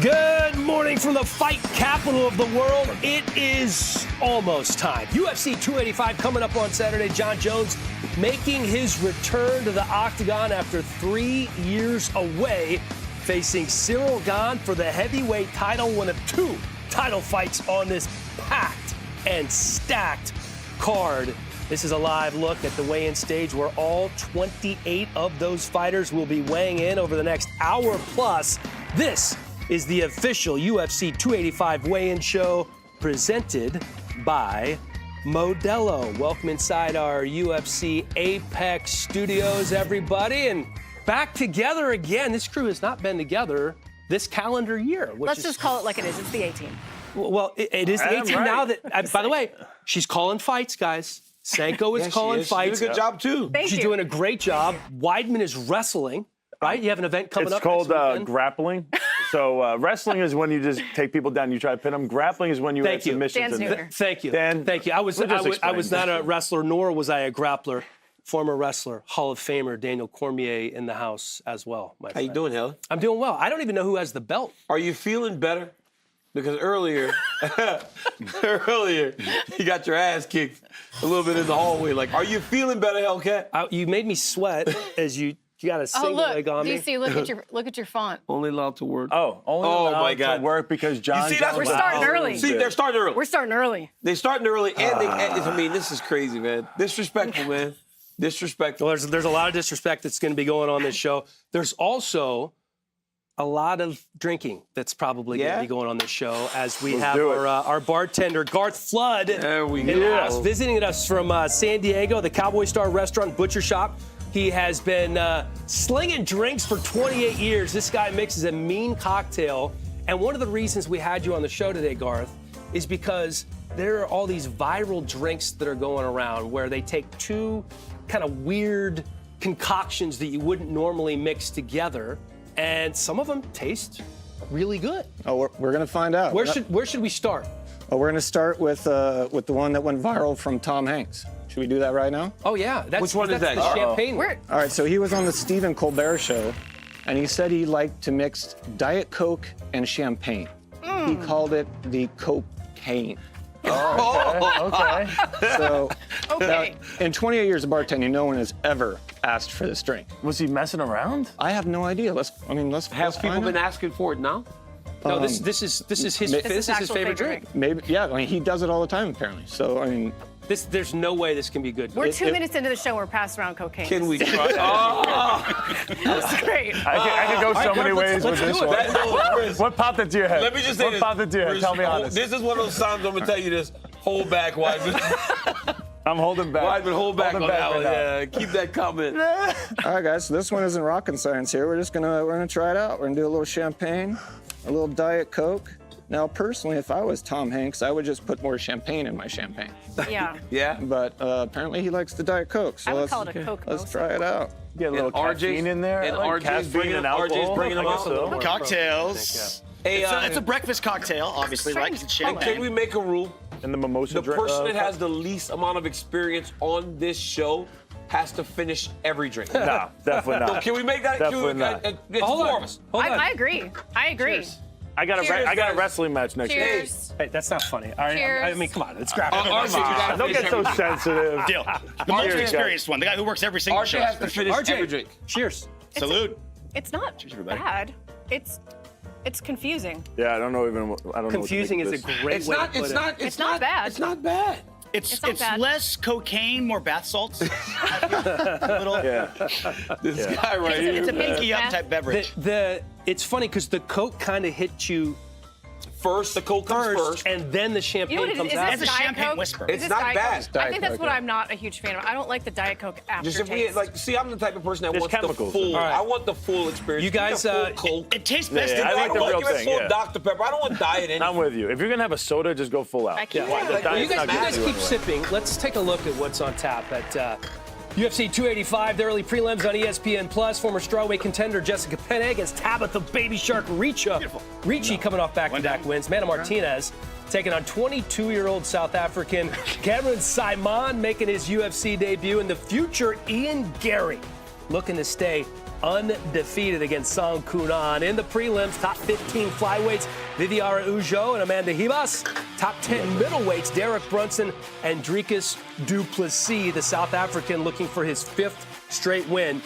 Good morning from the fight capital of the world. It is almost time. UFC 285 coming up on Saturday. Jon Jones making his return to the octagon after 3 years away, facing Cyril Gane for the heavyweight title, one of 2 title fights on this packed and stacked card. This is a live look at the weigh-in stage where all 28 of those fighters will be weighing in over the next hour plus. This is the official UFC 285 weigh-in show presented by Modelo. Welcome inside our UFC Apex studios, everybody, and back together again. This crew has not been together this calendar year. Let's just call it like it is. It's the 18. Well, it is the 18 now. That, by the way, she's calling fights, guys. Sanko is calling fights. She's doing a good job, too. She's doing a great job. Weidman is wrestling, right? You have an event coming up. It's called grappling. So wrestling is when you just take people down, you try to pin them. Grappling is when you add submissions in there. Thank you. Dan, thank you. I was not a wrestler, nor was I a grappler. Former wrestler, Hall of Famer Daniel Cormier in the house as well. How you doing, Helen? I'm doing well. I don't even know who has the belt. Are you feeling better? Because earlier, you got your ass kicked a little bit in the hallway. Like, are you feeling better, Hellcat? You made me sweat as you got a single leg on me. DC, look at your font. Only allowed to work. Only allowed to work because Jon. You see, that's we're starting early. See, they're starting early. We're starting early. They're starting early, and I mean, this is crazy, man. Disrespectful, man. Disrespectful. Well, there's a lot of disrespect that's going to be going on this show. There's also a lot of drinking that's probably going to be going on this show as we have our bartender, Garth Flood, visiting us from San Diego, the Cowboy Star Restaurant Butcher Shop. He has been slinging drinks for 28 years. This guy mixes a mean cocktail. And one of the reasons we had you on the show today, Garth, is because there are all these viral drinks that are going around where they take 2 kind of weird concoctions that you wouldn't normally mix together. And some of them taste really good. Oh, we're going to find out. Where should we start? Oh, we're going to start with the one that went viral from Tom Hanks. Should we do that right now? Oh, yeah. Which one is that? The champagne one. All right, so he was on the Stephen Colbert show, and he said he liked to mix Diet Coke and champagne. He called it the cocaine. Okay. So, now, in 28 years of bartending, no one has ever asked for this drink. Was he messing around? I have no idea. Let's Have people been asking for it now? No, this is his favorite drink. Maybe, yeah. I mean, he does it all the time, apparently. So, I mean, there's no way this can be good. We're 2 minutes into the show. We're passing around cocaine. Can we try? That's great. I could go so many ways with this one. What popped into your head? Let me just say what popped into your head? Tell me honest. This is one of those times I'm going to tell you this. Hold back, Weidman. I'm holding back. Weidman, hold back on that one. right now. Yeah, keep that comment. all right, guys. So this one isn't rocket science here. We're gonna try it out. We're gonna do a little champagne, a little Diet Coke. Now, personally, if I was Tom Hanks, I would just put more champagne in my champagne. Yeah. Yeah? But apparently he likes the Diet Coke. So I would call it a Coke. Let's try it out. Get a little caffeine in there. And like RJ's bringing them out. Cocktails. It's a breakfast cocktail, obviously, right? 'Cause it's And champagne. can we make a rule? And the mimosa The drink. person that has the least amount of experience on this show has to finish every drink. Nah, definitely not. So can we make that? Definitely not. It's Hold 4 on. of us. Hold on. I agree. I agree. Cheers. I got a wrestling match next year. Cheers. Hey, that's not funny. All right, Cheers. I mean, come on, let's grab it. RJ, you gotta Don't get so finish sensitive. Deal. The most experienced one, the guy who works every single show. RJ has to finish every drink. Cheers. Salute. It's not bad. It's confusing. Yeah, I don't know. Confusing is a great way to put it. It's not bad. It's not bad. It's not bad. less cocaine, more bath salts. A little. Yeah. This guy right here. It's a Pinky pinky up type beverage. It's funny because the Coke kind of hit you First, the Coke comes first. and then the champagne You know what it comes is? out. Is That's this a Diet champagne Coke? whisper. Is It's this not Diet bad. Coke? I think that's Coke, what yeah. I'm not a huge fan of. I don't like the Diet Coke Just if aftertaste. we see, I'm the type of person that There's wants the chemicals. full. All right. I want the full experience. You guys, Give me a full Coke. It tastes best. Yeah, I like the don't real give me thing, full yeah. Dr. Pepper. I don't want diet anything. I'm with you. If you're gonna have a soda, just go full out. I can't. Yeah, The like, diet's You not guys good keep for you sipping. Let's take a look at what's on tap at UFC 285, the early prelims on ESPN Plus. Former strawweight contender Jessica Penne against Tabitha Baby Shark Ricci coming off back-to-back wins. Mana Martinez taking on 22-year-old South African Cameron Simon making his UFC debut, and the future Ian Gary looking to stay undefeated against Song Kunan. In the prelims, top 15 flyweights, Viviara Ujo and Amanda Ribas. Top 10 middleweights, Derek Brunson and Dricus du Plessis, the South African looking for his 5th straight win.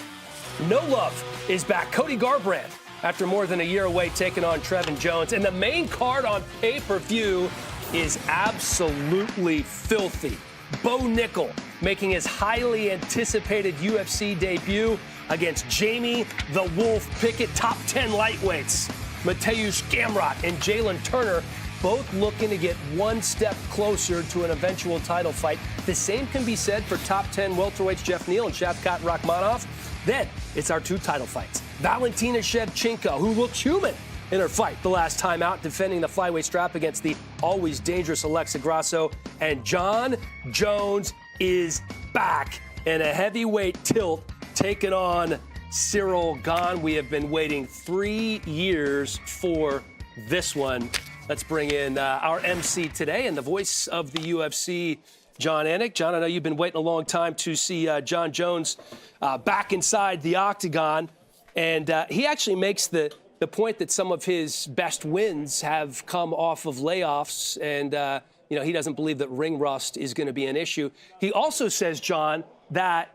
No Love is back. Cody Garbrandt, after more than a year away, taking on Trevin Jones. And the main card on pay-per-view is absolutely filthy. Bo Nickal making his highly anticipated UFC debut against Jamie the Wolf Pickett. Top 10 lightweights, Mateusz Gamrot and Jalen Turner, both looking to get one step closer to an eventual title fight. The same can be said for top 10 welterweights Jeff Neal and Shavkat Rakhmonov. Then it's our 2 title fights. Valentina Shevchenko, who looked human in her fight the last time out, defending the flyweight strap against the always dangerous Alexa Grasso. And Jon Jones is back in a heavyweight tilt, taking on Cyril Gane. We have been waiting 3 years for this one. Let's bring in our MC today and the voice of the UFC, Jon Anik. Jon, I know you've been waiting a long time to see Jon Jones back inside the octagon. And he actually makes the point that some of his best wins have come off of layoffs, and he doesn't believe that ring rust is going to be an issue. He also says, Jon, that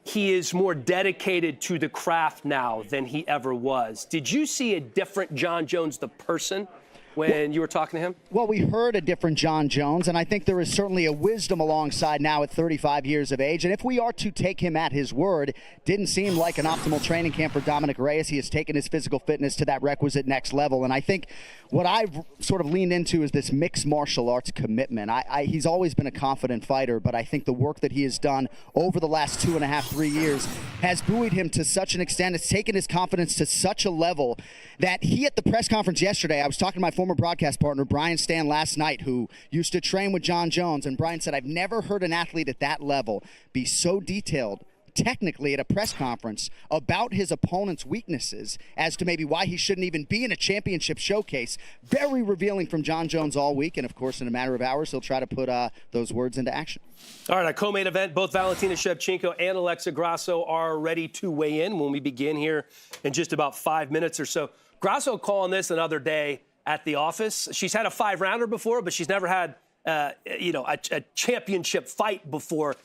he is more dedicated to the craft now than he ever was. Did you see a different Jon Jones, the person, when you were talking to him? Well, we heard a different Jon Jones, and I think there is certainly a wisdom alongside now at 35 years of age. And if we are to take him at his word, didn't seem like an optimal training camp for Dominic Reyes. He has taken his physical fitness to that requisite next level. And I think what I've sort of leaned into is this mixed martial arts commitment. He's always been a confident fighter, but I think the work that he has done over the last 2.5, 3 years has buoyed him to such an extent. It's taken his confidence to such a level that he, at the press conference yesterday, I was talking to my former broadcast partner, Brian Stan, last night, who used to train with Jon Jones, and Brian said, I've never heard an athlete at that level be so detailed technically at a press conference about his opponent's weaknesses as to maybe why he shouldn't even be in a championship showcase. Very revealing from Jon Jones all week, and of course in a matter of hours he'll try to put those words into action. All right, our co-main event, both Valentina Shevchenko and Alexa Grasso are ready to weigh in when we begin here in just about 5 minutes or so. Grasso calling this another day at the office. She's had a 5-rounder before, but she's never had a championship fight before.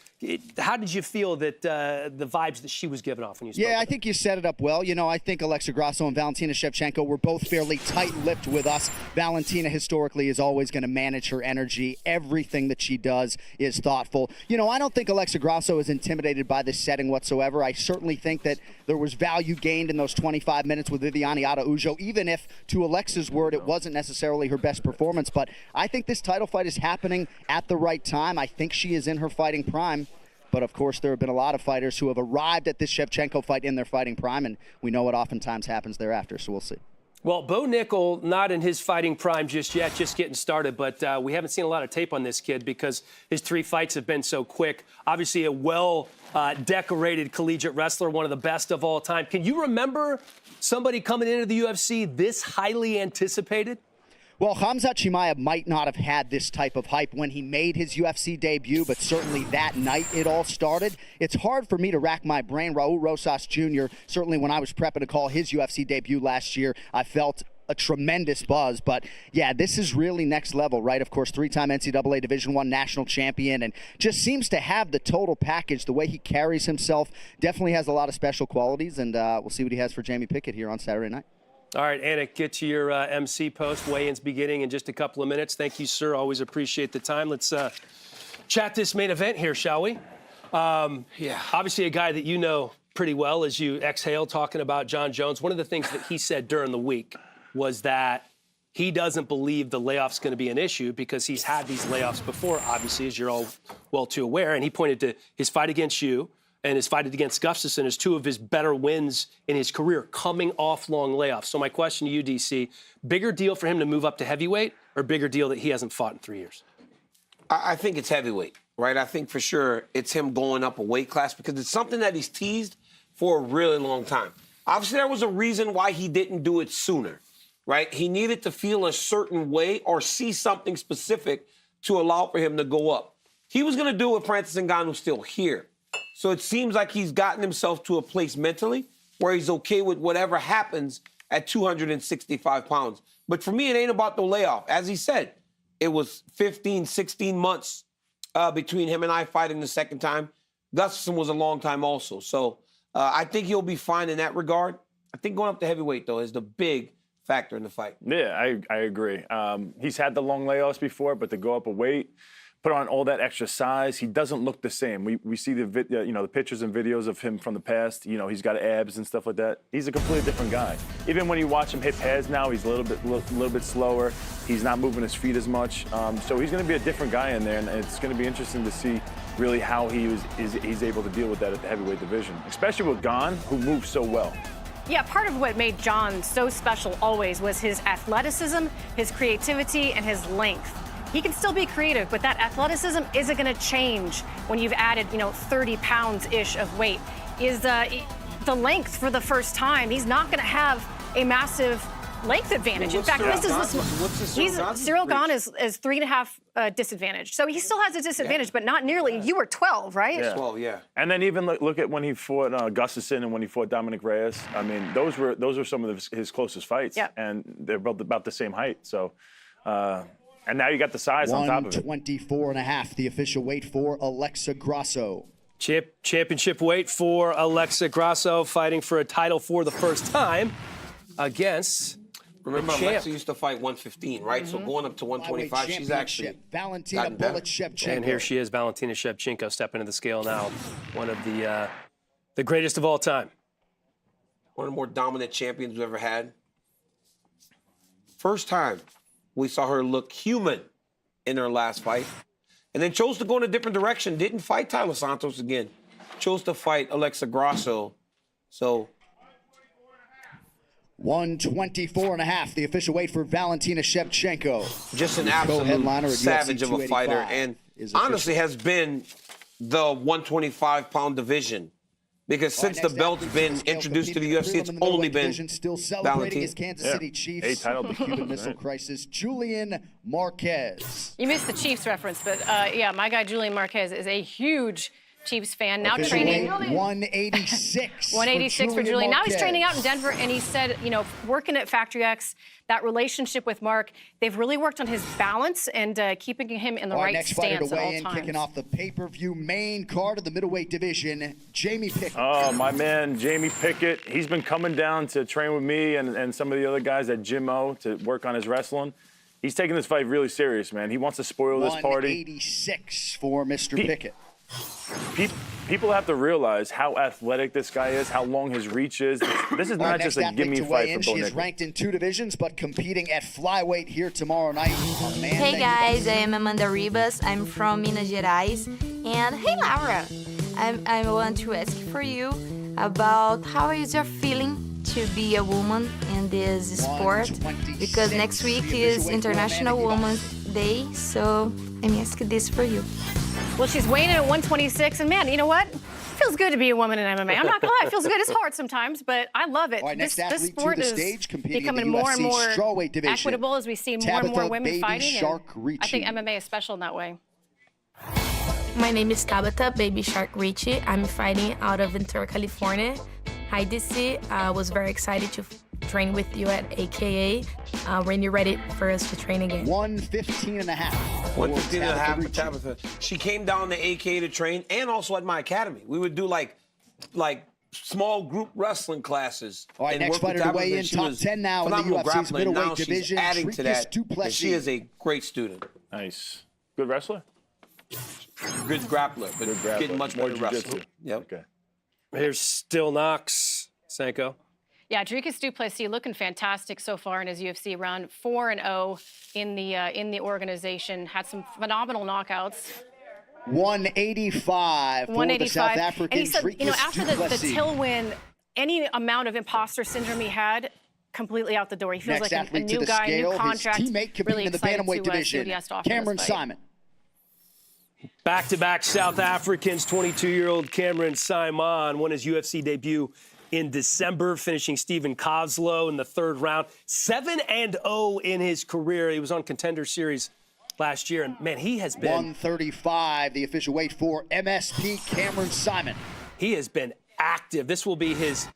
How did you feel that the vibes that she was giving off when you spoke? Yeah, I think you set it up well. I think Alexa Grasso and Valentina Shevchenko were both fairly tight-lipped with us. Valentina historically is always going to manage her energy. Everything that she does is thoughtful. I don't think Alexa Grasso is intimidated by this setting whatsoever. I certainly think that there was value gained in those 25 minutes with Viviane Araujo, even if, to Alexa's word, it wasn't necessarily her best performance. But I think this title fight is happening at the right time. I think she is in her fighting prime. But, of course, there have been a lot of fighters who have arrived at this Shevchenko fight in their fighting prime, and we know what oftentimes happens thereafter, so we'll see. Well, Bo Nickal, not in his fighting prime just yet, just getting started, but we haven't seen a lot of tape on this kid because his 3 fights have been so quick. Obviously a well-decorated collegiate wrestler, one of the best of all time. Can you remember somebody coming into the UFC this highly anticipated? Well, Khamzat Chimaev might not have had this type of hype when he made his UFC debut, but certainly that night it all started. It's hard for me to rack my brain. Raul Rosas Jr., certainly when I was prepping to call his UFC debut last year, I felt a tremendous buzz. But, yeah, this is really next level, right? Of course, 3-time NCAA Division I national champion, and just seems to have the total package. The way he carries himself definitely has a lot of special qualities, and we'll see what he has for Jamie Pickett here on Saturday night. All right, Anik, get to your MC post. Weigh-ins beginning in just a couple of minutes. Thank you, sir. Always appreciate the time. Let's chat this main event here, shall we? Yeah. Obviously a guy that you know pretty well as you exhale talking about Jon Jones. One of the things that he said during the week was that he doesn't believe the layoff's going to be an issue because he's had these layoffs before, obviously, as you're all well too aware. And he pointed to his fight against you and his fight against Gustafsson as 2 of his better wins in his career coming off long layoffs. So my question to you, DC, bigger deal for him to move up to heavyweight or bigger deal that he hasn't fought in 3 years? I think it's heavyweight, right? I think for sure it's him going up a weight class because it's something that he's teased for a really long time. Obviously, there was a reason why he didn't do it sooner, right? He needed to feel a certain way or see something specific to allow for him to go up. He was going to do it with Francis Ngannou's still here. So it seems like he's gotten himself to a place mentally where he's okay with whatever happens at 265 pounds. But for me, it ain't about the layoff. As he said, it was 15, 16 months between him and I fighting the second time. Gustafsson was a long time also. So I think he'll be fine in that regard. I think going up to heavyweight, though, is the big factor in the fight. Yeah, I agree. He's had the long layoffs before, but to go up a weight, put on all that extra size, he doesn't look the same. We see the the pictures and videos of him from the past. You know, he's got abs and stuff like that. He's a completely different guy. Even when you watch him hit pads now, he's a little bit slower. He's not moving his feet as much. So he's going to be a different guy in there, and it's going to be interesting to see really how he's able to deal with that at the heavyweight division, especially with Gane, who moves so well. Yeah, part of what made Jon so special always was his athleticism, his creativity, and his length. He can still be creative, but that athleticism isn't going to change when you've added, 30 pounds-ish of weight. Is the length for the first time? He's not going to have a massive length advantage. In fact, Cyril Gane is 3.5 disadvantage. So he still has a disadvantage, but not nearly. You were 12, right? Yeah. 12, yeah. And then even look at when he fought Gustafsson and when he fought Dominic Reyes. I mean, those were some of his closest fights, and they're both about the same height. So, and now you got the size on top of it. 124.5, the official weight for Alexa Grasso. Championship weight for Alexa Grasso, fighting for a title for the first time against. Remember, Alexa used to fight 115, right? So going up to 125, she's actually Valentina Shevchenko. And here she is, Valentina Shevchenko, stepping to the scale now. One of the greatest of all time. One of the more dominant champions we've ever had. First time we saw her look human in her last fight. And then chose to go in a different direction. Didn't fight Tyler Santos again. Chose to fight Alexa Grasso. So 124.5, the official weight for Valentina Shevchenko. Just an absolute savage of a fighter, and honestly has been the 125-pound division. Because since the belt's been introduced to the UFC, it's only been still celebrating his Kansas City Chiefs. A-title. Cuban Missile Crisis, Julian Marquez. You missed the Chiefs reference, but yeah, my guy Julian Marquez is a huge Chiefs fan. Now official training 186. 186 for Julian. Now he's training out in Denver, and he said, working at Factory X, that relationship with Mark, they've really worked on his balance and keeping him in the right next stance fighter to at all weigh in, times. kicking off the pay-per-view main card of the middleweight division, Jamie Pickett. Oh, my man, Jamie Pickett. He's been coming down to train with me and some of the other guys at Gym O to work on his wrestling. He's taking this fight really serious, man. He wants to spoil this party. 186 for Mr. Pickett. People have to realize how athletic this guy is, how long his reach is. This is not just a gimme fight for Bo Nickal. She is ranked in 2 divisions, but competing at flyweight here tomorrow night. Hey guys, I am Amanda Ribas. I'm from Minas Gerais. And hey Laura, I want to ask for you about how is your feeling to be a woman in this sport? Because next week is International Women's Day, so I'm asking this for you. Well, she's weighing in at 126, and man, you know what? It feels good to be a woman in MMA. I'm not gonna lie, it feels good. It's hard sometimes, but I love it. Right, this sport is becoming in the more and more division. equitable as we see more and more women fighting. Shark I think MMA is special in that way. My name is Tabitha Baby Shark Ricci. I'm fighting out of Ventura, California. Hi, DC. I was very excited to train with you at AKA when you're ready for us to train again. 115.5. 115.5 for Tabitha. She came down to AKA to train and also at my academy. We would do like small group wrestling classes. All right, next fighter to weigh in, top 10 now in the UFC's middleweight division. Adding to that, and she is a great student. Nice. Good wrestler? Good grappler, but getting much better wrestler. Yep. Okay. Here's Still Knox, Sanko. Yeah, Dricus du Plessis looking fantastic so far in his UFC run. 4-0 in the organization. Had some phenomenal knockouts. 185 for the South African. And he said, after the Till win, any amount of imposter syndrome he had, completely out the door. He feels like a new guy, new contract. His teammate competing in the bantamweight division, Cameron Simon. Back-to-back South Africans, 22-year-old Cameron Simon won his UFC debut in December, finishing Stephen Kozlow in the 3rd round. 7-0 in his career. He was on Contender Series last year, and man, he has been 135, the official weight for MSP Cameron Simon. He has been active. This will be his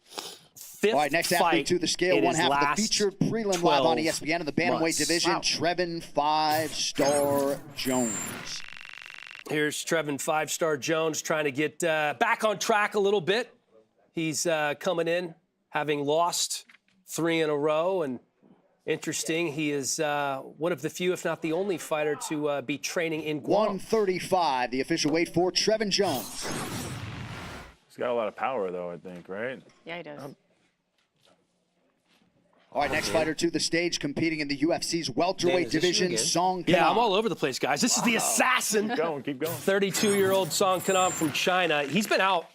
fifth All right, next fight athlete to the scale, in one his half of the last featured prelim live on 12 ESPN in the bantamweight months. division, Trevin 5-Star Jones. Here's Trevin 5-Star Jones trying to get back on track a little bit. He's coming in having lost 3 in a row, and interesting, he is one of the few, if not the only fighter to be training in Guam. 135, the official weight for Trevin Jones. He's got a lot of power, though, I think, right? Yeah, he does. All right, next fighter to the stage, competing in the UFC's welterweight division, Song Kanan. Yeah, I'm all over the place, guys. This is the assassin. Keep going. 32-year-old Song Kanan from China. He's been out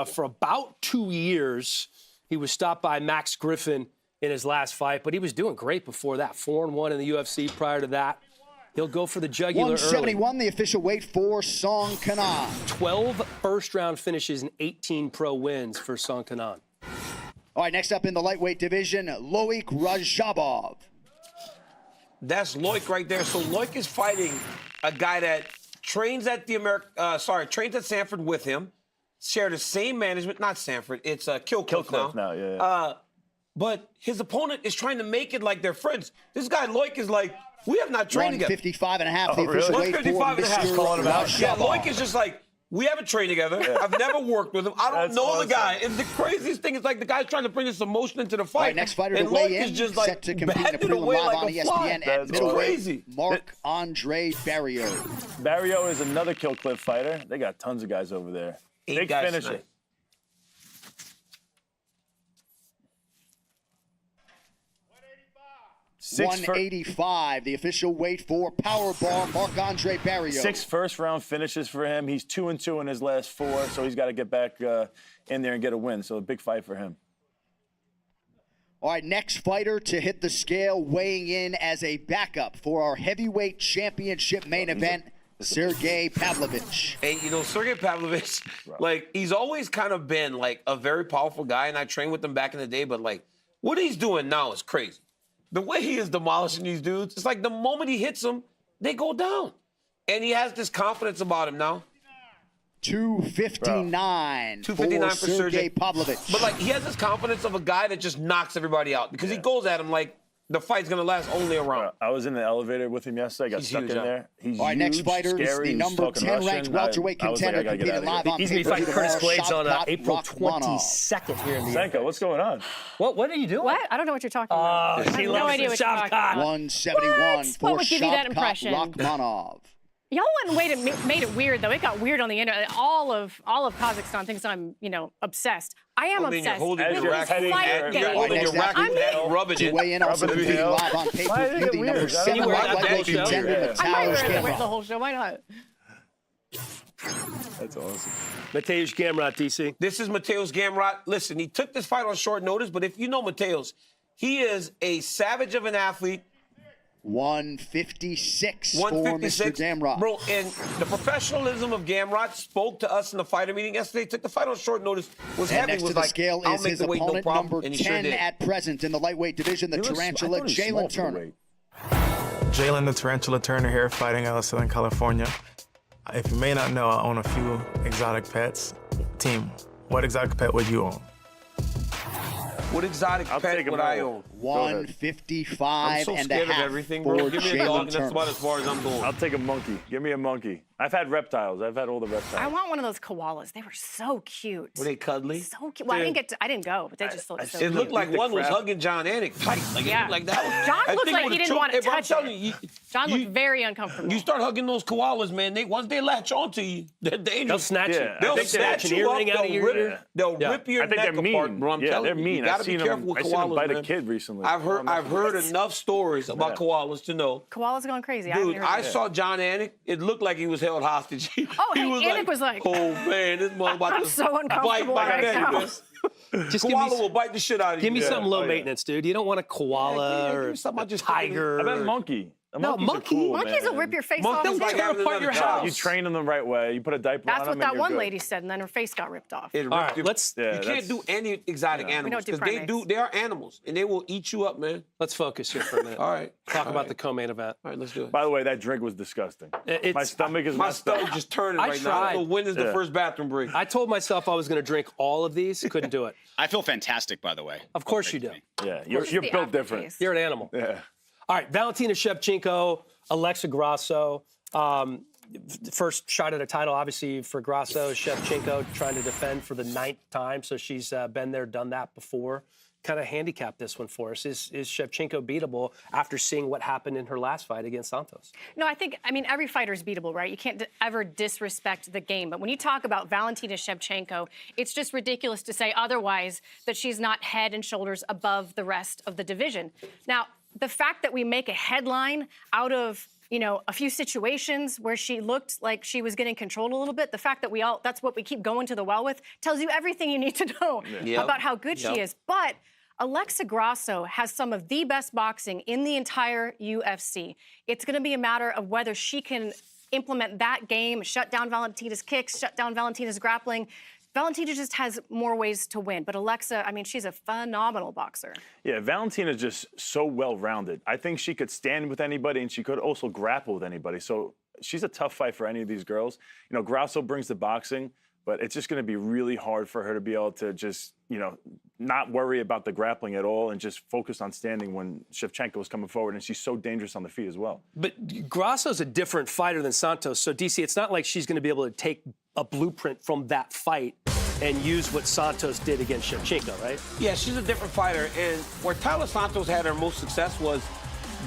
for about 2 years. He was stopped by Max Griffin in his last fight, but he was doing great before that. 4-1 in the UFC prior to that. He'll go for the jugular 171, early. the official weight for Song Kanan. 12 first-round finishes and 18 pro wins for Song Kanan. All right, next up in the lightweight division, Loic Rajabov. That's Loic right there. So Loic is fighting a guy that trains at trains at Sanford with him. Share the same management, not Sanford. It's Killcliff now. Yeah. But his opponent is trying to make it like they're friends. This guy Loic is like, we have not trained together. 155 and a half, the official weight for 155 and a half. Mr. Yeah, Rajabov. Loic is just like, we haven't trained together. I've never worked with him. I don't know the guy. And the craziest thing is like the guy's trying to bring this emotion into the fight. All right, next fighter and to weigh Loic in, is just set like to compete in a batting prelim away live like on a fly. ESPN at It's middleweight, crazy. Marc-Andre Barrio. Barrio is another Killcliff fighter. They got tons of guys over there. 8 Big guys finisher. tonight. 185, the official weight for Powerball, Marc-Andre Barrio. 6 first-round finishes for him. He's 2-2 in his last 4, so he's got to get back in there and get a win. So a big fight for him. All right, next fighter to hit the scale, weighing in as a backup for our heavyweight championship main event, Sergey Pavlovich. Hey, Sergey Pavlovich, like, he's always kind of been, like, a very powerful guy, and I trained with him back in the day, but, like, what he's doing now is crazy. The way he is demolishing these dudes, it's like the moment he hits them, they go down. And he has this confidence about him now. 259 for Sergey Pavlovich. But, like, he has this confidence of a guy that just knocks everybody out because he goes at him like the fight's going to last only a round. I was in the elevator with him yesterday. I got stuck in there. He's all right, next huge, fighter scary, is the number 10 ranked welterweight contender competing live on He's going to be fighting Curtis Blades on April Rakhmonov. 22nd here in the Shevchenko, what's going on? What are you doing? What? I don't know what you're talking about. I have no idea what you're talking about. 171 for What would give you that Shavkat impression? Rakhmonov. Y'all made it weird though. It got weird on the internet. All of Kazakhstan thinks I'm, obsessed. I am obsessed. You're holding with your this racket fight head. You're game. holding your racket head, rubbing To it. weigh in also competing live on pay-per-view, the number 7 lightweight contender, I might Mateusz wear the Gamrot. whole show. Why not? That's awesome. Mateusz Gamrot, DC. This is Mateusz Gamrot. Listen, he took this fight on short notice, but if you know Mateusz, he is a savage of an athlete. 156 for Mr. Gamrot. Bro, and the professionalism of Gamrot spoke to us in the fighter meeting yesterday. Took the fight on short notice. Was And heavy. next Was to the like, scale I'll is make his the weight, no opponent, problem. number And he sure 10 did. at present in the lightweight division, the Tarantula, Jalen Turner. Jalen the Tarantula Turner here, fighting out of Southern California. If you may not know, I own a few exotic pets. Team, what exotic pet would you own? What exotic pet would I own? 155 I'm so and scared a of half everything, for bro. Give me a dog, Jalen and that's Turner. about as far as I'm going. I'll take a monkey. Give me a monkey. I've had reptiles. I've had all the reptiles. I want one of those koalas. They were so cute. Were they cuddly? So cute. Well, I didn't go, but they just looked so It cute. looked like the one was crap. hugging John Anik tight. Like, it Yeah. looked like that. John I looked think like with he a didn't choke- want to Hey, bro, I'm touch telling it. you, John looked very uncomfortable. You start hugging those koalas, man. Once they latch onto you, they're dangerous. They'll snatch you. Yeah. They'll I think they're snatch you up. earring out of your ear. They'll rip your I think neck they're mean. apart, bro. I'm Yeah, telling they're you, mean. you gotta be careful with I seen them koalas, bite man. a kid recently. I've heard enough stories about koalas to know. Koala's going crazy. Dude, I I saw John Anik. It looked like he was held hostage. He hey, Anik was like, oh man, this mother about I'm to so bite uncomfortable my right neck, now. man. Just Koala will bite the shit out of you. give me man. something low Oh, yeah. maintenance, dude. You don't want a koala give or me something I a just- tiger. How about a monkey? No, monkey. Cool, Monkeys will man. rip your face Monkeys off. like and having apart your another child. house. You train them the right way. You put a diaper That's on what them. that and one you're lady said, and then her face got ripped off. It All ripped right, you. let's You can't do any exotic animals do because they are animals and they will eat you up, man. let's focus here for a minute. All right. Talk about the co-main event. All right, let's do it. By the way, that drink was disgusting. It's- My stomach is My messed up. stomach just turning I right now. tried. So when is the first bathroom break? I told myself I was going to drink all of these. Couldn't do it. I feel fantastic, by the way. Of course you do. Yeah, you're the built different. aftertaste. You're an animal. Yeah. All right, Valentina Shevchenko, Alexa Grasso. First shot at a title, obviously, for Grasso. Shevchenko trying to defend for the 9th time, so she's been there, done that before. Kind of handicap this one for us. Is Shevchenko beatable after seeing what happened in her last fight against Santos? No, I mean, every fighter is beatable, right? You can't ever disrespect the game. But when you talk about Valentina Shevchenko, it's just ridiculous to say otherwise, that she's not head and shoulders above the rest of the division. Now, the fact that we make a headline out of, a few situations where she looked like she was getting controlled a little bit, the fact that that's what we keep going to the well with, tells you everything you need to know about how good she is. But Alexa Grasso has some of the best boxing in the entire UFC. It's going to be a matter of whether she can implement that game, shut down Valentina's kicks, shut down Valentina's grappling. Valentina just has more ways to win. But Alexa, I mean, she's a phenomenal boxer. Yeah, Valentina's just so well-rounded. I think she could stand with anybody, and she could also grapple with anybody. So she's a tough fight for any of these girls. Grasso brings the boxing, but it's just going to be really hard for her to be able to just, not worry about the grappling at all and just focus on standing when Shevchenko was coming forward, and she's so dangerous on the feet as well. But Grasso's a different fighter than Santos. So, DC, it's not like she's going to be able to take a blueprint from that fight and use what Santos did against Shevchenko, right? Yeah, she's a different fighter. And where Tyler Santos had her most success was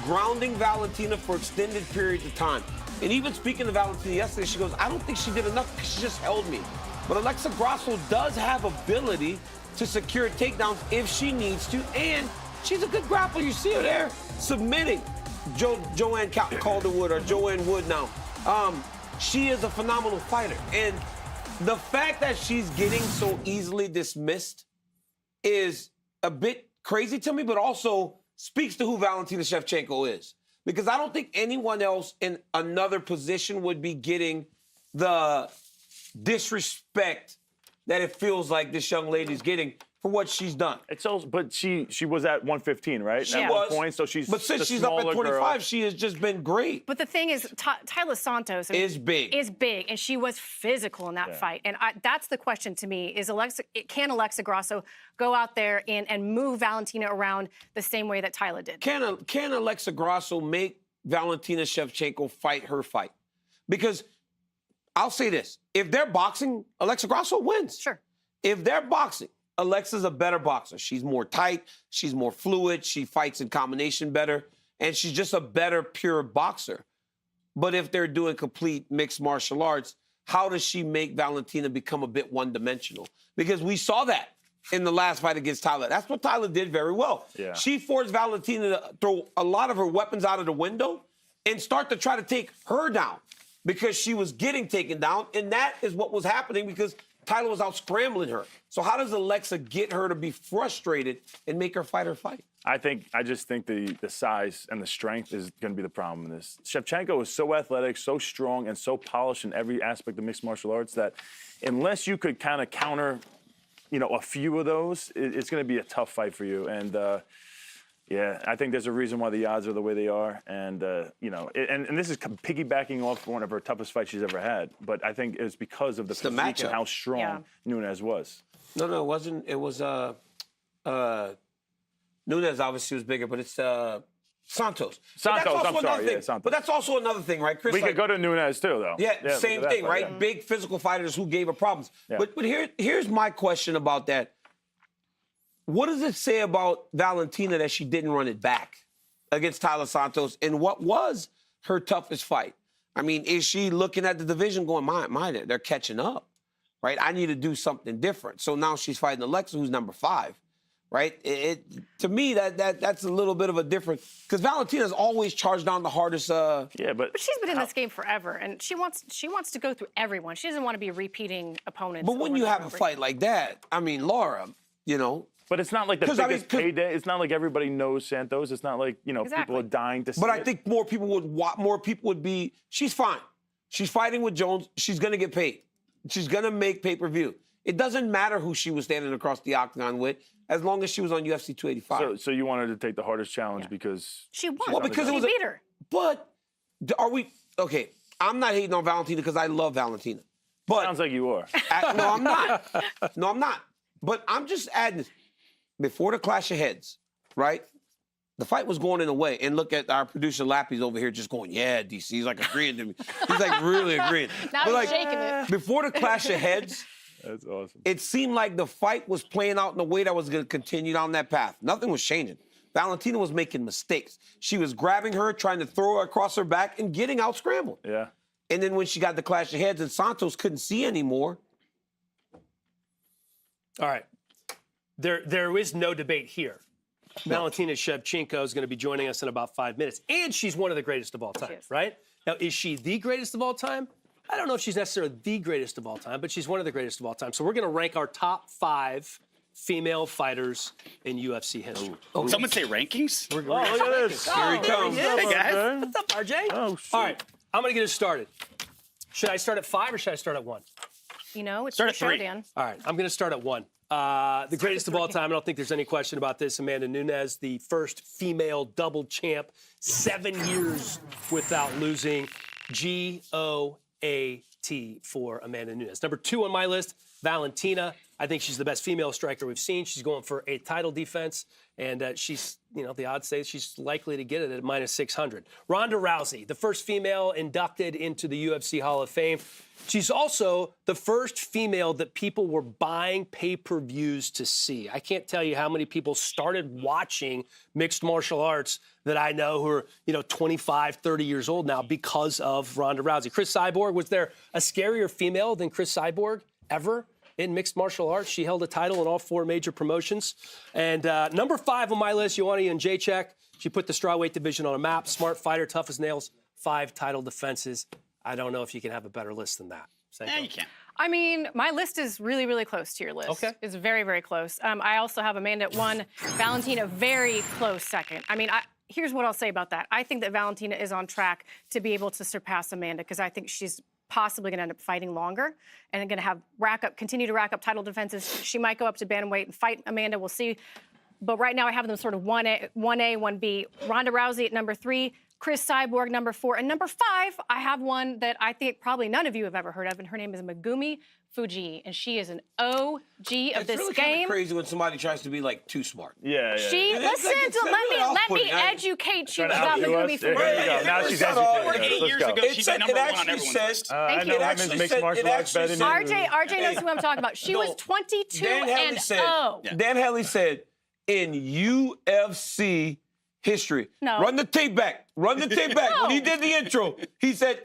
grounding Valentina for extended periods of time. And even speaking to Valentina yesterday, she goes, I don't think she did enough because she just held me. But Alexa Grasso does have ability to secure takedowns if she needs to. And she's a good grappler. You see her there submitting Joanne Calderwood or Joanne Wood now. She is a phenomenal fighter. And the fact that she's getting so easily dismissed is a bit crazy to me, but also speaks to who Valentina Shevchenko is. Because I don't think anyone else in another position would be getting the disrespect that it feels like this young lady's getting for what she's done. It's also, but she was at 115, right? She at was. 1 point, so she's. But since she's up at 25, girl. she has just been great. But the thing is, Tyler Santos Is big. and she was physical in that fight. And that's the question to me: can Alexa Grasso go out there and move Valentina around the same way that Tyler did? Can Alexa Grasso make Valentina Shevchenko fight her fight? Because I'll say this: if they're boxing, Alexa Grasso wins. Sure. If they're boxing, Alexa's a better boxer. She's more tight. She's more fluid. She fights in combination better. And she's just a better, pure boxer. But if they're doing complete mixed martial arts, how does she make Valentina become a bit one-dimensional? Because we saw that in the last fight against Tyler. That's what Tyler did very well. Yeah. She forced Valentina to throw a lot of her weapons out of the window and start to try to take her down because she was getting taken down. And that is what was happening because Tyler was out scrambling her. So how does Alexa get her to be frustrated and make her fight her fight? I just think the size and the strength is going to be the problem in this. Shevchenko is so athletic, so strong, and so polished in every aspect of mixed martial arts that unless you could kind of counter, a few of those, it's going to be a tough fight for you. And yeah, I think there's a reason why the odds are the way they are. And, and this is piggybacking off one of her toughest fights she's ever had. But I think it's because of the physique and how strong Nunes was. No, it wasn't. It was Nunes obviously was bigger, but it's Santos. Santos, I'm sorry. Yeah, Santos. But that's also another thing, right, Chris? We could go to Nunes, too, though. Yeah, same thing, right? Yeah. Big physical fighters who gave her problems. Yeah. But here's my question about that. What does it say about Valentina that she didn't run it back against Tyler Santos in what was her toughest fight? I mean, is she looking at the division going, they're catching up, right? I need to do something different. So now she's fighting Alexa, who's number 5, right? To me, that's a little bit of a difference because Valentina's always charged down the hardest. But she's been in this game forever, and she wants to go through everyone. She doesn't want to be repeating opponents. But when you have a fight like that, I mean, Laura, But it's not like the biggest payday. It's not like everybody knows Santos. It's not like, people are dying to see But it. I think more people would be, she's fine. She's fighting with Jones. She's going to get paid. She's going to make pay-per-view. It doesn't matter who she was standing across the octagon with, as long as she was on UFC 285. So you wanted to take the hardest challenge because she won. Well, because she beat her. But are we okay? I'm not hating on Valentina because I love Valentina. But sounds like you are. No, I'm not. No, I'm not. But I'm just adding this. Before the clash of heads, right? The fight was going in a way, and look at our producer Lappy's over here just going, yeah, DC. He's like agreeing to me. He's like really agreeing. Now but he's shaking it. Before the clash of heads, that's awesome. It seemed like the fight was playing out in a way that was going to continue down that path. Nothing was changing. Valentina was making mistakes. She was grabbing her, trying to throw her across her back, and getting out scrambled. Yeah. And then when she got the clash of heads and Santos couldn't see anymore. All right. There is no debate here. Valentina Shevchenko is going to be joining us in about 5 minutes. And she's one of the greatest of all time, right? Now, is she the greatest of all time? I don't know if she's necessarily the greatest of all time, but she's one of the greatest of all time. So we're going to rank our top 5 female fighters in UFC history. Oh, someone say rankings? Look at this. Here he comes. Hey, guys. What's up, RJ? Oh, shoot. All right, I'm going to get us started. Should I start at 5 or should I start at 1? It's Start your at show, 3. Dan. All right, I'm going to start at 1. The greatest of all time. I don't think there's any question about this. Amanda Nunes, the first female double champ, 7 years without losing. GOAT for Amanda Nunes. Number 2 on my list, Valentina. I think she's the best female striker we've seen. She's going for a title defense, and she's, the odds say she's likely to get it at minus 600. Ronda Rousey, the first female inducted into the UFC Hall of Fame. She's also the first female that people were buying pay-per-views to see. I can't tell you how many people started watching mixed martial arts that I know who are, 25, 30 years old now because of Ronda Rousey. Chris Cyborg, was there a scarier female than Chris Cyborg ever in mixed martial arts? She held a title in all 4 major promotions. And number 5 on my list, Joanna Jędrzejczyk. She put the strawweight division on a map. Smart fighter, tough as nails, 5 title defenses. I don't know if you can have a better list than that. Yeah, you can. I mean, my list is really, really close to your list. Okay. It's very, very close. I also have Amanda at 1, Valentina very close second. I mean, here's what I'll say about that. I think that Valentina is on track to be able to surpass Amanda because I think she's possibly going to end up fighting longer and going to continue to rack up title defenses. She might go up to bantamweight and fight Amanda. We'll see. But right now I have them sort of 1A, 1B. Ronda Rousey at number 3. Chris Cyborg, number 4. And number 5, I have one that I think probably none of you have ever heard of, and her name is Megumi Fujii, and she is an OG of this It's really kind of crazy when somebody tries to be too smart. Yeah. Let me educate you about Megumi Fujii. There you go. Now she's educated. 8 years ago, she's been number 1 on everyone's list. I know women's mixed martial arts better than you. RJ knows who I'm talking about. She was 22 and 0. Dan Hellie said, in UFC history. No. Run the tape back. Run the tape back. When he did the intro, he said,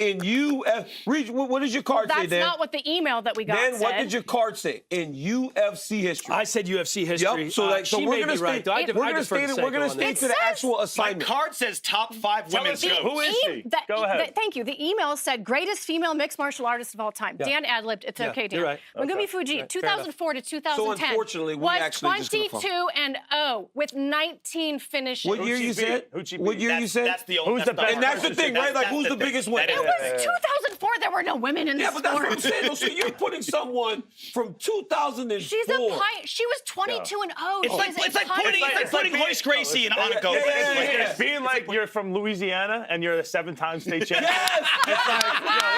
what does your card say, Dan? That's not what the email that we got Dan, said. what did your card say? In UFC history. I said UFC history. Yep. So she we're going to right. We're going to stay to the actual assignment. My card says top 5 women's GOATs. Who is she? Go ahead. Thank you. The email said greatest female mixed martial artist of all time. Yeah. Dan ad-libbed. It's okay, Dan. You're right. Megumi Fujii, 2004 to 2010. So unfortunately, we was actually just 22 and 0 with 19 finishes. What year you said? What year you said? That's the only. Who's the best? And that's the thing, right? Like, who's the biggest winner? It was 2004. There were no women in the Yeah, but that's what I'm sport. saying. So you're putting someone from 2004. She's a pioneer. She was 22 and 0. It's like putting Royce Gracie in on a GOAT. It's being like you're from Louisiana and you're a 7-time state champion. Yes! It's like,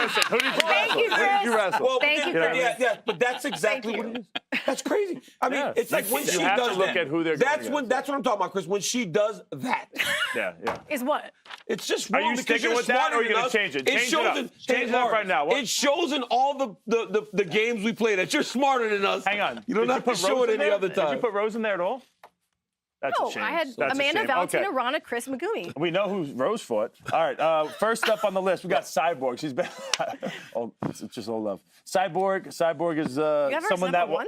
listen, who did you Thank you, wrestle? Who did you Chris. wrestle? Well, Thank you, Chris. Yeah, but that's exactly what it is. That's crazy. I mean, Yeah. it's like when You she have to does look that. at who they're That's going when. against. That's what I'm talking about, Chris. When she does that, Yeah. Is what? it's just Are wrong you because sticking you're with that, or are you smarter gonna than us. change it? Change it shows up. in- Change it up Mark, right now. What- It shows in all the games we play that you're smarter than us. Hang on. You don't Did have to put show Rose it in any there? other Did time. you put Rose in there at all? That's No, a shame. I had That's a Amanda, shame. Valentina, Okay. Rana, Chris, Megumi. We know who Rose fought. All right, first up on the list, we got Cyborg. She's been, it's just all love. Cyborg is You have her as someone number that one?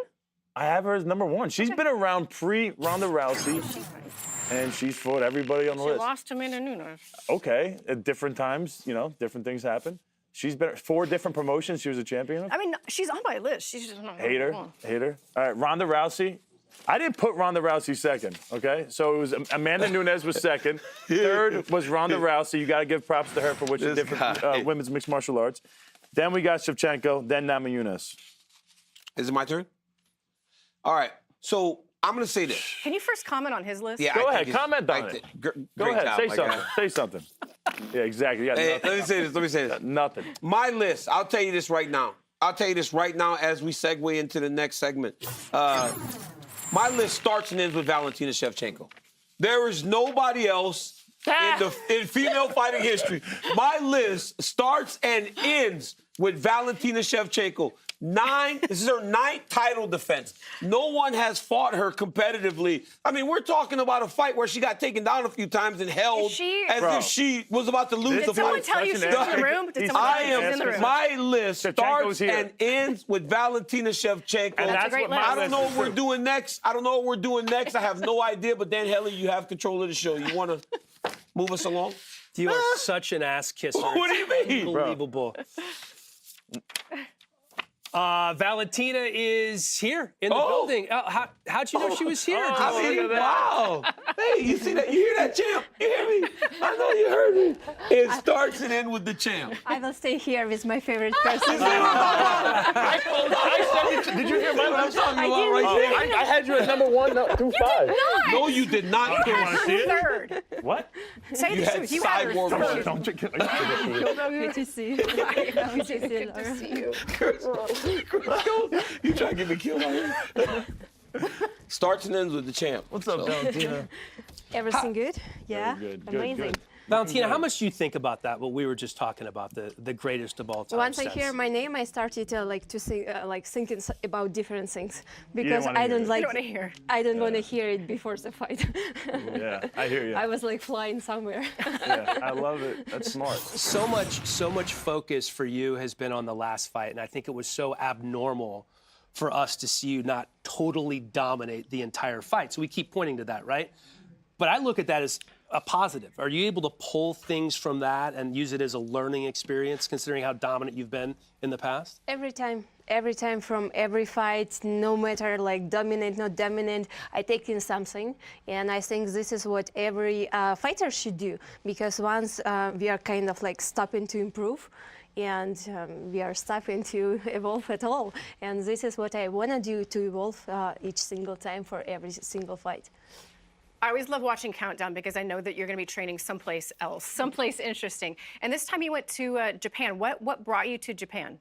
I have her as number 1. She's been around pre-Ronda Rousey, and she's fought everybody on the She list. lost to Amanda Nunes. Okay, at different times, different things happen. She's been 4 different promotions she was a champion of. I mean, she's on my list. She's just not Hate her. All right, Ronda Rousey, I didn't put Ronda Rousey second, okay? So it was Amanda Nunes was second. Third was Ronda Rousey. You got to give props to her for what she did for women's mixed martial arts. Then we got Shevchenko, then Namajunas. Is it my turn? All right. So I'm going to say this. Can you first comment on his list? Yeah, Go ahead, comment on it. Go ahead, say something. Say something. Yeah, exactly. Yeah, hey, let me say this. Nothing. My list, I'll tell you this right now. As we segue into the next segment. My list starts and ends with Valentina Shevchenko. There is nobody else in female fighting history. My list starts and ends with Valentina Shevchenko. This is her 9th title defense. No one has fought her competitively. I mean, we're talking about a fight where she got taken down a few times and held as if she was about to lose the fight. Did someone tell you she's in the room? Did someone tell you she's in the room? My list starts and ends with Valentina Shevchenko. And that's what I don't know what we're doing next. I have no idea, but Dan Hellie, you have control of the show. You want to move us along? You are such an ass kisser. What do you mean? Unbelievable. Valentina is here in the building. How'd you know she was here? Wow. Hey, you see that? You hear that, champ? You hear me? I know you heard me. It starts and ends with the champ. I will stay here with my favorite person. Did you hear my last song? I had you at number 1 through 5. No, you did not. You had third. What? Say the truth. You had third. Good to see you. Good to see you. You trying to get me killed out here? Starts and ends with the champ. What's up, Valentina? Everything good? Yeah. Good, amazing. good. Valentina, how much do you think about that? What we were just talking about, the greatest of all time. Once I hear my name, I started to think, thinking about different things because I don't want to hear it before the fight. Yeah, I hear you. I was like flying somewhere. Yeah, I love it. That's smart. So much focus for you has been on the last fight, and I think it was so abnormal for us to see you not totally dominate the entire fight. So we keep pointing to that, right? But I look at that as a positive. Are you able to pull things from that and use it as a learning experience, considering how dominant you've been in the past? Every time from every fight, no matter like dominant, not dominant, I take in something. And I think this is what every fighter should do, because once we are kind of like stopping to improve, and we are stopping to evolve at all. And this is what I want to do to evolve each single time for every single fight. I always love watching Countdown because I know that you're going to be training someplace else, someplace interesting. And this time you went to Japan. What brought you to Japan?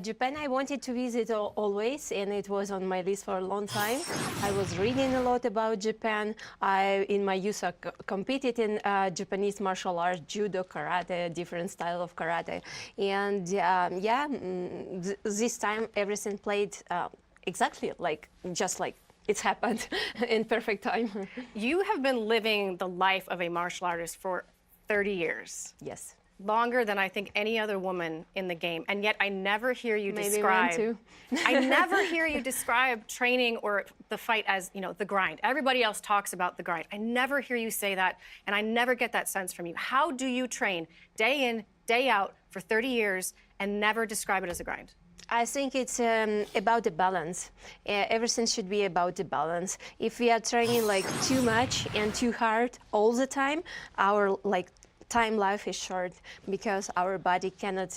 Japan I wanted to visit always, and it was on my list for a long time. I was reading a lot about Japan. In my youth, I competed in Japanese martial arts, judo, karate, different style of karate. And this time everything played exactly just like it's happened in perfect time. You have been living the life of a martial artist for 30 years. Yes. Longer than I think any other woman in the game. And yet I never hear you describe. Maybe too. I never hear you describe training or the fight as, the grind. Everybody else talks about the grind. I never hear you say that, and I never get that sense from you. How do you train day in, day out for 30 years and never describe it as a grind? I think it's about the balance. Everything should be about the balance. If we are training too much and too hard all the time, our time life is short because our body cannot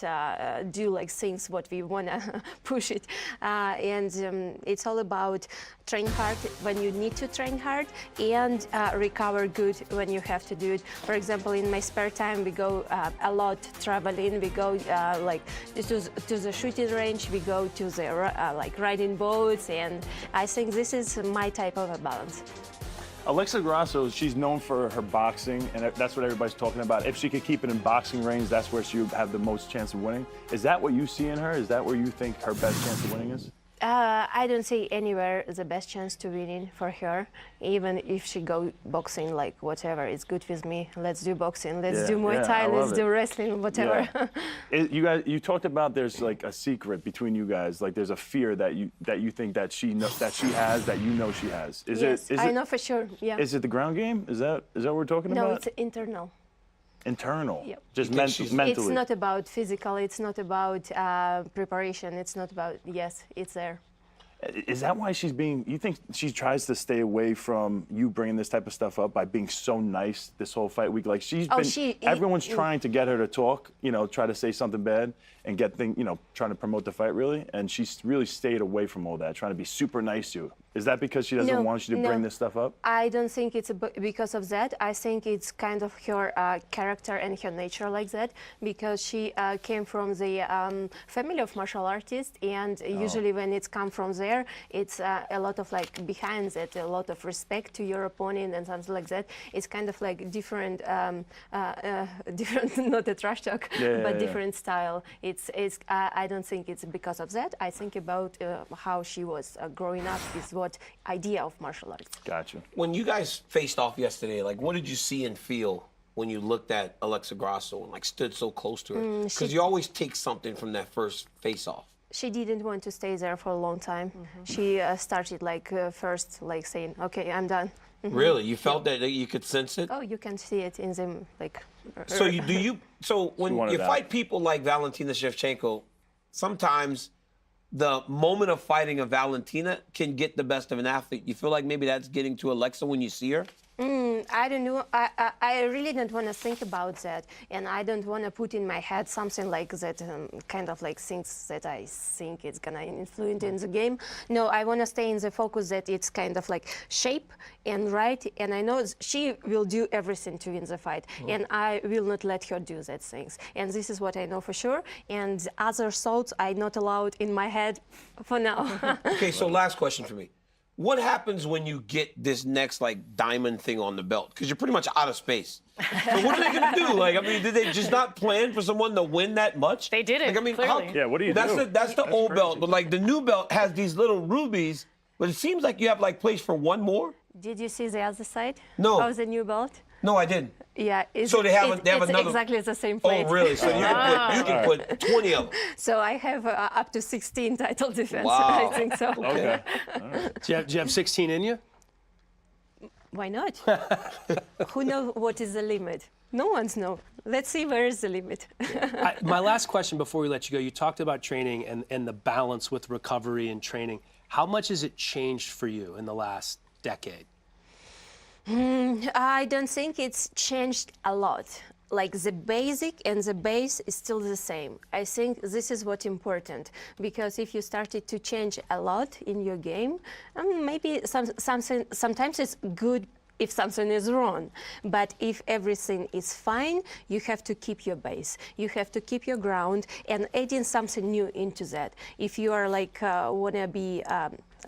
do things what we want to push it. It's all about train hard when you need to train hard and recover good when you have to do it. For example, in my spare time, we go a lot traveling. We go to the shooting range. We go to the riding boats, and I think this is my type of a balance. Alexa Grasso, she's known for her boxing, and that's what everybody's talking about. If she could keep it in boxing range, that's where she would have the most chance of winning. Is that what you see in her? Is that where you think her best chance of winning is? I don't see anywhere the best chance to winning for her. Even if she go boxing, whatever, it's good with me. Let's do boxing. Let's do Muay Thai. Let's do wrestling. Whatever. Yeah. You talked about there's a secret between you guys. There's a fear that you think that she has that you know she has. Is it? I know for sure. Yeah. Is it the ground game? Is that what we're talking about? No, it's internal. Internal. Yep. Just mentally. It's not about physical. It's not about preparation. It's not about. Yes, it's there. Is that why she's being? You think she tries to stay away from you bringing this type of stuff up by being so nice this whole fight week? Like everyone's trying to get her to talk, try to say something bad and get trying to promote the fight really, and she's really stayed away from all that, trying to be super nice to you. Is that because she doesn't want you to bring this stuff up? I don't think it's because of that. I think it's kind of her character and her nature like that, because she came from the family of martial artists, and usually when it's come from there, it's a lot of like behind that, a lot of respect to your opponent and something like that. It's kind of like different, different, not a trash talk, but different style. I don't think it's because of that. I think about how she was growing up is what idea of martial arts. Gotcha. When you guys faced off yesterday, like what did you see and feel when you looked at Alexa Grasso and like stood so close to her? Because you always take something from that first face-off. She didn't want to stay there for a long time. She started like first like saying, "Okay, I'm done." Really? You felt that you could sense it? Oh, you can see it in them like. So when you fight people like Valentina Shevchenko, sometimes the moment of fighting a Valentina can get the best of an athlete. You feel like maybe that's getting to Alexa when you see her? I don't know. I really don't want to think about that, and I don't want to put in my head something like that, kind of like things that I think it's gonna influence in the game. No, I want to stay in the focus that it's kind of like shape and right, and I know she will do everything to win the fight, and I will not let her do that things. And this is what I know for sure. And other thoughts I not allowed in my head for now. Okay, so last question for me. What happens when you get this next like diamond thing on the belt? Because you're pretty much out of space. So what are they gonna do? Like, I mean, did they just not plan for someone to win that much? They did it. Like, I mean, clearly. Yeah, what do you do? That's the old belt, but like the new belt has these little rubies, but it seems like you have like place for one more. Did you see the other side? No. Of the new belt? No, I didn't. Yeah. So they have it's another. exactly the same plate. Oh, really? So you can put 20 of them. So I have up to 16 title defense. Wow. I think so. Okay. Do you have 16 in you? Why not? Who knows what is the limit? No one's know. Let's see where is the limit. My last question before we let you go, you talked about training and the balance with recovery and training. How much has it changed for you in the last decade? I don't think it's changed a lot. Like the basic and the base is still the same. I think this is what's important, because if you started to change a lot in your game, maybe sometimes it's good if something is wrong. But if everything is fine, you have to keep your base. You have to keep your ground and adding something new into that. If you are like wanna be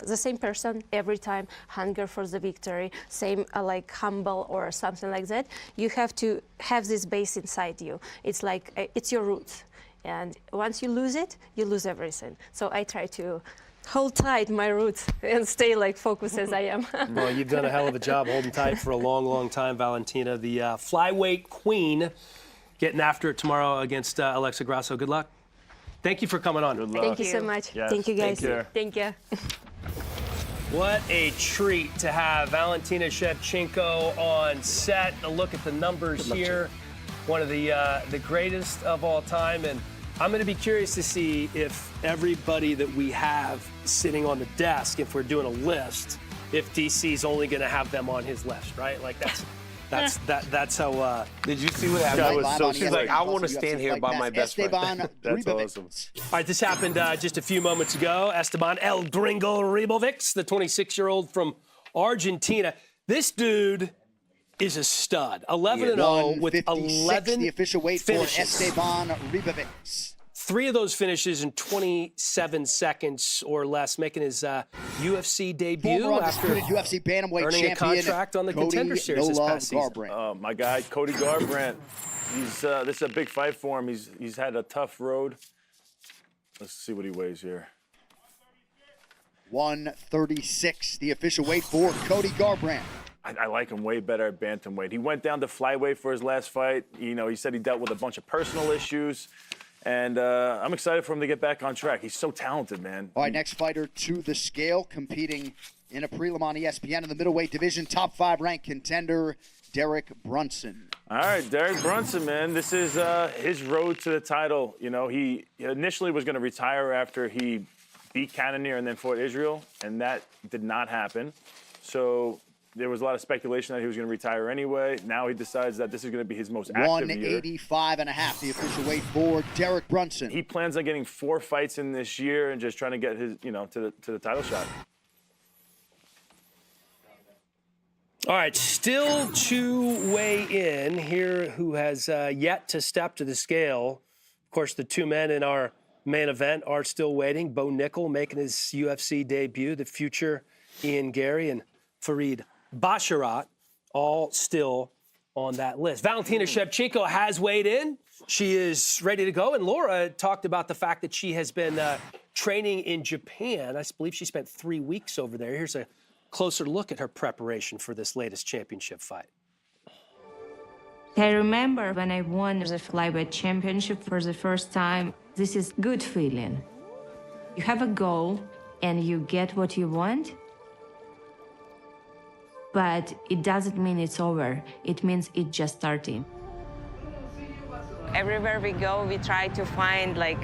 the same person every time, hunger for the victory, same like humble or something like that, you have to have this base inside you. It's like it's your roots, and once you lose it, you lose everything. So I try to hold tight my roots and stay like focused as I am. Well, you've done a hell of a job holding tight for a long, long time, Valentina, the flyweight queen, getting after it tomorrow against Alexa Grasso. Good luck. Thank you for coming on. Good luck. Thank you so much. Yes. Thank you, guys. Take care. Thank you. What a treat to have Valentina Shevchenko on set. A look at the numbers here. One of the greatest of all time. And I'm going to be curious to see if everybody that we have sitting on the desk, if we're doing a list, if DC's only going to have them on his list, right? Like that's how. Did you see what happened? She's like, I want to stand here by my best friend. That's awesome. All right, this happened just a few moments ago. Esteban El Gringo Ribovics, the 26-year-old from Argentina. This dude is a stud. 11-0 with 11 the official weight finishes. For Esteban Ribovics. 3 of those finishes in 27 seconds or less, making his UFC debut Former after undisputed UFC bantamweight earning champion, a contract on the Contender Series this past season. My guy, Cody Garbrandt. This is a big fight for him. He's had a tough road. Let's see what he weighs here. 136, the official weight for Cody Garbrandt. I like him way better at bantamweight. He went down to flyweight for his last fight. You know, he said he dealt with a bunch of personal issues. And I'm excited for him to get back on track. He's so talented, man. All right, next fighter to the scale, competing in a prelim on ESPN in the middleweight division, top 5 ranked contender, Derek Brunson. All right, Derek Brunson, man. This is his road to the title. You know, he initially was going to retire after he beat Cannonier and then fought Israel, and that did not happen. So there was a lot of speculation that he was going to retire anyway. Now he decides that this is going to be his most active year. 185.5, the official weight for Derek Brunson. He plans on getting 4 fights in this year and just trying to get his, to the title shot. All right, still to weigh in here who has yet to step to the scale. Of course, the 2 men in our main event are still waiting. Bo Nickal making his UFC debut, the future Ian Gary, and Farid Basharat, all still on that list. Valentina Shevchenko has weighed in. She is ready to go. And Laura talked about the fact that she has been training in Japan. I believe she spent 3 weeks over there. Here's a closer look at her preparation for this latest championship fight. I remember when I won the flyweight championship for the first time. This is good feeling. You have a goal and you get what you want, but it doesn't mean it's over. It means it's just starting. Everywhere we go, we try to find like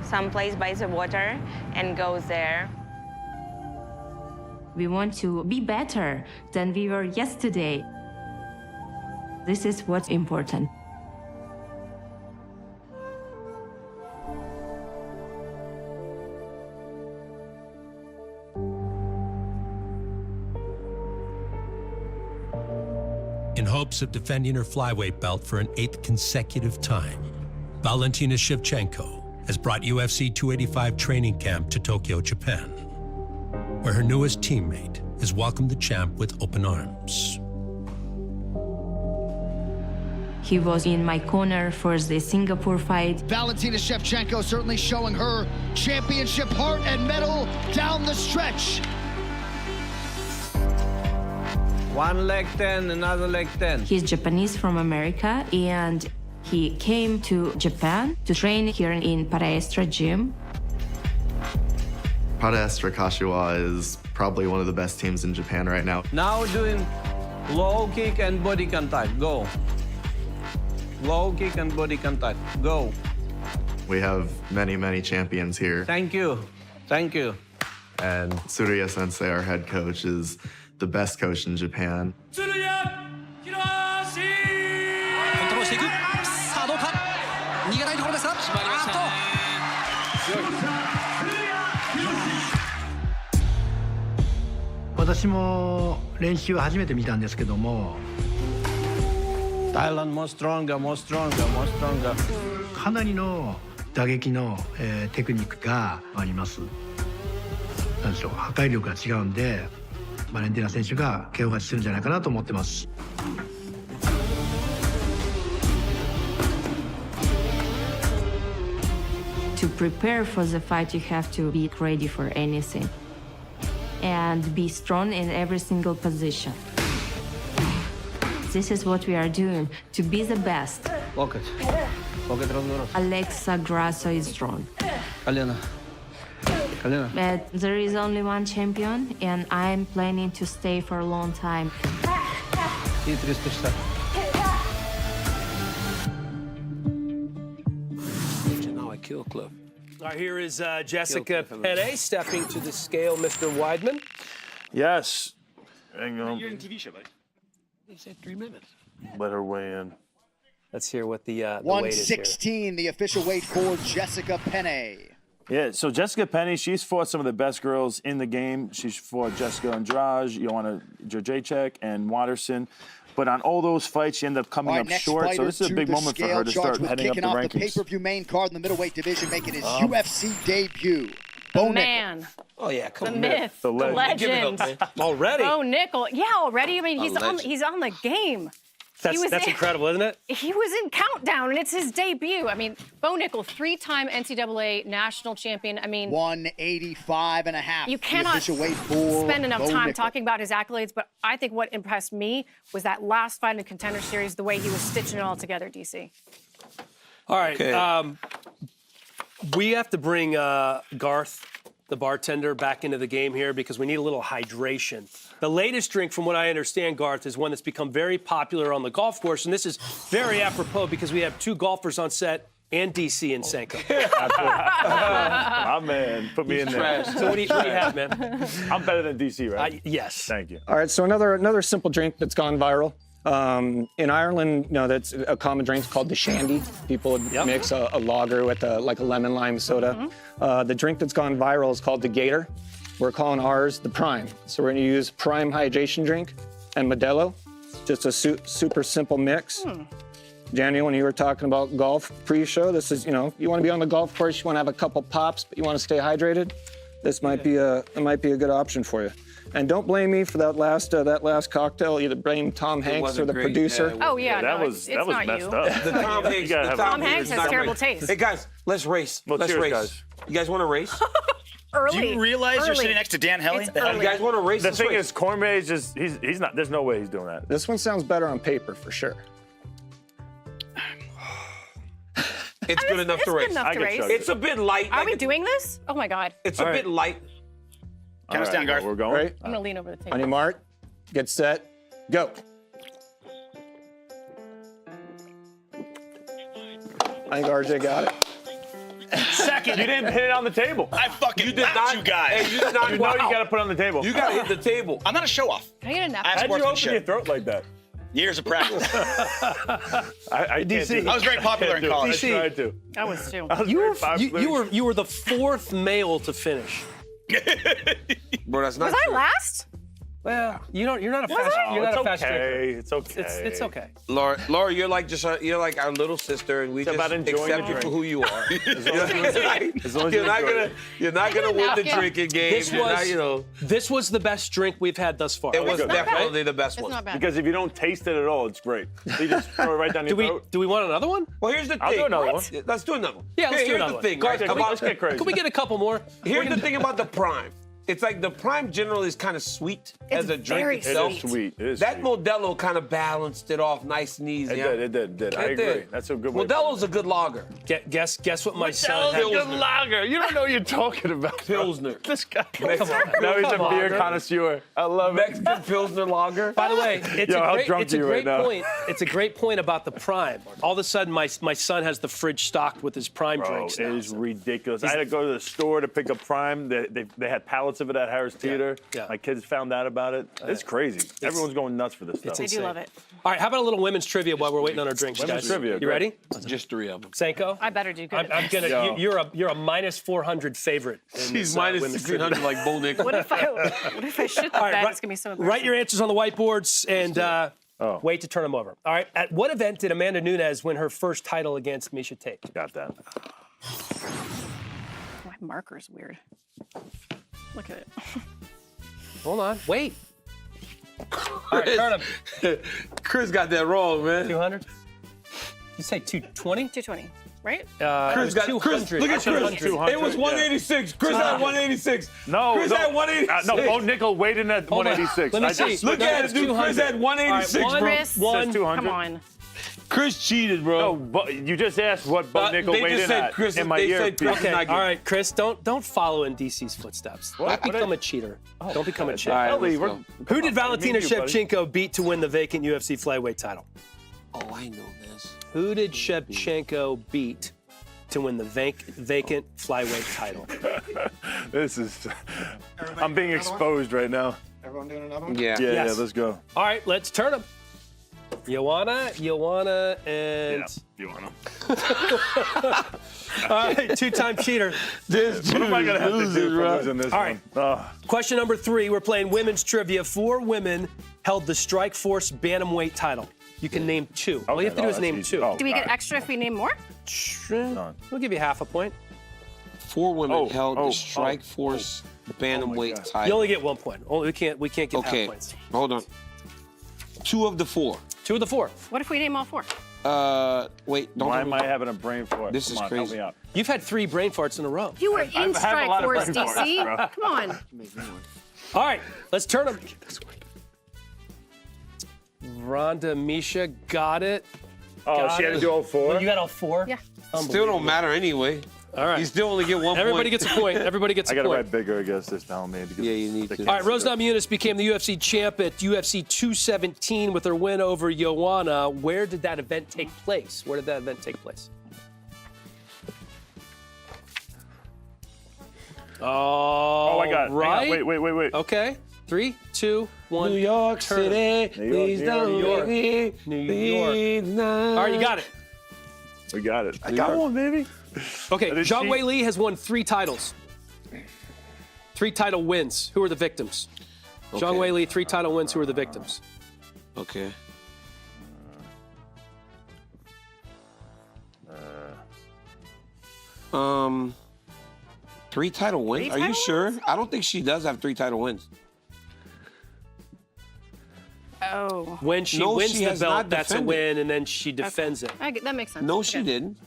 some place by the water and go there. We want to be better than we were yesterday. This is what's important. In hopes of defending her flyweight belt for an 8th consecutive time, Valentina Shevchenko has brought UFC 285 training camp to Tokyo, Japan, where her newest teammate has welcomed the champ with open arms. He was in my corner for the Singapore fight. Valentina Shevchenko certainly showing her championship heart and mettle down the stretch. One leg 10, another leg 10. He's Japanese from America, and he came to Japan to train here in Paraestra gym. Paraestra Kashiwa is probably one of the best teams in Japan right now. Now doing low kick and body contact. Go. Low kick and body contact. Go. We have many, many champions here. Thank you. Thank you. And Tsuruya Sensei, our head coach, is the best coach in Japan. Thailand more stronger, more stronger, more stronger. かなりの打撃の、テクニックがあります。なんでしょう、破壊力が違うんで、バレンティナ選手がKO勝ちするんじゃないかなと思ってます。To prepare for the fight, you have to be ready for anything and be strong in every single position. This is what we are doing to be the best. Pocket. Pocket round. Alexa Grasso is strong. Kalina. Kalina. But there is only one champion, and I'm planning to stay for a long time. Now I kill Cliff. All right, here is Jessica Penne stepping to the scale, Mr. Weidman. Yes. You're in TV show, buddy. They said 3 minutes. Let her weigh in. Let's hear what the weight is here. 116, the official weight for Jessica Penne. Yeah, so Jessica Penne, she's fought some of the best girls in the game. She's fought Jessica Andrade, Joanna Jędrzejczyk, and Watterson. But on all those fights, she ended up coming up short. So this is a big moment for her to start heading up the rankings. The pay-per-view main card in the middleweight division, making his UFC debut. Bo Man. Oh, yeah, come on. The myth, the legend. Already? Bo Nickal. Yeah, already. I mean, he's on the game. That's incredible, isn't it? He was in Countdown, and it's his debut. I mean, Bo Nickal, 3-time NCAA national champion. I mean, 185.5. You cannot spend enough time talking about his accolades, but I think what impressed me was that last fight in the Contender Series, the way he was stitching it all together, DC. All right. Okay. We have to bring Garth, the bartender, back into the game here because we need a little hydration. The latest drink, from what I understand, Garth, is one that's become very popular on the golf course, and this is very apropos because we have 2 golfers on set and DC and Senko. My man, put me in there. So what do you have, man? I'm better than DC, right? Yes. Thank you. All right, so another simple drink that's gone viral. In Ireland, that's a common drink called the shandy. People would mix a lager with like a lemon lime soda. The drink that's gone viral is called the Gator. We're calling ours the Prime. So we're going to use Prime hydration drink and Modelo. Just a super simple mix. Daniel, when you were talking about golf pre-show, this is, you want to be on the golf course, you want to have a couple pops, but you want to stay hydrated. This might be a good option for you. And don't blame me for that last cocktail. Either blame Tom Hanks or the producer. Oh yeah, that no, was it's not messed you. up. The Tom Hanks. Tom Hanks has terrible taste. Hey guys, let's race. Well, let's cheers, race. guys. You guys want to race? Early. Do you realize you're Early. sitting next to Dan Hellie? It's early. You guys want to race? The Let's thing race. is, Cormier is just, he's not, there's no way he's doing that. This one sounds better on paper for sure. It's good enough It's to good race. enough to race. It's a bit light. Are we doing this? Oh my God. It's a bit light. Count us down, Garth. We're going. Right? I'm gonna lean over the table. On your mark, get set, go. I think RJ got it. Second. You didn't hit it on the table. I fucking You did backed not. you guys. Hey, you did not. You know you got to put it on the table. You got to hit the table. I'm not a show-off. Can I get a napkin? I have How'd you open your sportsmanship. throat like that? Years of practice. I DC. I was very popular in college. I tried to. I was too. I was very popular. You were the fourth male to finish. Bro, that's not Was I true. last? Well, you're not a fast. Oh, You're not it's a fast drinker. okay. It's okay. It's okay. Laura, you're like our little sister, and we It's just about enjoying accept the you for drink. who you are. As long as You're you not enjoy gonna it. you're not gonna win the napkin. drinking game. This You're was not, this was the best drink we've had thus far. it was Right? definitely the best It's one. not bad. Because if you don't taste it at all, it's great. You just throw it right down your throat. Do we want another one? Well, here's the thing. I'll do another one. Let's do another one. Yeah, let's do Here's another the one. thing. Garth, Right? Come on, let's get crazy. Can we get a couple more? Here's the thing about the Prime. It's like the Prime generally is kind of sweet as a drink very itself. It is sweet. It is That sweet. Modelo kind of balanced it off nice and easy. It did. I It agree. did. That's a good way. Modelo's a good lager. Guess what my son Modelo's a had. good lager. You don't know what you're talking about. Pilsner. This guy. Come on. Now he's a Come on. beer connoisseur. I love it. Mexican Pilsner lager. By the way, it's Yo, how a drunk are you great right now? point. It's a great point about the Prime. All of a sudden, my son has the fridge stocked with his Prime Bro, drinks. it now. is ridiculous. I had to go to the store to pick up Prime. They had pallets of it at Harris Teeter. Yeah. My kids found out about it. It's crazy. Everyone's going nuts for this stuff. I do love it. All right, how about a little women's trivia while we're waiting on our drinks, Women's guys? trivia, You great. ready? Just 3 of them. Senko? I better do good. I'm gonna. Yo. You're a minus 400 favorite. in She's this, minus women's trivia. 1,600 like Bo Nickal. What if I shit the All right, bed? right- It's gonna be so embarrassing. Write your answers on the whiteboards and wait to turn them over. All right. At what event did Amanda Nunes win her first title against Miesha Tate? Got that. My marker's weird. Look at it. Hold on. Wait. All right, turn them. Chris got that wrong, man. 200. You say 220? 220, right? Chris got 200. Look at Chris. 200, It was yeah. 186. Chris had 186. No, Chris no. had 186. No, Bo Nickal weighed in at Hold on. 186. Let me I see. just- Look at it, dude. Chris had 186, All right, bro. Chris, one- Says 200. come on. Chris cheated, bro. No, but you just asked what Bo Nickal they weighed just in said at Chris- in my they ear. said Chris- Okay, not all good. right, Chris, don't follow in DC's footsteps. What? Don't become What? a cheater. Don't become a cheater. All right, Ellie, let's we're- go. Who did Valentina Me and you, buddy. Shevchenko beat to win the vacant UFC flyweight title? Oh, I know this. Who did Shevchenko beat to win the vacant flyweight title? This is. I'm being exposed right now. Everyone doing another one? Yeah. Yeah, Yes. let's go. All right, let's turn them. Joanna, and You want all right, two-time cheater. What am I gonna have to do for losing this All one? right. Oh. Question number 3. We're playing women's trivia. 4 women held the Strikeforce bantamweight title. You can name 2. All you have to do is name 2. Oh, Do we get all right. extra if we name more? We'll give you half a point. 4 women held the oh, Strikeforce bantamweight You title. only get 1 point. We can't give Okay, half points. hold on. 2 of the 4. 2 of the 4. What if we name all 4? Wait, don't. Why let am me- I having a brain fart? This Come is on, crazy. Help me out. You've had 3 brain farts in a row. You were in I have a lot of Strikeforce, brain farts, DC. bro. Come on. All right, let's turn them. Rhonda, Misha, got it. Oh, Got she had it. to do all 4? You got all 4? Yeah. Still don't matter anyway. All right. You still only get 1 Everybody point. gets a point. Everybody gets I a gotta point. write bigger, I guess, this time, man. Yeah, you need to. All right, Rose Namajunas became the UFC champ at UFC 217 with her win over Joanna. Where did that event take place? Where did that event take place? Oh, I got it. right. Hang on. Wait. Okay. 3, 2, 1. New York City, please don't make me New York. All right, you got it. We got it. I got one, baby. Okay, Zhang Wei Li has won 3 titles. 3 title wins. Who are the victims? Okay. Zhang Wei Li, 3 title wins. Who are the victims? Okay. 3 title wins? Are you sure? I don't think she does have 3 title wins. Oh. When she wins the belt, that's a win, and then she defends it. That makes sense. No, she didn't.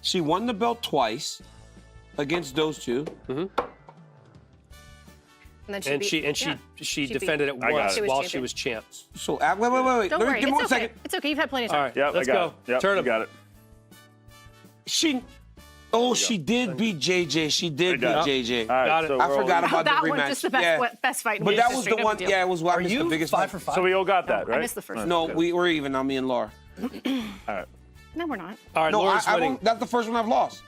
She won the belt twice against those 2. Mm-hmm. And then she defended it once while she was champ. So wait. Don't worry. Give me 1 It's second. okay. It's okay. You've had plenty of time. All right, Yep, let's I got go. It. Yep, Turn him. got it. She did beat JJ. She did beat JJ. All right, Got it. so I forgot about that the one, rematch. just the best fight in But that history. was the No one. big deal. Yeah, it was. I missed the biggest 5 fight. for 5? So we all got that, right? I missed the first one. No, we're even. Now me and Laura. All right. No, we're not. All right, No, Laura's winning. that's the first one I've lost.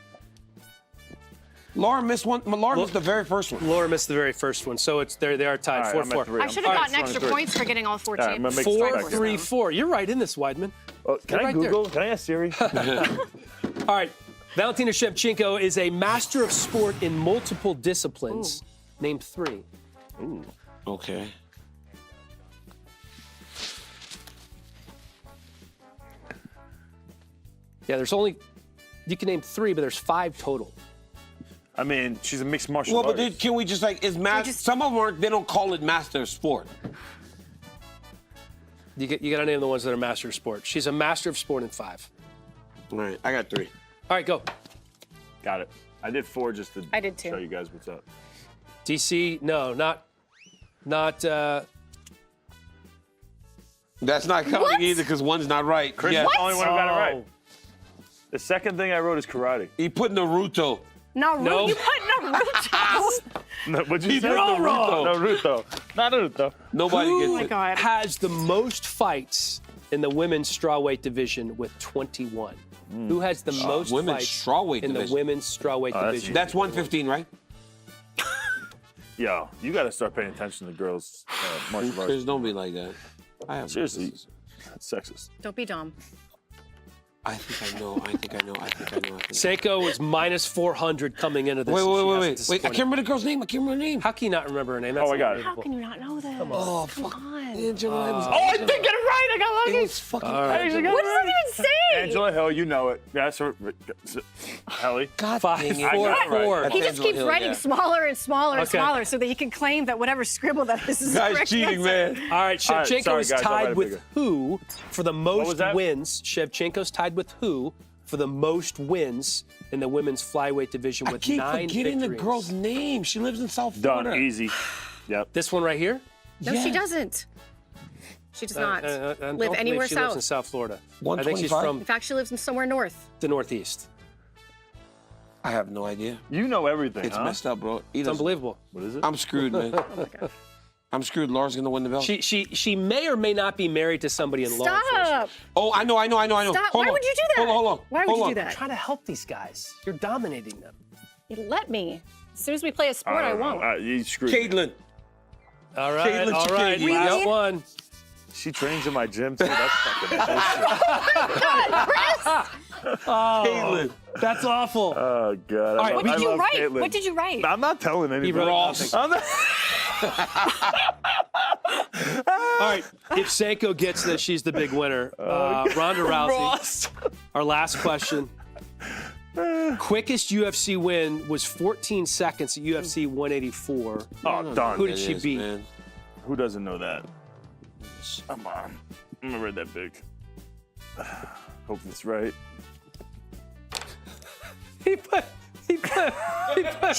Laura missed one. Laura missed the very first one. Laura missed the very first one, so they are tied. All right, 4-4. I'm at 3. I should have gotten extra points for getting all 14. I'm gonna make 4-3-4. You're right in this, Weidman. Can I right Google? Can I ask Siri? All right. Valentina Shevchenko is a master of sport in multiple disciplines. Name 3. Ooh. Okay. Yeah, you can name 3, but there's 5 total. I mean, she's a mixed martial Well, artist. but can we just some of them aren't, they don't call it master of sport. You got to name the ones that are master of sport. She's a master of sport in 5. All right, I got 3. All right, go. Got it. I did 4 just to I did too. show you guys what's up. DC, no, not. That's not counting either because one's not right. Chris is the only one who got it right. The second thing I wrote is karate. He put Naruto. Naruto? You put Naruto? No, what'd you say? You're all wrong. Naruto. Not Naruto. Nobody Who gets it. God. has the most fights in the women's strawweight division with 21? Who has the most women's fights strawweight in division. the women's strawweight division? That's 115, right? Yo, you got to start paying attention to girls' martial arts. Chris, don't be like that. I have Seriously, that's sexist. Don't be dumb. I think I know. Seiko was minus 400 coming into this. Wait. and she I has can't remember the girl's name. How can you not remember her name? That's I got it. How can you not know this? Come on. Oh, Come on. Angela. I did get it right. I got lucky. It was fucking. All right. What does that even say? Angela Hill, you know it. That's her. Helly. God 5, dang it. 4. He just keeps writing smaller and smaller and Okay. smaller so that he can claim that whatever scribble that is the Guy's correct cheating, answer. man. All right, Shevchenko sorry, is guys, I'll write tied it with bigger. who for the was most that? wins? Shevchenko's tied with who for the most wins in the women's flyweight division I with keep 9 forgetting victories. the girl's name. She lives in South Florida. Done. Easy. Yep. This one right here? No, she doesn't. She does not I don't live believe anywhere she lives in south. South Florida. I think she's 125? from In fact, she lives in somewhere north. the Northeast. I have no idea. You know everything, It's huh? messed up, bro. It's unbelievable. What is it? I'm screwed, man. I'm screwed. Laura's gonna win the belt. She may or may not be married to somebody in law enforcement. Stop. Oh, I know. Stop. Hold Why on. would you do that? Hold on. Why would you do that? I'm trying to help these guys. You're dominating them. You let me. As soon as we play a sport, I won't. You screwed me. Caitlin. All right, Caitlin all right. Chikagin. Last Really? one. She trains in my gym too. That's fucking bullshit. Caitlin. That's awful. Oh god. right, What did you love write? Caitlin. What did you write? I'm not telling anybody. wrote Ross. I'm not- All right, if Seiko gets this, she's the big winner. Ronda Rousey. Our last question. Quickest UFC win was 14 seconds at UFC 184. Oh, done. Who did she beat? Man. Who doesn't know that? Come on. I'm gonna read that big. Hope it's right. He put She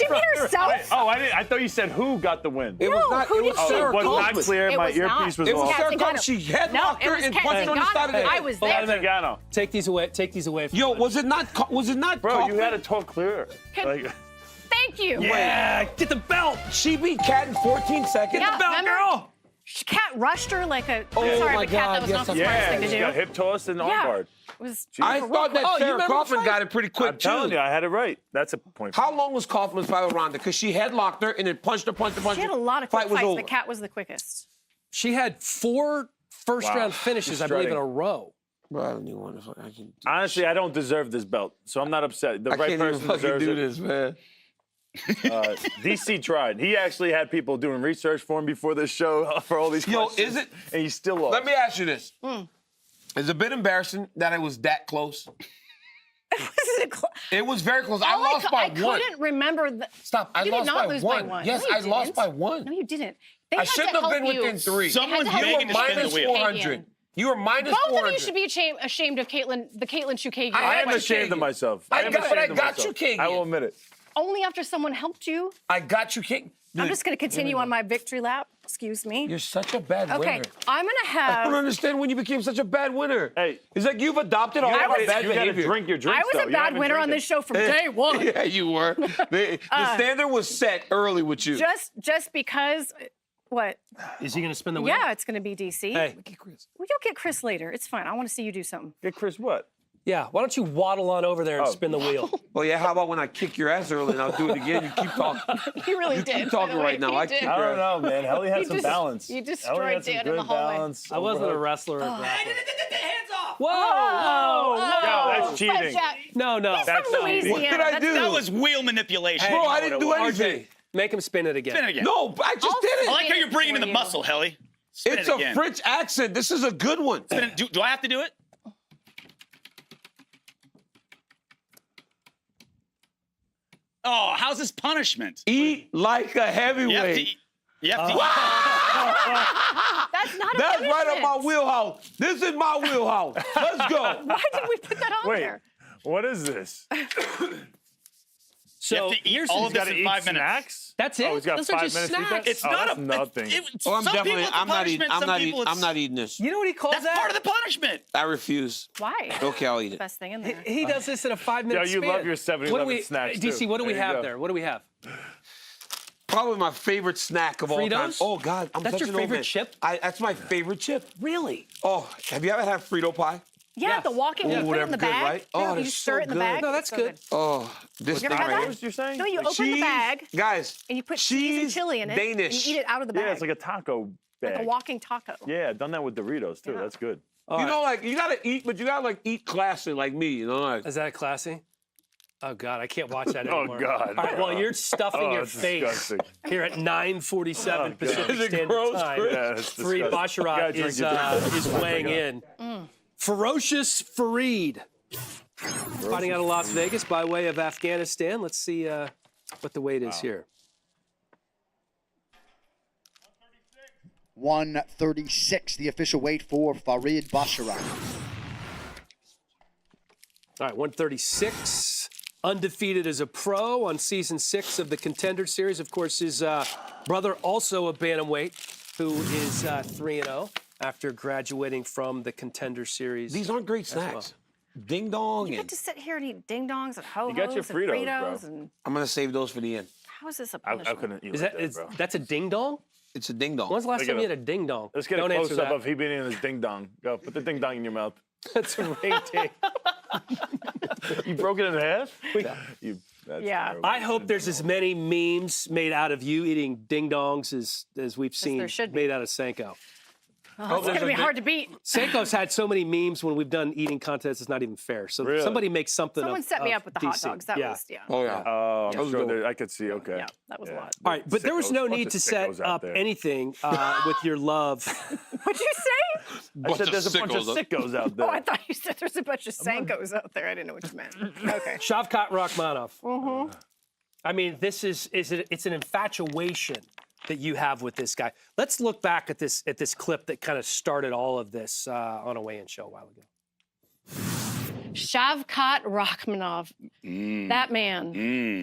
beat herself. Oh, I thought you said who got the win. It was not. who It was did she- Sarah It was not Kaufman. clear. It My was earpiece not. was It was off. Sarah Zingano. Kaufman. She headlocked No, it her was and Kat punched her on the side of the Zingano. head. I was Hold on a there. minute. Zingano. Take these away. Take these away. From Yo, me. was it not? Was it not? Bro, Kaufman? you had to talk clearer. Can- Like, Thank you. Yeah, get the belt. She beat Kat in 14 seconds. Yeah, the belt, remember? girl. Cat rushed her like a. Oh sorry, my but Cat, God, that was yes, not the I'm smartest yeah, thing to she do. got hip tossed and Yeah. armbarred. was. I thought that Sarah Kaufman got it pretty quick, I'm telling too. you, I had it right. That's a point. How long was Kaufman's fight with Ronda? Because she headlocked her and then punched her. She had a lot of quick fights. The cat was the quickest. She had 4 first-round finishes, I believe, in a row. Bro, I don't even want to. Honestly, I don't deserve this belt, so I'm not upset. The I right can't person even fucking deserves do it. this, man. DC tried. He actually had people doing research for him before this show for all these questions. Is it? And he still lost. Let me ask you this. It's a bit embarrassing that it was that close. It was very close. I lost by 1. I couldn't remember. Stop. I You lost did not by lose 1. by 1. Yes, No, I you lost didn't. by 1. No, you didn't. They I had to shouldn't have help been you. within 3. Someone's You were begging to spin the minus wheel. 400. You were minus Both 400. of you should be ashamed of Caitlyn, the Caitlyn Chukagian. I am you, ashamed of Kagan. myself. I am got- but I ashamed of got myself. you, Kagan. I will admit it. Only after someone helped you. I got you, King. I'm just going to continue on my victory lap. Excuse me. You're such a bad winner. Okay, I'm going to I have. don't understand when you became such a bad winner. Hey, it's like you've adopted all I my was- bad You got to behavior. drink your drinks, I was though. a You're not bad even winner on drinking. this show from day one. Yeah, you were. The standard was set early with you. Just because. What? Is he going to spin the wheel? Yeah, it's going to be DC. Hey. Well, you'll get Chris later. It's fine. I want to see you do something. Get Chris what? Yeah, why don't you waddle on over there and spin the wheel? Oh, yeah, how about when I kick your ass early and I'll do it again? You keep talking. He really You did. keep talking right now. I kick I your don't know, man. Helly had You some just- balance. you Helly destroyed had some Dan in the good hallway. balance. I wasn't a wrestler. Or a grappler. Hands off! Whoa! Oh, Yeah, that's cheating. Fudge Jack. No. He's That's from not cheating. Louisiana. What did I do? That was wheel manipulation. Bro, I didn't do anything. RJ, make him spin it again. Spin it again. No, I just did I it. like how you're bringing in the muscle, Helly. Spin It's it a again. French accent. This is a good one. Spin it. Do I have to do it? Oh, how's this punishment? Eat like a You have to heavyweight. eat. You have to That's not a That's right up my punishment. wheelhouse. This is my wheelhouse. Let's go. Why did we put that on Wait, there? what is this? So You have to eat here's all the- of this Gotta in eat 5 minutes. snacks? That's it. Oh, he's got Those are 5 just minutes to eat snacks. that? It's Oh, not that's a nothing. Oh, I'm some definitely. people it's a I'm not eating. punishment, I'm some not people eating. it's- I'm not eating this. You know what he calls That's that? part of the punishment. I refuse. Why? Okay, I'll eat it. Best thing in there. He does this in a 5-minute Yeah, you span. love your 7-Eleven What do we, snacks, DC, too. what do we There you have go. there? What do we have? Probably my favorite snack of all time. Fritos? Oh God, I'm That's such your an old favorite man. chip? That's my favorite chip. Really? Oh, have you ever had Frito pie? Yeah, Yes. the walking. Oh, You put it in the they're good, bag. right? Oh, you they're stir it in so the bag. good. No, that's It's so good. Oh, this You ever thing had right that? here. You're saying? No, you open the bag Guys, and you put cheese and chili in it. Danish. And you eat it out of the bag. Yeah, it's like a taco bag. like a walking taco. Yeah, I've done that with Doritos, too. That's good. You know, like you gotta eat, but you gotta like eat classy, like me. You know, like. Is that classy? Oh, God, I can't watch that Oh, anymore. God. All right, well, you're stuffing Oh, your that's face disgusting. here at 9:47 Pacific Is it Standard gross, Time. Chris? Yeah, it's Fareed disgusting. You gotta Basharat drink is, your drink. is weighing in. Ferocious Fareed fighting out of Las Vegas by way of Afghanistan. Let's see what the weight is here. 136, the official weight for Fareed Basharat. All right, 136. Undefeated as a pro on season 6 of the Contender Series. Of course, his brother, also a bantamweight, who is 3-0 after graduating from the Contender Series. These aren't great as well. snacks. Ding dong. You get to sit here and eat ding dongs and ho-hos You got your and Fritos, Fritos bro. and I'm gonna save those for the end. how is this a I punishment? couldn't eat Is like that, that, is, bro. that's a ding dong? It's a ding dong. When's the last Look time at you had a ding dong? Let's get Don't a answer close-up that. of he being in his ding-dong. Go, put the ding-dong in your mouth. That's a ring ding. You broke it in half? That's Yeah. terrible. I hope there's as many memes made out of you eating ding dongs as we've seen there should be. made out of Senko. Oh, it's going to be hard to beat. Senko's had so many memes when we've done eating contests, it's not even fair. So Really? somebody makes something Someone of set me of up with the hot DC. dogs. That yeah. was, yeah. Oh yeah. Oh, That I'm was sure good. there, I could see, okay. Yeah, that was a lot. All right, but there was no Sickos, bunch need of to set sickos out up there. anything with your love. What'd you say? I said there's a bunch of sickos out there. Oh, I thought you said there's a bunch of Sankos out there. I didn't know what you meant. Okay. Shavkat Rakhmonov. I mean, it's an infatuation that you have with this guy. Let's look back at this clip that kind of started all of this on a weigh-in show a while ago. Shavkat Rakhmonov. That man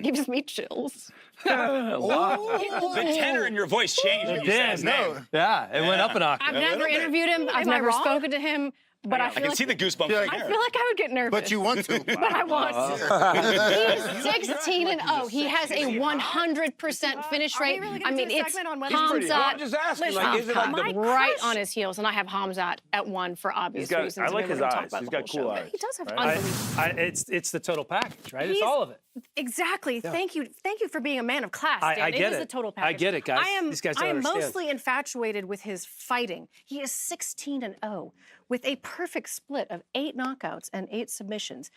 gives me chills. The tenor in your voice changed when you said his name. Yeah, it went up an octave. I've never interviewed him. I've never spoken to him. But I can see the goosebumps right I here. feel like I would get nervous. But you want to. But I want to. He's 16-0. He has a 100% finish rate. I mean, it's Hamzat. I'm just asking, like, is it like the right on his heels, and I have Hamzat at 1 for obvious reasons. I like his eyes. He's got cool eyes. eyes. He does have right? unbelievable. It's the total package, right? It's all of it. Exactly. Yeah. Thank you for being a man of class, Dan. I get it is the total package. I get it, guys. These guys don't I am understand. mostly infatuated with his fighting. He is 16-0 with a perfect split of 8 knockouts and 8 submissions.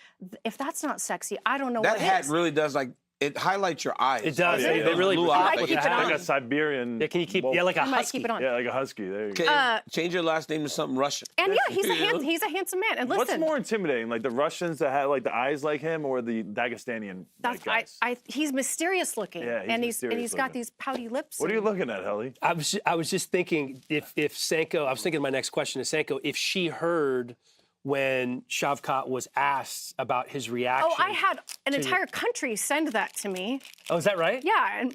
If that's not sexy, I don't know that what hat is. really does, like, it highlights your eyes. It does. Yeah, They really blue eyes. eyes. Like a Siberian. Yeah, can you keep? Yeah, like a husky. Keep it on. Yeah, like a husky. There you go. Okay, change your last name to something Russian. And yeah, he's a handsome man. And listen, what's more intimidating, like the Russians that have like the eyes like him, or the Dagestanian guys? He's mysterious looking, yeah, he's got these pouty lips. What are you looking at, Helly? I was just thinking if Sanko. I was thinking my next question to Sanko if she heard when Shavkat was asked about his reaction. Oh, I had an entire country send that to me. Oh, is that right? Yeah, and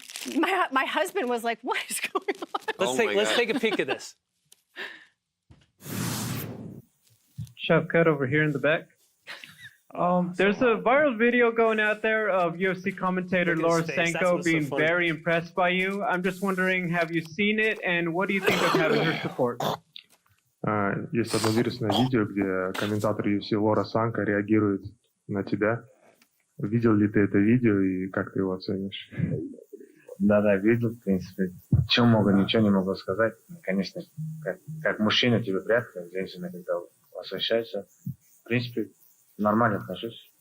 my husband was like, "What is going on?" Let's take a peek at this. Shavkat over here in the back. There's a viral video going out there of UFC commentator Laura Sanko being very impressed by you. I'm just wondering, have you seen it, and what do you think of having her support? Есть одно вирусное видео, где комментатор UFC Лора Санко реагирует на тебя. Видел ли ты это видео и как ты его оценишь? Да, видел, в принципе. Чем могу, ничего не могу сказать. Конечно, как мужчина тебе приятно, как женщина, когда восхищается. В принципе, нормально отношусь.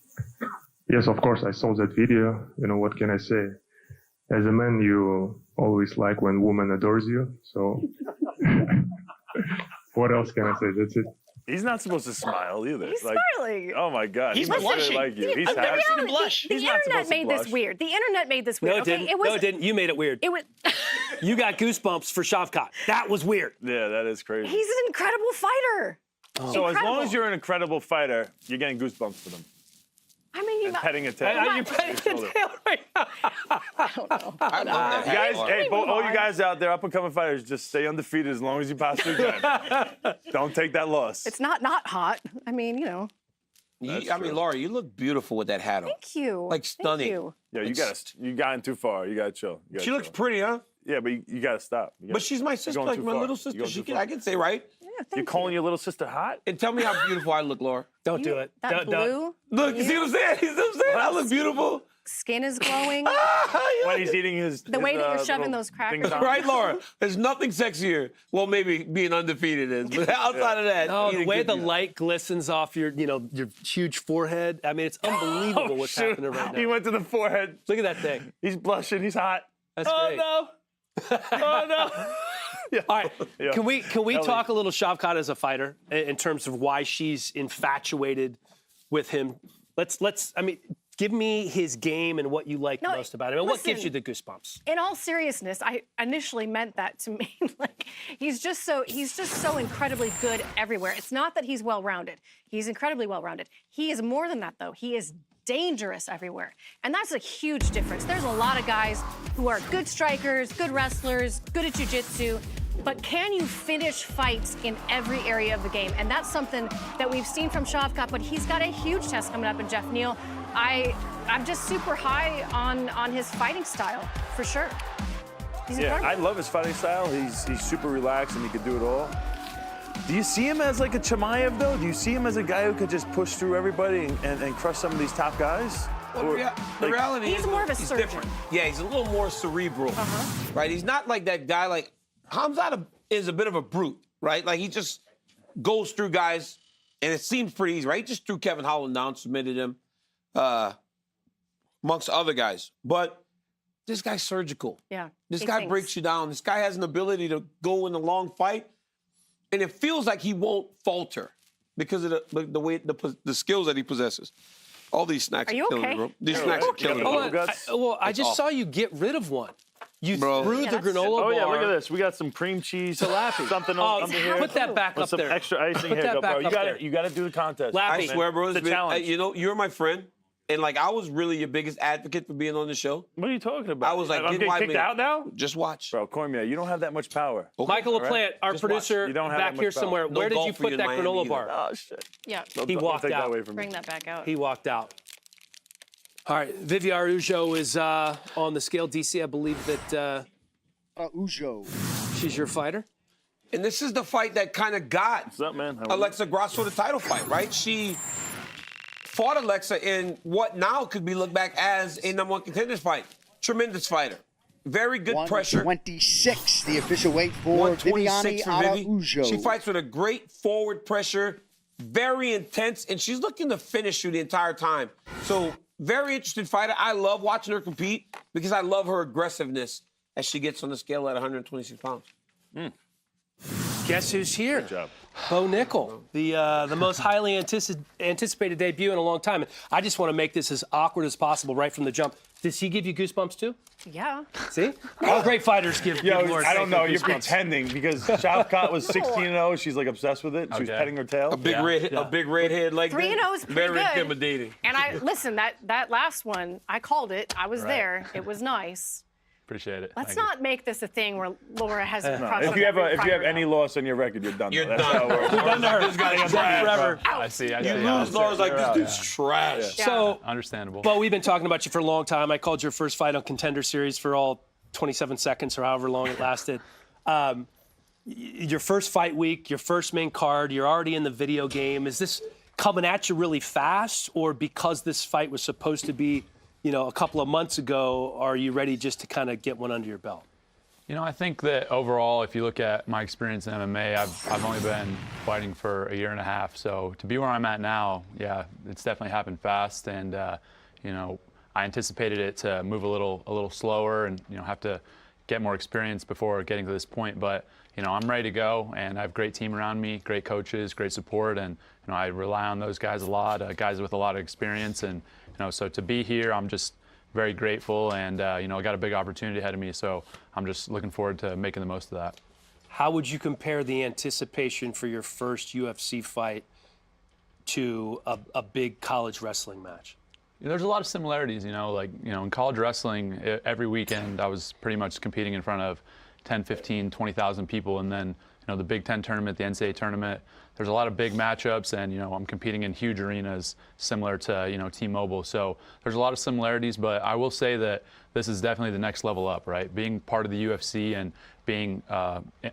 Yes, of course, I saw that video. You know, what can I say? As a man, you always like when woman adores you, so... What else can I say? That's it. He's not supposed to smile either. He's smiling. Oh my God. He's blushing. Like you. He's The happy. reality, blush. the internet made this weird. The internet made this weird. No, it didn't. No, it didn't. You made it weird. It was. You got goosebumps for Shavkat. That was weird. Yeah, that is crazy. He's an incredible fighter. So as long as you're an incredible fighter, you're getting goosebumps for them. I mean, you're and petting a tail. You're petting a tail right now. I don't know. I love that. Guys, hey, all you guys out there, up and coming fighters, just stay undefeated as long as you possibly can. Don't take that loss. It's not hot. I mean, you know. I mean, Laura, you look beautiful with that hat on. Thank you. Like stunning. Thank you. Yeah, you gotten too far. You gotta chill. She looks pretty, huh? Yeah, but you gotta stop. But she's my sister, like my little sister. I can say, right? Yeah, You're calling your little sister hot? And tell me how beautiful I look, Laura. Don't do it. That blue. Look, you see what I'm saying? You see what I'm saying? I look beautiful. Skin is glowing. When he's eating his The way that you're shoving little those crackers. Right, Laura? There's nothing sexier. Well, maybe being undefeated is, but outside of that. No, the eating way good the food. light glistens off your huge forehead. I mean, it's unbelievable what's happening right now. He went to the forehead. Look at that thing. He's blushing. He's hot. That's great. No. Oh no. Yeah. All right. Yeah. Can we talk a little Shavkat as a fighter in terms of why she's infatuated with him? I mean, give me his game and what you like most about him, and what gives you the goosebumps. In all seriousness, I initially meant that to mean like he's just so incredibly good everywhere. It's not that he's well-rounded. He's incredibly well-rounded. He is more than that, though. He is dangerous everywhere. And that's a huge difference. There's a lot of guys who are good strikers, good wrestlers, good at jiu-jitsu, but can you finish fights in every area of the game? And that's something that we've seen from Shavkat, but he's got a huge test coming up in Jeff Neal. I'm just super high on his fighting style, for sure. He's incredible. I love his fighting style. He's super relaxed and he could do it all. Do you see him as like a Chimaev, though? Do you see him as a guy who could just push through everybody and crush some of these top guys? Well, the reality he's is more of a he's surgeon. different. Yeah, he's a little more cerebral, right? He's not like that guy. Like Hamzat is a bit of a brute, right? Like he just goes through guys, and it seems pretty easy, right? He just threw Kevin Holland down, submitted him, amongst other guys. But this guy's surgical. Yeah. This guy breaks you down. This guy has an ability to go in a long fight, and it feels like he won't falter because of the way the skills that he possesses. All these snacks are killing me, bro. These snacks are killing me. I just saw you get rid of one. You threw the granola bar. Oh, yeah, look at this. We got some cream cheese. Tilapia. Something under here. Put that back up some there. extra icing Put here. that back bro. up there. You got to do the contest. I swear, bro. It's a challenge. You know, you're my friend. And like, I was really your biggest advocate for being on the show. What are you talking about? I was like, I'm getting kicked out now? Just watch. Bro, Cormier, you don't have that much power. Okay. Michael All LaPlante, our Just producer, watch. You don't have back that here much power. somewhere. No Where did golf you for put you that in Miami granola either. bar? Oh, shit. Yeah. He walked take that out. away from me. Bring that back out. He walked out. All right, Vivi Araujo is on the scale. DC, I believe that Araujo. She's your fighter. And this is the fight that kind of got What's up, man? How are you? Alexa Grasso the title fight, right? She fought Alexa in what now could be looked back as a #1 contenders fight. Tremendous fighter. Very good pressure. 126, the official weight for Viviane 126 for Vivi. Araujo. She fights with a great forward pressure, very intense, and she's looking to finish you the entire time. So, very interesting fighter. I love watching her compete because I love her aggressiveness as she gets on the scale at 126 pounds. Guess who's here? Good job. Bo Nickal, the most highly anticipated debut in a long time. I just want to make this as awkward as possible right from the jump. Does he give you goosebumps too? Yeah. See? All great fighters give Lord I don't know. Sanko You're goosebumps. pretending because Shavkat was 16-0. She's like obsessed with it. She was petting her tail. A big red head like 3-0 is pretty very good. intimidating. And I listen, that last one, I called it. I was Right. there. It was nice. Appreciate it. Let's Thank you. not make this a thing where Laura has a No, crush if on you have every fighter. any loss on your record, you're done. You're though. That's done. how it works. You're done to her. This guy's done forever. I see. You lose, Laura's like, this dude's trash. Yeah. So, Understandable. Bo, we've been talking about you for a long time. I called your first fight on Contender Series for all 27 seconds or however long it lasted. Your first fight week, your first main card, you're already in the video game. Is this coming at you really fast, or because this fight was supposed to be, a couple of months ago, are you ready just to kind of get one under your belt? I think that overall, if you look at my experience in MMA, I've only been fighting for a year and a half. So to be where I'm at now, yeah, it's definitely happened fast. And I anticipated it to move a little slower and have to get more experience before getting to this point. But I'm ready to go, and I have a great team around me, great coaches, great support, and I rely on those guys a lot, guys with a lot of experience. And so to be here, I'm just very grateful, and I got a big opportunity ahead of me, so I'm just looking forward to making the most of that. How would you compare the anticipation for your first UFC fight to a big college wrestling match? There's a lot of similarities, in college wrestling, every weekend I was pretty much competing in front of 10, 15, 20,000 people, and then the Big Ten tournament, the NCAA tournament. There's a lot of big matchups, and I'm competing in huge arenas similar to T-Mobile. So there's a lot of similarities, but I will say that this is definitely the next level up, right? Being part of the UFC and being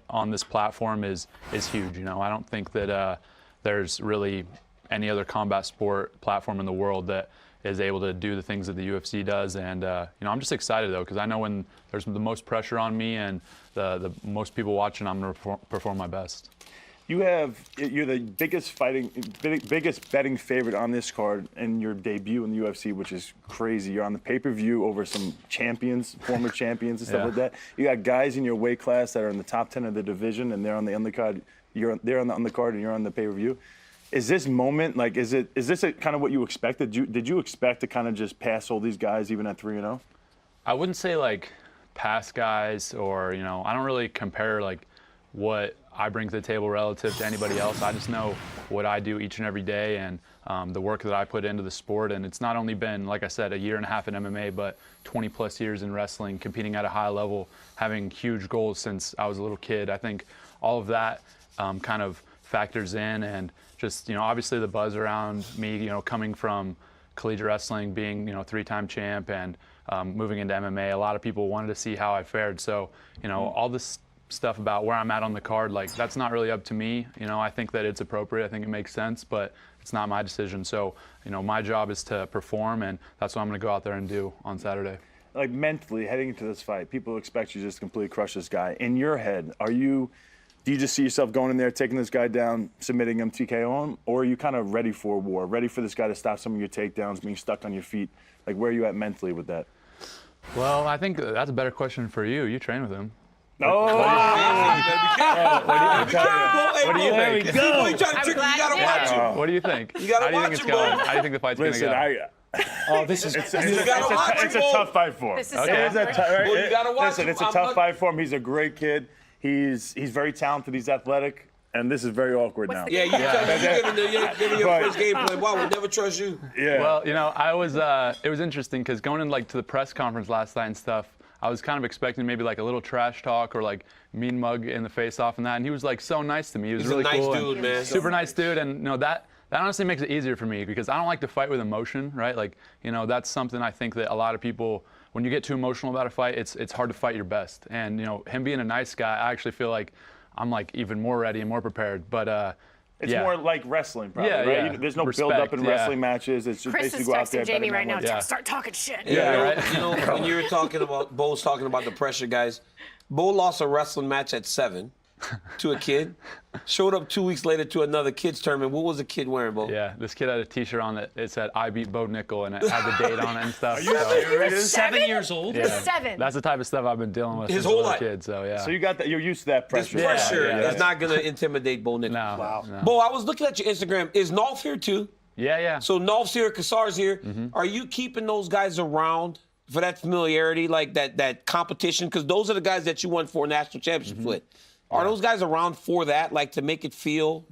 on this platform is huge. I don't think that there's really any other combat sport platform in the world that is able to do the things that the UFC does. And I'm just excited though, because I know when there's the most pressure on me and the most people watching, I'm going to perform my best. You're the biggest betting favorite on this card in your debut in the UFC, which is crazy. You're on the pay-per-view over some champions, former champions and stuff like that. You got guys in your weight class that are in the top 10 of the division, and they're on the undercard. They're on the undercard, and you're on the pay-per-view. Is this moment is this kind of what you expected? Did you expect to kind of just pass all these guys even at 3-0? I wouldn't say pass guys, or I don't really compare what I bring to the table relative to anybody else. I just know what I do each and every day, and the work that I put into the sport. And it's not only been, like I said, a year and a half in MMA, but 20 plus years in wrestling, competing at a high level, having huge goals since I was a little kid. I think all of that kind of factors in, and just obviously the buzz around me, coming from collegiate wrestling, being 3-time champ, and moving into MMA, a lot of people wanted to see how I fared. So all this stuff about where I'm at on the card, that's not really up to me. I think that it's appropriate. I think it makes sense, but it's not my decision. So my job is to perform, and that's what I'm going to go out there and do on Saturday. Mentally heading into this fight, people expect you just to completely crush this guy. In your head, do you just see yourself going in there, taking this guy down, submitting him, TKO him, or are you kind of ready for war, ready for this guy to stop some of your takedowns, being stuck on your feet? Where are you at mentally with that? Well, I think that's a better question for you. You train with him. No! What do you think? What do you think? You gotta How do you watch think it's him, going? bro. How do you think the fight's going to go? This is it's a tough fight for him. This is Okay? so you gotta watch Listen, him. it's a tough fight for him. He's a great kid. He's very talented. He's athletic. and this is very awkward now. Yeah, you're giving your first game plan. Wow, we'll never trust you. Yeah. Well, you know, it was interesting because going in like to the press conference last night and stuff, I was kind of expecting maybe like a little trash talk or like mean mug in the face off and that, and he was like so nice to me. He was really cool. He's a nice dude, man. Super nice dude, and you know that honestly makes it easier for me because I don't like to fight with emotion, right? Like, you know, that's something I think that a lot of people, when you get too emotional about a fight, it's hard to fight your best. And you know, him being a nice guy, I actually feel like I'm like even more ready and more prepared. But it's more like wrestling, probably, right? Yeah. There's no Respect, build-up in wrestling matches. It's just Chris basically is go out there. texting Jamie better right now. than Start talking shit. You know, when you were talking about, Bo's talking about the pressure, guys. Bo lost a wrestling match at 7 to a kid. Showed up 2 weeks later to another kids tournament. What was the kid wearing, Bo? Yeah, this kid had a T-shirt on that it said "I beat Bo Nickal" and it had the date on it and stuff. Are you serious? 7 years old? Yeah. 7. That's the type of stuff I've been dealing with His since I whole was a life. kid. So yeah. So you got that. You're used to that pressure. This pressure is yeah. not going to intimidate Bo Nickal. No. Wow. No. Bo, I was looking at your Instagram. Is Nolf here too? Yeah. So Nolf's here, Kassar's here. Are you keeping those guys around for that familiarity, like that competition? Because those are the guys that you won 4 national championships with. Are those guys around for that, like to make it feel?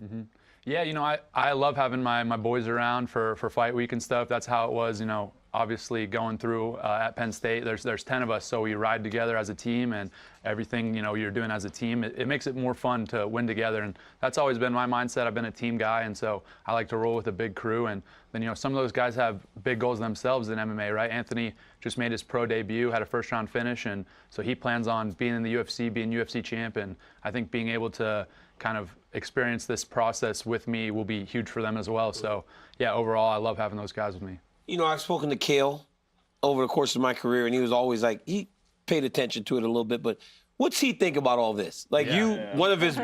Yeah, you know, I love having my boys around for fight week and stuff. That's how it was, you know, obviously going through at Penn State. There's 10 of us, so we ride together as a team, and everything, you know, you're doing as a team, it makes it more fun to win together. And that's always been my mindset. I've been a team guy, and so I like to roll with a big crew. And then, you know, some of those guys have big goals themselves in MMA, right? Anthony just made his pro debut, had a first-round finish, and so he plans on being in the UFC, being UFC champ. And I think being able to kind of experience this process with me will be huge for them as well. So, yeah, overall, I love having those guys with me. You know, I've spoken to Kale over the course of my career, and he was always like, he paid attention to it a little bit, but what's he think about all this? Like one of his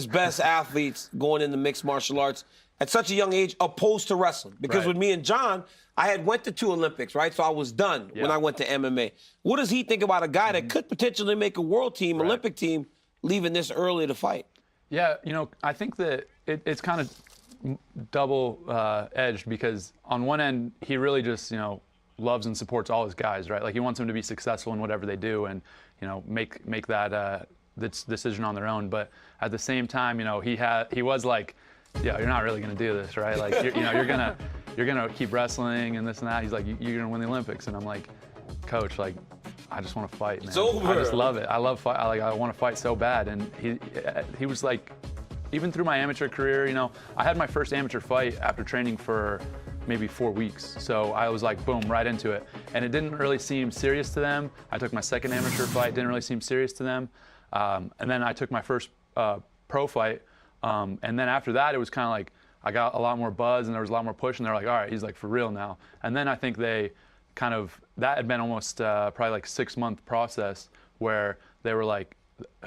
best athletes going into mixed martial arts at such a young age, opposed to wrestling. Because with me and John, I had went to 2 Olympics, right? So I was done when I went to MMA. What does he think about a guy that could potentially make a world team, Olympic team, leaving this early to fight? Yeah, you know, I think that it's kind of double-edged because on one end, he really just, you know, loves and supports all his guys, right? Like he wants them to be successful in whatever they do and, you know, make that decision on their own. But at the same time, you know, he was like, yeah, you're not really going to do this, right? Like, you're gonna keep wrestling and this and that. He's like, you're going to win the Olympics. And I'm like, Coach, like, I just want to fight, man. It's over. I just love it. I love fight. I want to fight so bad. And he was like, even through my amateur career, you know, I had my first amateur fight after training for maybe 4 weeks. So I was like, boom, right into it. And it didn't really seem serious to them. I took my second amateur fight, didn't really seem serious to them. And then I took my first pro fight. And then after that, it was kind of like, I got a lot more buzz and there was a lot more push and they're like, all right, he's like for real now. And then I think they kind of, that had been almost probably like a 6-month process where they were like,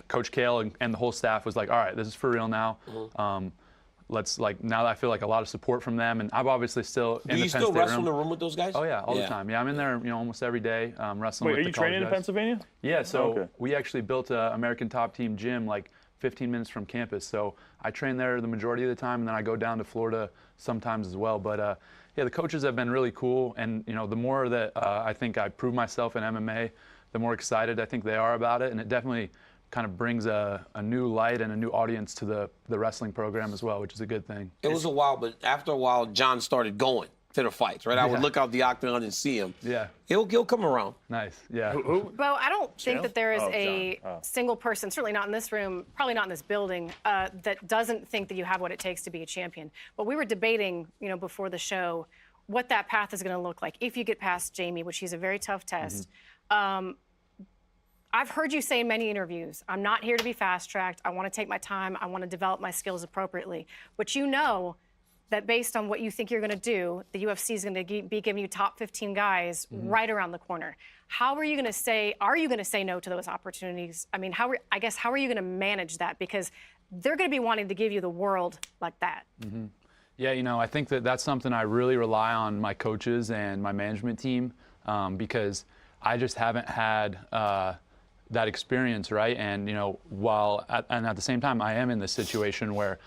Coach Kale and the whole staff was like, all right, this is for real now. Let's like, now that I feel like a lot of support from them, and I'm obviously still in the Penn State room. Do you still wrestle in the room with those guys? Oh yeah, all the time. Yeah, I'm in there, you know, almost every day wrestling. Wait, with are you the college training in guys. Pennsylvania? Yeah, so okay. We actually built an American Top Team gym like 15 minutes from campus. So I train there the majority of the time, and then I go down to Florida sometimes as well. But yeah, the coaches have been really cool, and you know, the more that I think I prove myself in MMA, the more excited I think they are about it, and it definitely kind of brings a new light and a new audience to the wrestling program as well, which is a good thing. It was a while, but after a while, John started going to the fights, right? I would look out the octagon and see him. Yeah. He'll come around. Nice, yeah. Bo, I don't think that there is a single person, certainly not in this room, probably not in this building, that doesn't think that you have what it takes to be a champion. But we were debating, you know, before the show, what that path is going to look like if you get past Jamie, which he's a very tough test. I've heard you say in many interviews, I'm not here to be fast-tracked. I want to take my time. I want to develop my skills appropriately. But you know that based on what you think you're going to do, the UFC is going to be giving you top 15 guys right around the corner. How are you going to say no to those opportunities? I mean, how are you going to manage that? Because they're going to be wanting to give you the world like that. Yeah, you know, I think that's something I really rely on my coaches and my management team because I just haven't had that experience, right? And, you know, at the same time, I am in this situation where,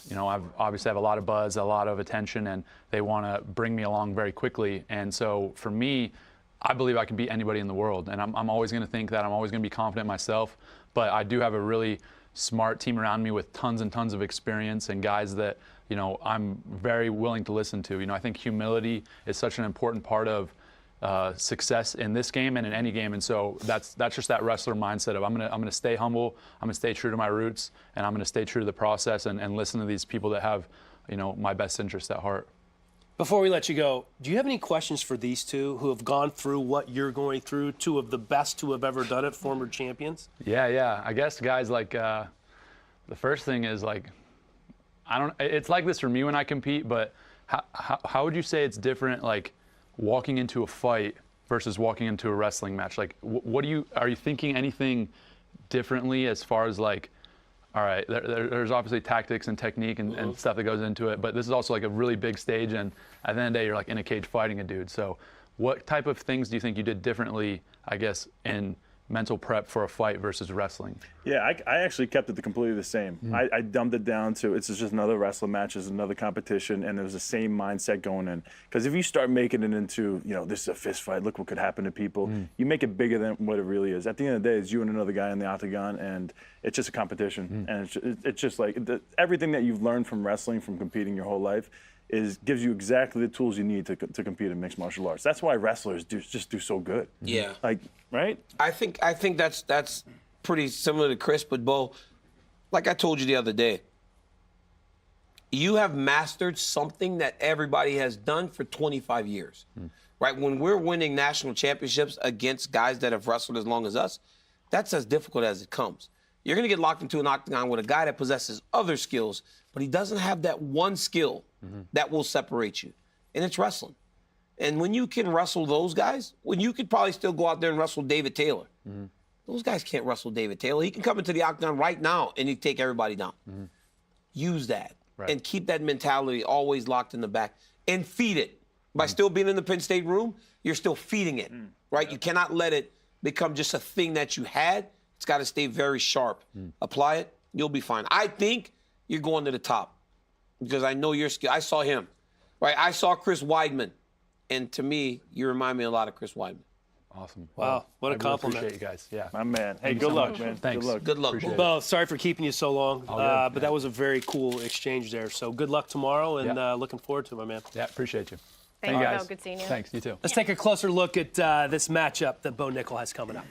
you know, I obviously have a lot of buzz, a lot of attention, and they want to bring me along very quickly. And so for me, I believe I can beat anybody in the world. And I'm always going to think that. I'm always going to be confident in myself. But I do have a really smart team around me with tons and tons of experience and guys that, you know, I'm very willing to listen to. You know, I think humility is such an important part of success in this game and in any game, and so that's just that wrestler mindset of I'm gonna stay humble, I'm gonna stay true to my roots, and I'm gonna stay true to the process and listen to these people that have, you know, my best interest at heart. Before we let you go, do you have any questions for these two who have gone through what you're going through, two of the best who have ever done it, former champions? Yeah. I guess, guys, like, the first thing is, like, it's like this for me when I compete, but how would you say it's different, like, walking into a fight versus walking into a wrestling match? Like, are you thinking anything differently as far as, like, all right, there's obviously tactics and technique and stuff that goes into it, but this is also like a really big stage, and at the end of the day, you're like in a cage fighting a dude. So what type of things do you think you did differently, I guess, in mental prep for a fight versus wrestling? Yeah, I actually kept it completely the same. I dumbed it down to it's just another wrestling match, it's another competition, and it was the same mindset going in. Because if you start making it into, you know, this is a fist fight, look what could happen to people, you make it bigger than what it really is. At the end of the day, it's you and another guy in the octagon, and it's just a competition. And it's just like everything that you've learned from wrestling, from competing your whole life, gives you exactly the tools you need to compete in mixed martial arts. That's why wrestlers just do so good. Yeah. Like, right? I think that's pretty similar to Chris, but Bo, like I told you the other day, you have mastered something that everybody has done for 25 years, right? When we're winning national championships against guys that have wrestled as long as us, that's as difficult as it comes. You're going to get locked into an octagon with a guy that possesses other skills, but he doesn't have that one skill that will separate you, and it's wrestling. And when you can wrestle those guys, when you could probably still go out there and wrestle David Taylor, those guys can't wrestle David Taylor. He can come into the octagon right now and he'd take everybody down. Use that and keep that mentality always locked in the back and feed it. By still being in the Penn State room, you're still feeding it, right? You cannot let it become just a thing that you had. It's got to stay very sharp. Apply it, you'll be fine. I think you're going to the top because I know your skill. I saw him, right? I saw Chris Weidman, and to me, you remind me a lot of Chris Weidman. Awesome. Wow, what a compliment. Appreciate you guys. Yeah. My man. Hey, Thank you good so luck, much. man. Thanks. Good luck. Bo, sorry for keeping you so long, All good. but that was a very cool exchange there. So good luck tomorrow, and looking forward to it, my man. Yeah, appreciate you. Thank you, guys. Bo. Good seeing you. Thanks, you too. Let's take a closer look at this matchup that Bo Nickal has coming up.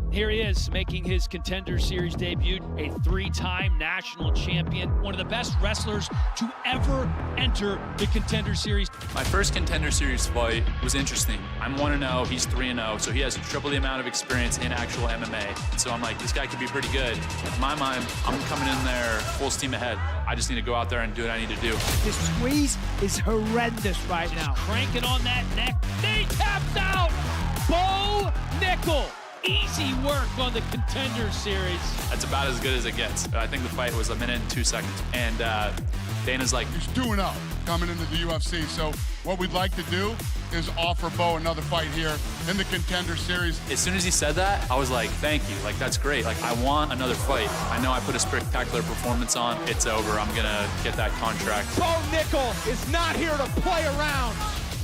Here he is, making his Contender Series debut, a three-time national champion, one of the best wrestlers to ever enter the Contender Series. My first Contender Series fight was interesting. I'm 1-0, he's 3-0, so he has triple the amount of experience in actual MMA. So I'm like, this guy could be pretty good. In my mind, I'm coming in there full steam ahead. I just need to go out there and do what I need to do. His squeeze is horrendous right now. Cranking on that neck. They tapped out! Bo Nickal. Easy work on the Contender Series. That's about as good as it gets. I think the fight was 1 minute and 2 seconds. And Dana's like, he's 2-0 coming into the UFC. So what we'd like to do is offer Bo another fight here in the Contender Series. As soon as he said that, I was like, thank you. Like, that's great. Like, I want another fight. I know I put a spectacular performance on. It's over. I'm going to get that contract. Bo Nickal is not here to play around.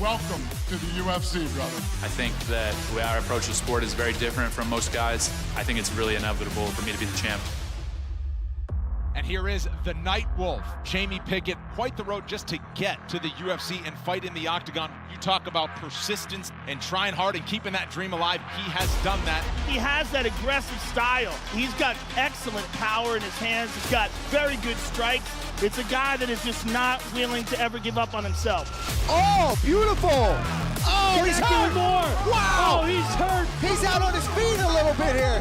Welcome to the UFC, brother. I think that the way I approach the sport is very different from most guys. I think it's really inevitable for me to be the champ. And here is the Night Wolf, Jamie Pickett. Quite the road just to get to the UFC and fight in the octagon. You talk about persistence and trying hard and keeping that dream alive. He has done that. He has that aggressive style. He's got excellent power in his hands. He's got very good strikes. It's a guy that is just not willing to ever give up on himself. Oh, beautiful. Oh, he's hurt. More. Wow. Oh, he's hurt. He's out on his feet a little bit here.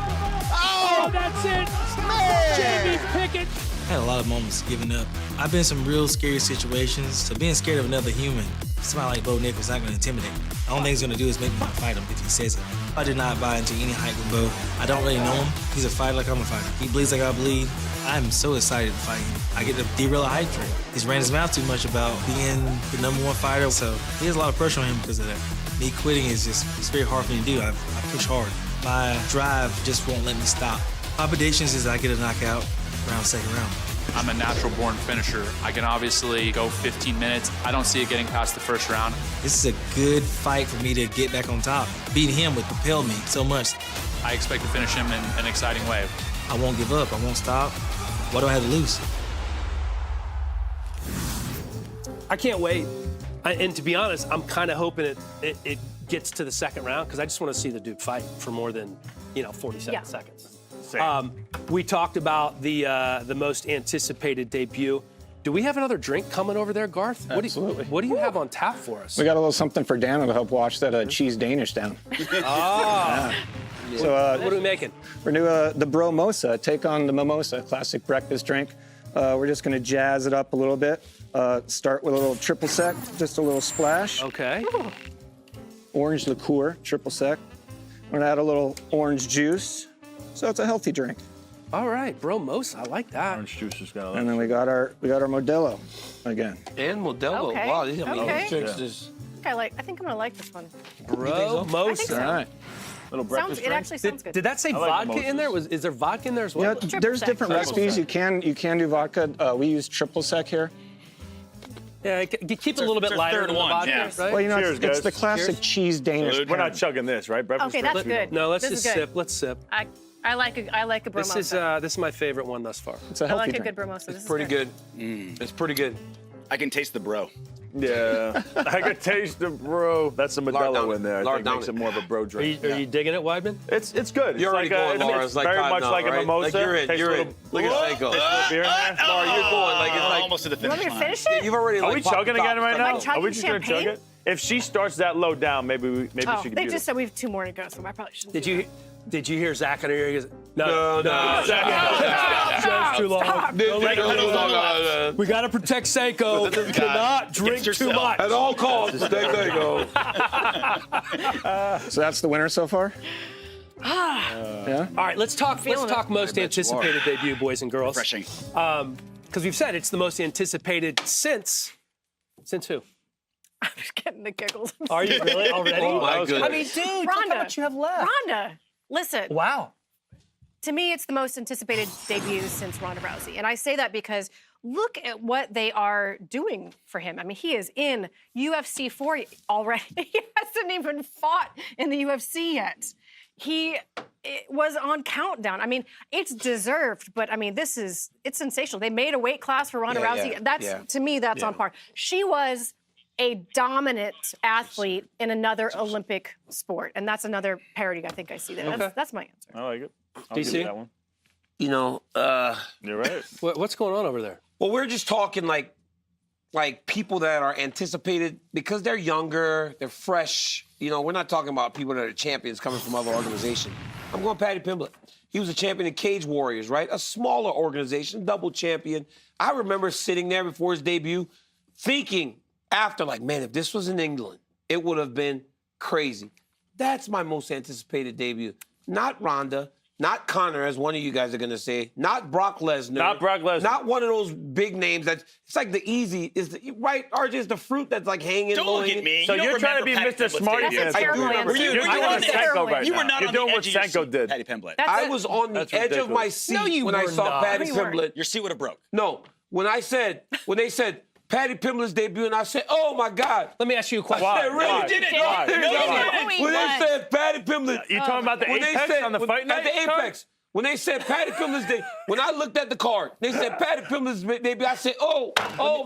Oh, that's it. Man. Jamie Pickett. I had a lot of moments giving up. I've been in some real scary situations, so being scared of another human, somebody like Bo Nickal's not gonna intimidate me. The only thing he's gonna do is make me want to fight him if he says it. I did not buy into any hype with Bo. I don't really know him. He's a fighter like I'm a fighter. He bleeds like I bleed. I'm so excited to fight him. I get to derail a hype train. He's ran his mouth too much about being the #1 fighter, so he has a lot of pressure on him because of that. Me quitting is just, it's very hard for me to do. I push hard. My drive just won't let me stop. My predictions is I get a knockout around second round. I'm a natural-born finisher. I can obviously go 15 minutes. I don't see it getting past the first round. This is a good fight for me to get back on top. Beating him would propel me so much. I expect to finish him in an exciting way. I won't give up. I won't stop. What do I have to lose? I can't wait. And to be honest, I'm kind of hoping it gets to the second round because I just want to see the dude fight for more than 47 seconds. We talked about the most anticipated debut. Do we have another drink coming over there, Garth? Absolutely. What do you have on tap for us? We got a little something for Dan to help wash that cheese Danish down. Ah. Yeah. So what are we making? We're doing the Bromosa. Take on the mimosa, classic breakfast drink. We're just going to jazz it up a little bit. Start with a little triple sec, just a little splash. Okay. Orange liqueur, triple sec. We're going to add a little orange juice. So it's a healthy drink. All right, Bromosa, I like that. Orange juice has got a lot. And then we got our Modelo again. And Modelo. Okay. Wow, these Okay. drinks is. I think I'm gonna like this one. Bromosa. I think so. All right. Little breakfast It actually sounds good. Did that say like vodka in there? Is there vodka in there as well? Yeah, there's different recipes. You can do vodka. We use triple sec here. Yeah, keep it a little bit lighter than the vodka, right? Well, Cheers, it's the guys. classic cheese Danish. We're not chugging this, right? Breakfast Okay, that's drinks, we good. don't. No, let's This just is good. sip. Let's sip. I like a Bromosa. This is my favorite one thus far. It's a I healthy like drink. a good Bromosa. This is Pretty good. It's pretty good. I can taste the bro. Yeah, I could taste the bro. That's some Lard down Modelo it. in there. I Lard think down makes it. it more of a bro drink. Are you digging it, Weidman? It's good. You're already going, Laura. It's like very Cotton much now, like right? a mimosa. Like you're in. Tastes You're a in. little- Look at Sanko. Tastes a little beer in there. Laura, you're going. Like it's like almost to the You finish want me to line. finish it? you've already. Are like, we popped chugging the top. again right Am I now? chugging Are we just gonna chug champagne? it? If she starts that low down, maybe she could Oh, do they it. just said we have 2 more to go, so I probably shouldn't. Did you hear Zach in here? He goes, No. That's too long. We got to protect Sanko. We cannot drink too much. At all costs. There you go. So that's the winner so far? Yeah? All right, let's talk most bet you are. anticipated debut, boys and girls. Refreshing. Because we've said it's the most anticipated since who? I'm just getting the giggles. Are you really already? Oh, my goodness. I mean, dude, look how much you have left. Ronda, listen. Wow. To me, it's the most anticipated debut since Ronda Rousey. And I say that because look at what they are doing for him. I mean, he is in UFC 4 already. He hasn't even fought in the UFC yet. He was on countdown. I mean, it's deserved, but I mean, it's sensational. They made a weight class for Ronda Rousey. To me, that's on par. She was a dominant athlete in another Olympic sport, and that's another parody I think I see there. Okay. That's my answer. I like it. I'll DC? give you that one. You know, You're right. What's going on over there? well, we're just talking like people that are anticipated because they're younger, they're fresh. You know, we're not talking about people that are champions coming from other organizations. I'm going Paddy Pimblett. He was a champion in Cage Warriors, right? A smaller organization, double champion. I remember sitting there before his debut thinking after, like, man, if this was in England, it would have been crazy. That's my most anticipated debut. Not Ronda, not Conor, as one of you guys are going to say, not Brock Lesnar. Not Brock Lesnar. Not one of those big names it's like the easy, right? RJ is the fruit that's like hanging. Don't look at me. So You you're don't trying to be remember Patty Mr. Pimblett's Smart. debut. That's a terrible answer. You're Were you doing on what the- Sanko right You now. were not You're on doing the what edge of your Sanko seat, did. Paddy Pimblett. I was on the That's edge of ridiculous. my seat No, you when I were saw not. Paddy No, you weren't. Pimblett. Your seat would have broke. No, when they said Paddy Pimblett's debut, and I said, oh my God. Let me ask you a question. Why? I really Why? did it. Why? No, Why? when they said Paddy Pimblett. You talking about the when they Apex said, on the fight night? At the Apex. When they said Paddy Pimblett's day, when I looked at the card, they said Paddy Pimblett's debut. I said, oh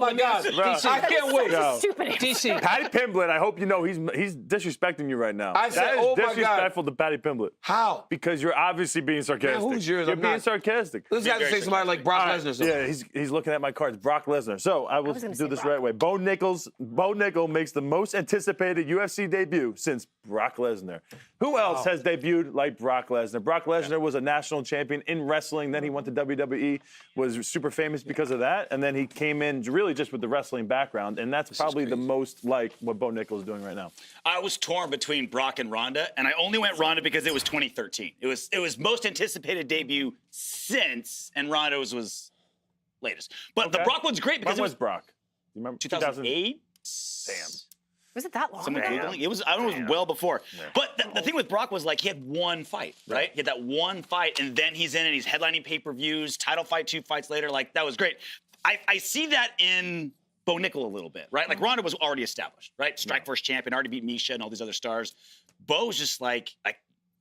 my God. I can't wait. Stupid. DC. Paddy Pimblett, I hope you know he's disrespecting you right now. I said, that is oh my God. disrespectful to Paddy Pimblett. How? Because you're obviously being sarcastic. Man, who's yours? You're I'm being not. sarcastic. This guy's say somebody like Brock Lesnar. Yeah, he's looking at my cards. Brock Lesnar. So I will was gonna do say this Brock. right way. Bo Nickal makes the most anticipated UFC debut since Brock Lesnar. Who else has debuted like Brock Lesnar? Brock Lesnar was a national champion in wrestling. Then he went to WWE, was super famous because of that. And then he came in really just with the wrestling background. And that's probably the most like what Bo Nickal is doing right now. I was torn between Brock and Ronda, and I only went Ronda because it was 2013. It was most anticipated debut since, and Ronda was latest. But the Brock one's great because When was Brock? You remember 2008. Damn. Was it that long Someone ago? Googling? It was. I don't know. It was well before. But the thing with Brock was like he had one fight, right? He had that one fight, and then he's in and he's headlining pay-per-views. Title fight 2 fights later, like that was great. I see that in Bo Nickal a little bit, right? Like Ronda was already established, right? Strikeforce champion, already beat Misha and all these other stars. Bo's just like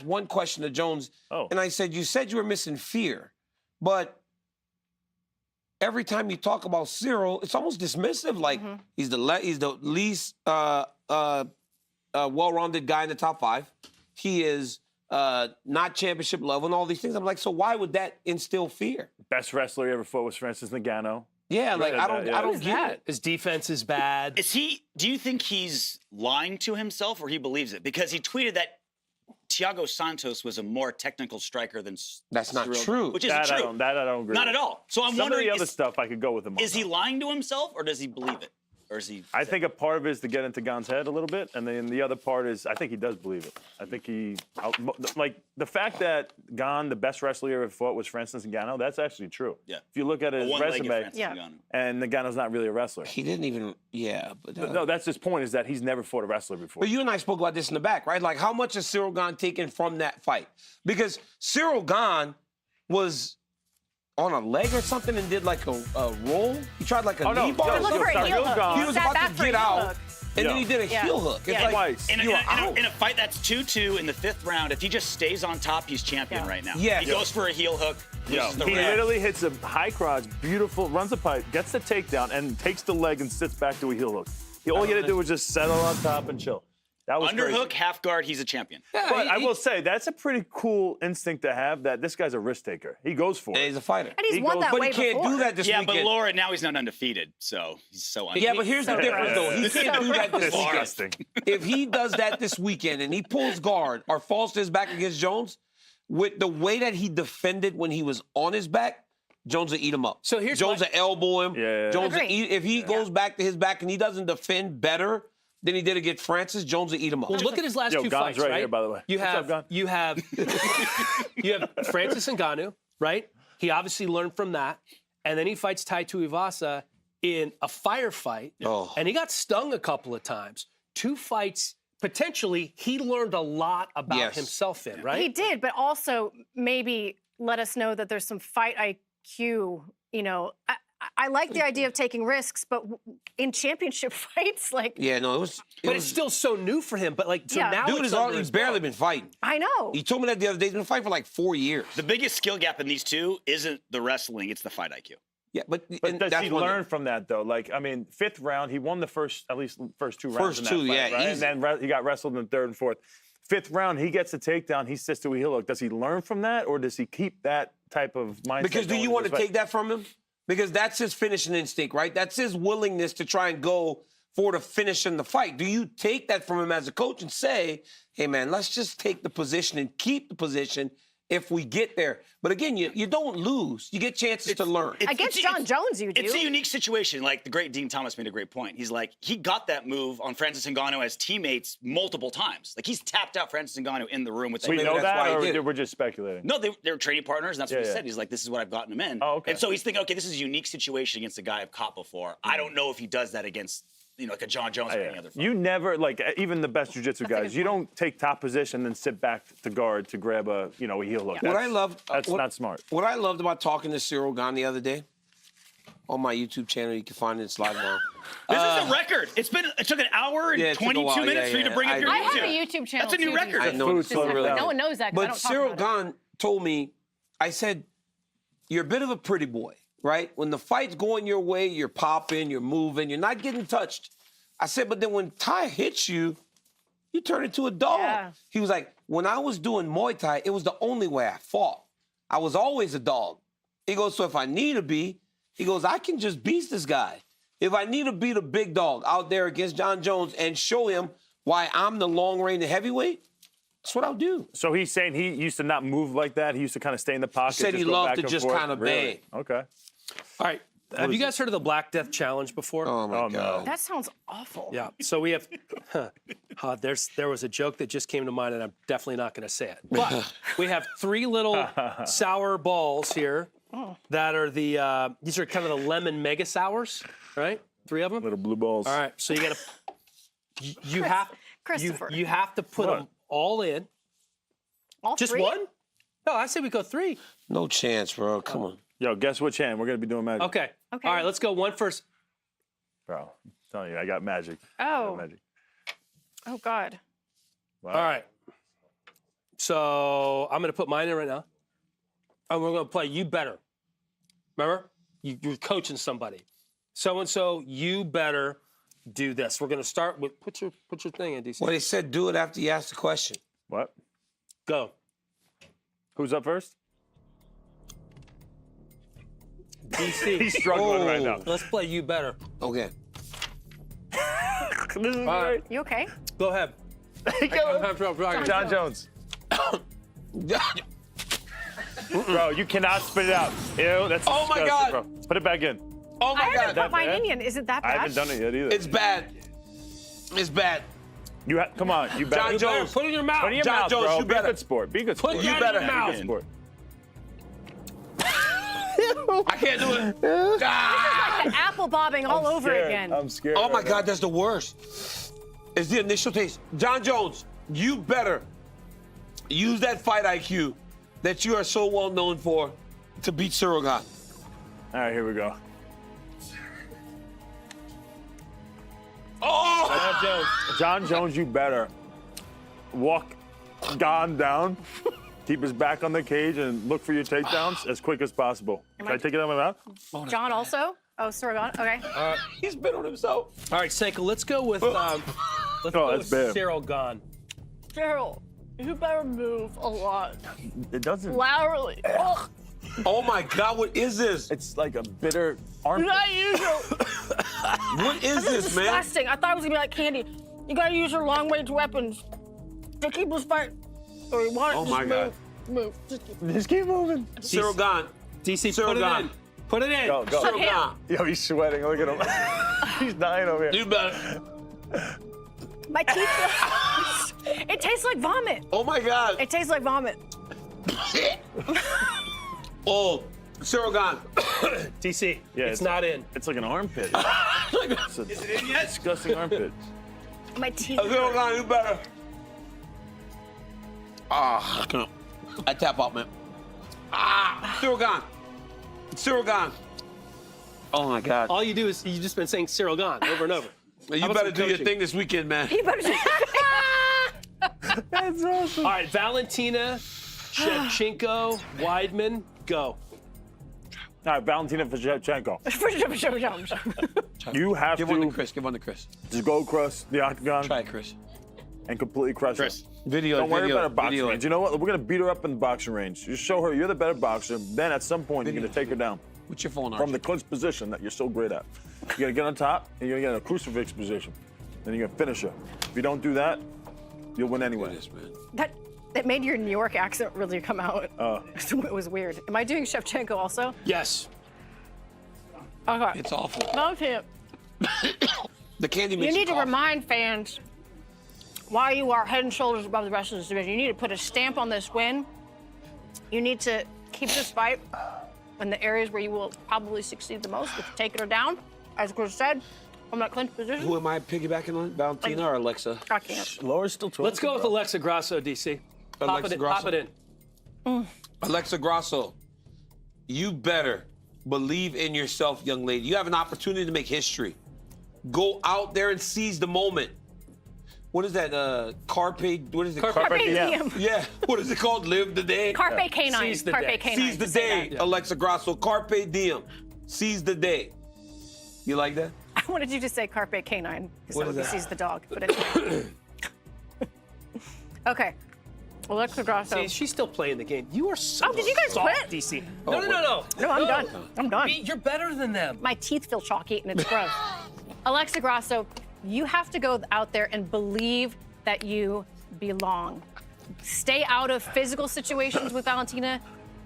asked one question to Jones, and I said, you said you were missing fear, but every time you talk about Cyril, it's almost dismissive. Like he's the least well-rounded guy in the top 5. He is not championship level and all these things. I'm like, so why would that instill fear? Best wrestler he ever fought was Francis Ngannou. Yeah, like I don't get it. His defense is bad. Do you think he's lying to himself or he believes it? Because he tweeted that Thiago Santos was a more technical striker than That's not Cyril, true. Which isn't true. That I don't agree Not with. at all. So I'm Some wondering, of the other stuff I could go with him on. is he lying to himself or does he believe it? Or is he? I think a part of it is to get into Gane's head a little bit, and then the other part is I think he does believe it. I think like the fact that Gane, the best wrestler he ever fought, was Francis Ngannou. That's actually true. Yeah. If you look at his resume, Ngannou. and Ngannou's not really a wrestler. He didn't even. Yeah, but no, that's his point. Is that he's never fought a wrestler before. But you and I spoke about this in the back, right? Like, how much has Cyril Gane taken from that fight? Because Cyril Gane was on a leg or something and did like a roll. He tried like a knee bar or something. He was about to get out, and then he did a heel hook. It's like, in a fight that's 2-2 in the 5th round, if he just stays on top, he's champion right now. Yeah. He goes for a heel hook. He literally hits a high crotch, beautiful, runs a pipe, gets the takedown, and takes the leg and sits back to a heel hook. All you had to do was just settle on top and chill. That was Underhook, crazy. half guard, he's a champion. Yeah, but I will say, that's a pretty cool instinct to have, that this guy's a risk taker. He goes for it. He's a fighter. And he's won that way before. But he can't do that this weekend. Yeah, but Laura, now he's not undefeated, so he's so undefeated. Yeah, but here's the difference, though. He can't do that this Disgusting. weekend. If he does that this weekend and he pulls guard or falls to his back against Jones, with the way that he defended when he was on his back, Jones will eat him up. So here's Jones will elbow him. Yeah. Jones will eat, if he goes back to his back and he doesn't defend better than he did against Francis, Jones will eat him up. Well, look at his last two Gane's fights, right right? here, by the way. You What's have, up, Gane? you have Francis Ngannou, right? He obviously learned from that, and then he fights Tai Tuivasa in a firefight, and he got stung a couple of times. 2 fights, potentially, he learned a lot about himself in, right? He did, but also maybe let us know that there's some fight IQ. You know, I like the idea of taking risks, but in championship fights, like it's still so new for him. But like, so now he's barely been fighting. I know. He told me that the other day. He's been fighting for like 4 years. The biggest skill gap in these two isn't the wrestling; it's the fight IQ. Yeah, but does he learn from that though? Like, I mean, 5th round, he won the first 2 rounds. First in that 2, fight, yeah, right? easy. And then he got wrestled in the 3rd and 4th. 5th round, he gets a takedown. He sits to a heel hook. Does he learn from that, or does he keep that type of mindset? Because do going you want to into this take that from him? Because that's his finishing instinct, right? That's his willingness to try and go for the finish in the fight. Do you take that from him as a coach and say, hey, man, let's just take the position and keep the position if we get there? But again, you don't lose. You get chances to learn. Against Jon Jones, you do. It's a unique situation. Like, the great Dean Thomas made a great point. He's like, he got that move on Francis Ngannou as teammates multiple times. Like, he's tapped out Francis Ngannou in the room with We know that, or we're just speculating? No, they were training partners, and that's what he said. He's like, this is what I've gotten him in. Oh, okay. And so he's thinking, okay, this is a unique situation against a guy I've caught before. I don't know if he does that against, like a Jon Jones or any other fighter. You never, like, even the best jiu-jitsu guys, you don't take top position and sit back to guard to grab a heel hook. That's not smart. What I loved about talking to Cyril Gane the other day, on my YouTube channel, you can find it, it's live now. This is a record. It took an hour and 22 minutes for you to bring up your I have a YouTube channel. That's a new record. I know. No one knows that. But Cyril Gane told me, I said, you're a bit of a pretty boy, right? When the fight's going your way, you're popping, you're moving, you're not getting touched. I said, but then when Thai hits you, you turn into a dog. Yeah. He was like, when I was doing Muay Thai, it was the only way I fought. I was always a dog. He goes, so if I need to be, he goes, I can just beat this guy. If I need to beat a big dog out there against Jon Jones and show him why I'm the long-range heavyweight, that's what I'll do. So he's saying he used to not move like that? He used to kind of stay in the pocket? He said he loved to just kind of bang. Okay. All right. Have you guys heard of the Black Death Challenge before? Oh, my God. That sounds awful. Yeah. So we have, there was a joke that just came to mind, and I'm definitely not going to say it. But we have 3 little sour balls here that are these are kind of the lemon mega sours, right? 3 of them. Little blue balls. All right. So you got to, you have to put them all in. All Just 3? 1? No, I say we go 3. No chance, bro. Come on. Yo, guess which hand? We're going to be doing magic. Okay. All right, let's go 1 first. Bro, I'm telling you, I got magic. Oh. I got magic. Oh, God. Wow. All right. So I'm going to put mine in right now. And we're going to play You Better. Remember? you're coaching somebody. So-and-so, you better do this. We're going to start with, put your thing in, DC. Well, they said do it after you ask the question. What? Go. Who's up first? DC. He's struggling right now. Let's play you better. Okay. This is great. You okay? Go ahead. Jon Jones. Bro, you cannot spit it out. Ew, that's Oh my disgusting, God. Bro. Put it back in. Oh my I haven't God. put my bad? Indian. Is it that bad? I haven't done it yet either. It's bad. It's bad. Come on, you better. Jon Jones. Put it in your mouth. Put it in your Jon mouth, Jones, bro. you Be a better. good sport. Be a good sport. Put You that better. in your mouth. Be a good sport. I can't do it. Ah! Like the apple bobbing all over Scared. again. I'm scared. Oh my right God, that's the worst. It's the initial taste. Jon Jones, you better use that fight IQ that you are so well known for to beat Cyril Gane. now. All right, here we go. Oh! Jon Jones, you better walk Gane down, keep his back on the cage, and look for your takedowns as quick as possible. Can I take it out of my mouth? John also? Oh, Cyril Gane? Okay. He's been on himself. All right, Senko, let's go with let's go that's with bad. Cyril Gane. Cyril, you better move a lot. It doesn't. Laterally. Ugh. Oh my God, what is this? It's like a bitter You armpit. gotta use your. What is This is this, man? disgusting. I thought it was gonna be like candy. You gotta use your long range weapons to keep us fight. Or you want Oh just my God. Move. Just keep. Just keep moving. Cyril Gane. DC, Cyril put it Gane. in. Put it in. Go, go. Cyril him. Gane. Yo, he's sweating. Look at him. He's dying over here. You better. My teeth. It tastes like vomit. Oh my God. It tastes like vomit. Oh, Cyril Gane. DC, Yeah, it's not in. It's like an armpit. It's a Is it in yet? disgusting armpit. My teeth. Cyril Gane, you better. Ah, I tap out, man. Ah, Cyril Gane. Cyril Gane. Oh my God. All you do is you've just been saying Cyril Gane over and over. You How about better some do your coaching? thing this weekend, man. You better. That's awesome. All right, Valentina Shevchenko, Weidman, go. All right, Valentina Shevchenko. You have Give to one to Chris. Give one to Chris. just go across the octagon Try it, Chris. and completely crush Chris. her. Video. Don't worry video, about her boxing video. range. You know what? We're gonna beat her up in the boxing range. Just show her you're the better boxer. Then at some point you're gonna take her down What's your phone, from the clinch position that you're so great at. You're gonna get on top and you're gonna get in a crucifix position. Then you're gonna finish her. If you don't do that, you'll win anyway. That made your New York accent really come out. It was weird. Am I doing Shevchenko also? Yes. Okay. It's awful. Valentina, The candy you makes need to cough. remind fans why you are head and shoulders above the rest of this division. You need to put a stamp on this win. You need to keep this fight in the areas where you will probably succeed the most with taking her down, as Chris said, from that clinch position. Who am I piggybacking on? Valentina or Alexa? I can't. Laura's still 12. Let's go with Alexa Grasso, DC. Pop Alexa it in. Grasso? Pop it in. Alexa Grasso, you better believe in yourself, young lady. You have an opportunity to make history. Go out there and seize the moment. What is that? Carpe? What is it? Carpe diem. Yeah. What is it called? Live the day. Carpe canine. Seize the Carpe day. canine. Seize the to say day, that. Alexa Grasso. Carpe diem. Seize the day. You like that? I wanted you to say carpe canine because What that is would be that? seize the dog. But anyway. Okay. Alexa Grasso. See, she's still playing the game. You are so Oh, did you guys soft, quit? DC. Oh, No. No, I'm done. I'm done. You're better than them. My teeth feel chalky and it's gross. Alexa Grasso, you have to go out there and believe that you belong. Stay out of physical situations with Valentina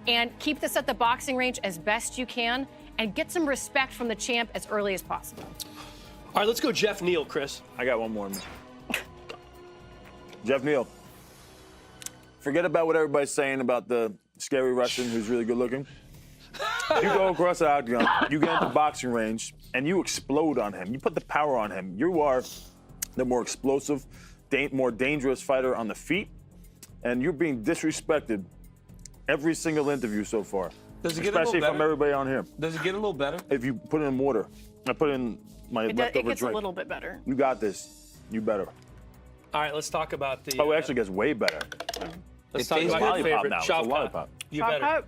and keep this at the boxing range as best you can and get some respect from the champ as early as possible. All right, let's go Jeff Neal, Chris. I got one more. Jeff Neal. Forget about what everybody's saying about the scary Russian who's really good looking. You go across the octagon, you get into the boxing range, and you explode on him. You put the power on him. You are the more explosive, more dangerous fighter on the feet, and you're being disrespected every single interview so far. Does it get a little especially from better? everybody on here. Does it get a little better? If you put it in water, I put in my It leftover gets drink. a little bit better. You got this. You better. All right, let's talk about the. Oh, it actually gets way better. Let's It talk tastes about your lollipop favorite now. It's a Shavkat. lollipop. You better.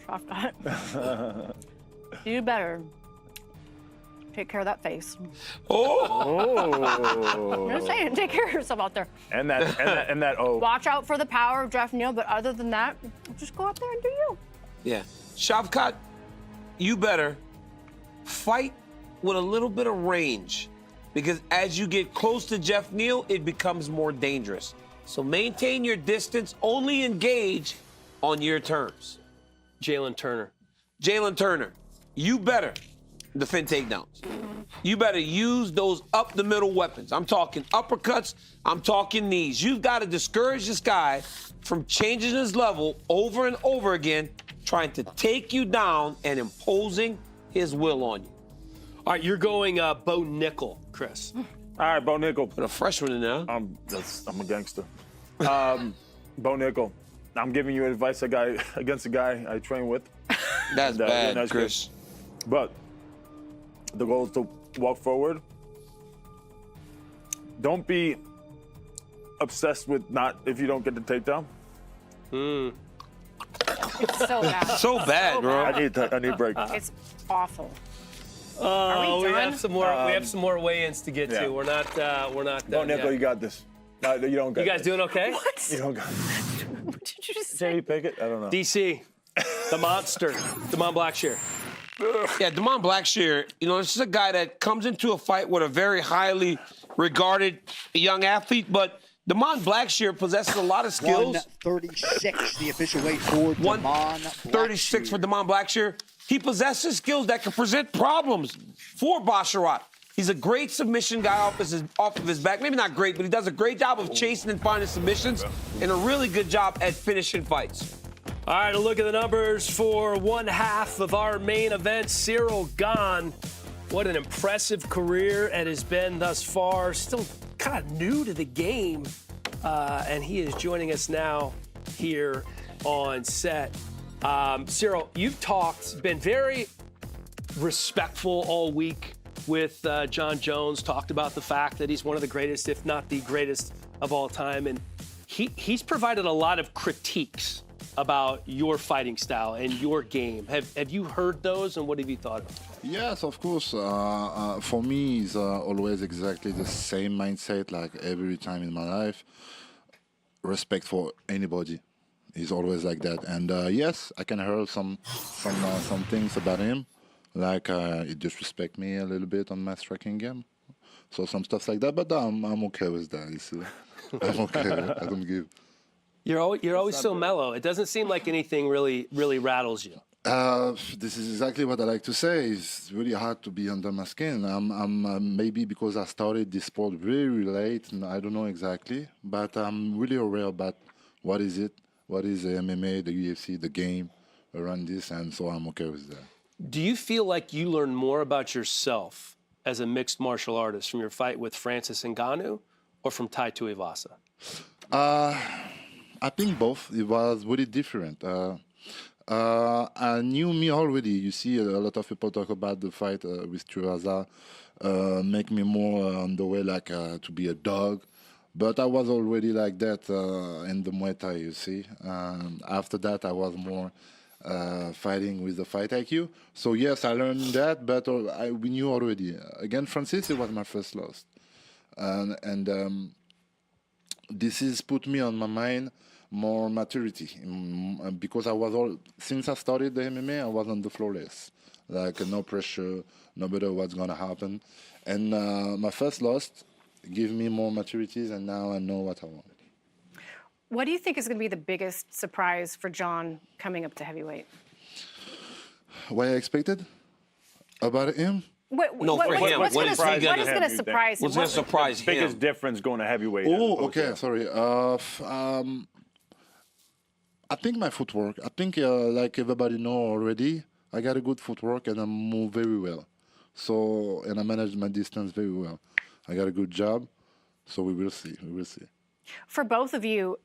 Shavkat. You better take care of that face. Oh. I'm just saying, take care of yourself out there. And that oh. Watch out for the power of Jeff Neal, but other than that, just go out there and do you. Yeah. Shavkat, you better fight with a little bit of range, because as you get close to Jeff Neal, it becomes more dangerous. So maintain your distance, only engage on your terms. Jalen Turner. Jalen Turner, you better defend takedowns. You better use those up the middle weapons. I'm talking uppercuts, I'm talking knees. You've got to discourage this guy from changing his level over and over again, trying to take you down and imposing his will on you. All right, you're going Bo Nickal, Chris. All right, Bo Nickal. Put a freshman in there. I'm a gangster. Bo Nickal. I'm giving you advice against a guy I train with. That's bad, Chris. But the goal is to walk forward. Don't be obsessed with if you don't get the takedown. It's so bad. So bad, bro. I need a break. It's awful. Oh, we done? have some more. We have some more weigh-ins to get to. We're not done Bo Nickal, yet. you got this. No, you don't got You guys this. doing okay? What? You don't got this. What did you just say? Jamie Pickett? I don't know. DC, the monster, Damon Blackshear. Yeah, Damon Blackshear, this is a guy that comes into a fight with a very highly regarded young athlete, but Damon Blackshear possesses a lot of skills. 136, the official weight for Damon 136 for Damon Blackshear. He possesses skills that can present problems for Basharat. He's a great submission guy off of his back. Maybe not great, but he does a great job of chasing and finding submissions and a really good job at finishing fights. All right, a look at the numbers for one half of our main event. Cyril Gane. What an impressive career it has been thus far. Still kind of new to the game. And he is joining us now here on set. Cyril, you've been very respectful all week with Jon Jones, talked about the fact that he's one of the greatest, if not the greatest of all time. And he's provided a lot of critiques about your fighting style and your game. Have you heard those, and what have you thought of? Yes, of course. For me, it's always exactly the same mindset, like every time in my life. Respect for anybody is always like that. And yes, I can hear some things about him, like he disrespect me a little bit on my striking game. So some stuff like that, but I'm okay with that. You see, I'm okay. I don't give. You're always so mellow. It doesn't seem like anything really rattles you. This is exactly what I like to say. It's really hard to be under my skin. I'm maybe because I started this sport very late, and I don't know exactly, but I'm really aware about what is the MMA, the UFC, the game around this, and so I'm okay with that. Do you feel like you learn more about yourself as a mixed martial artist from your fight with Francis Ngannou or from Tai Tuivasa? I think both. It was really different. I knew me already. You see, a lot of people talk about the fight with Tuivasa, make me more on the way to be a dog. But I was already like that in the Muay Thai, you see. After that, I was more fighting with the fight IQ. So yes, I learned that, but we knew already. Again, Francis, it was my first loss. And this is put me on my mind more maturity, because since I started the MMA, I was on the floor less, no pressure, no matter what's gonna happen. And my first loss gave me more maturities, and now I know what I want. What do you think is going to be the biggest surprise for Jon coming up to heavyweight? What I expected about him? What's going to surprise him? What's going to surprise him? Biggest difference going to heavyweight. Oh, okay, sorry. I think my footwork. I think, like everybody know already, I got a good footwork and I move very well. So, and I manage my distance very well. I got a good job. So we will see. We will see. For both of you,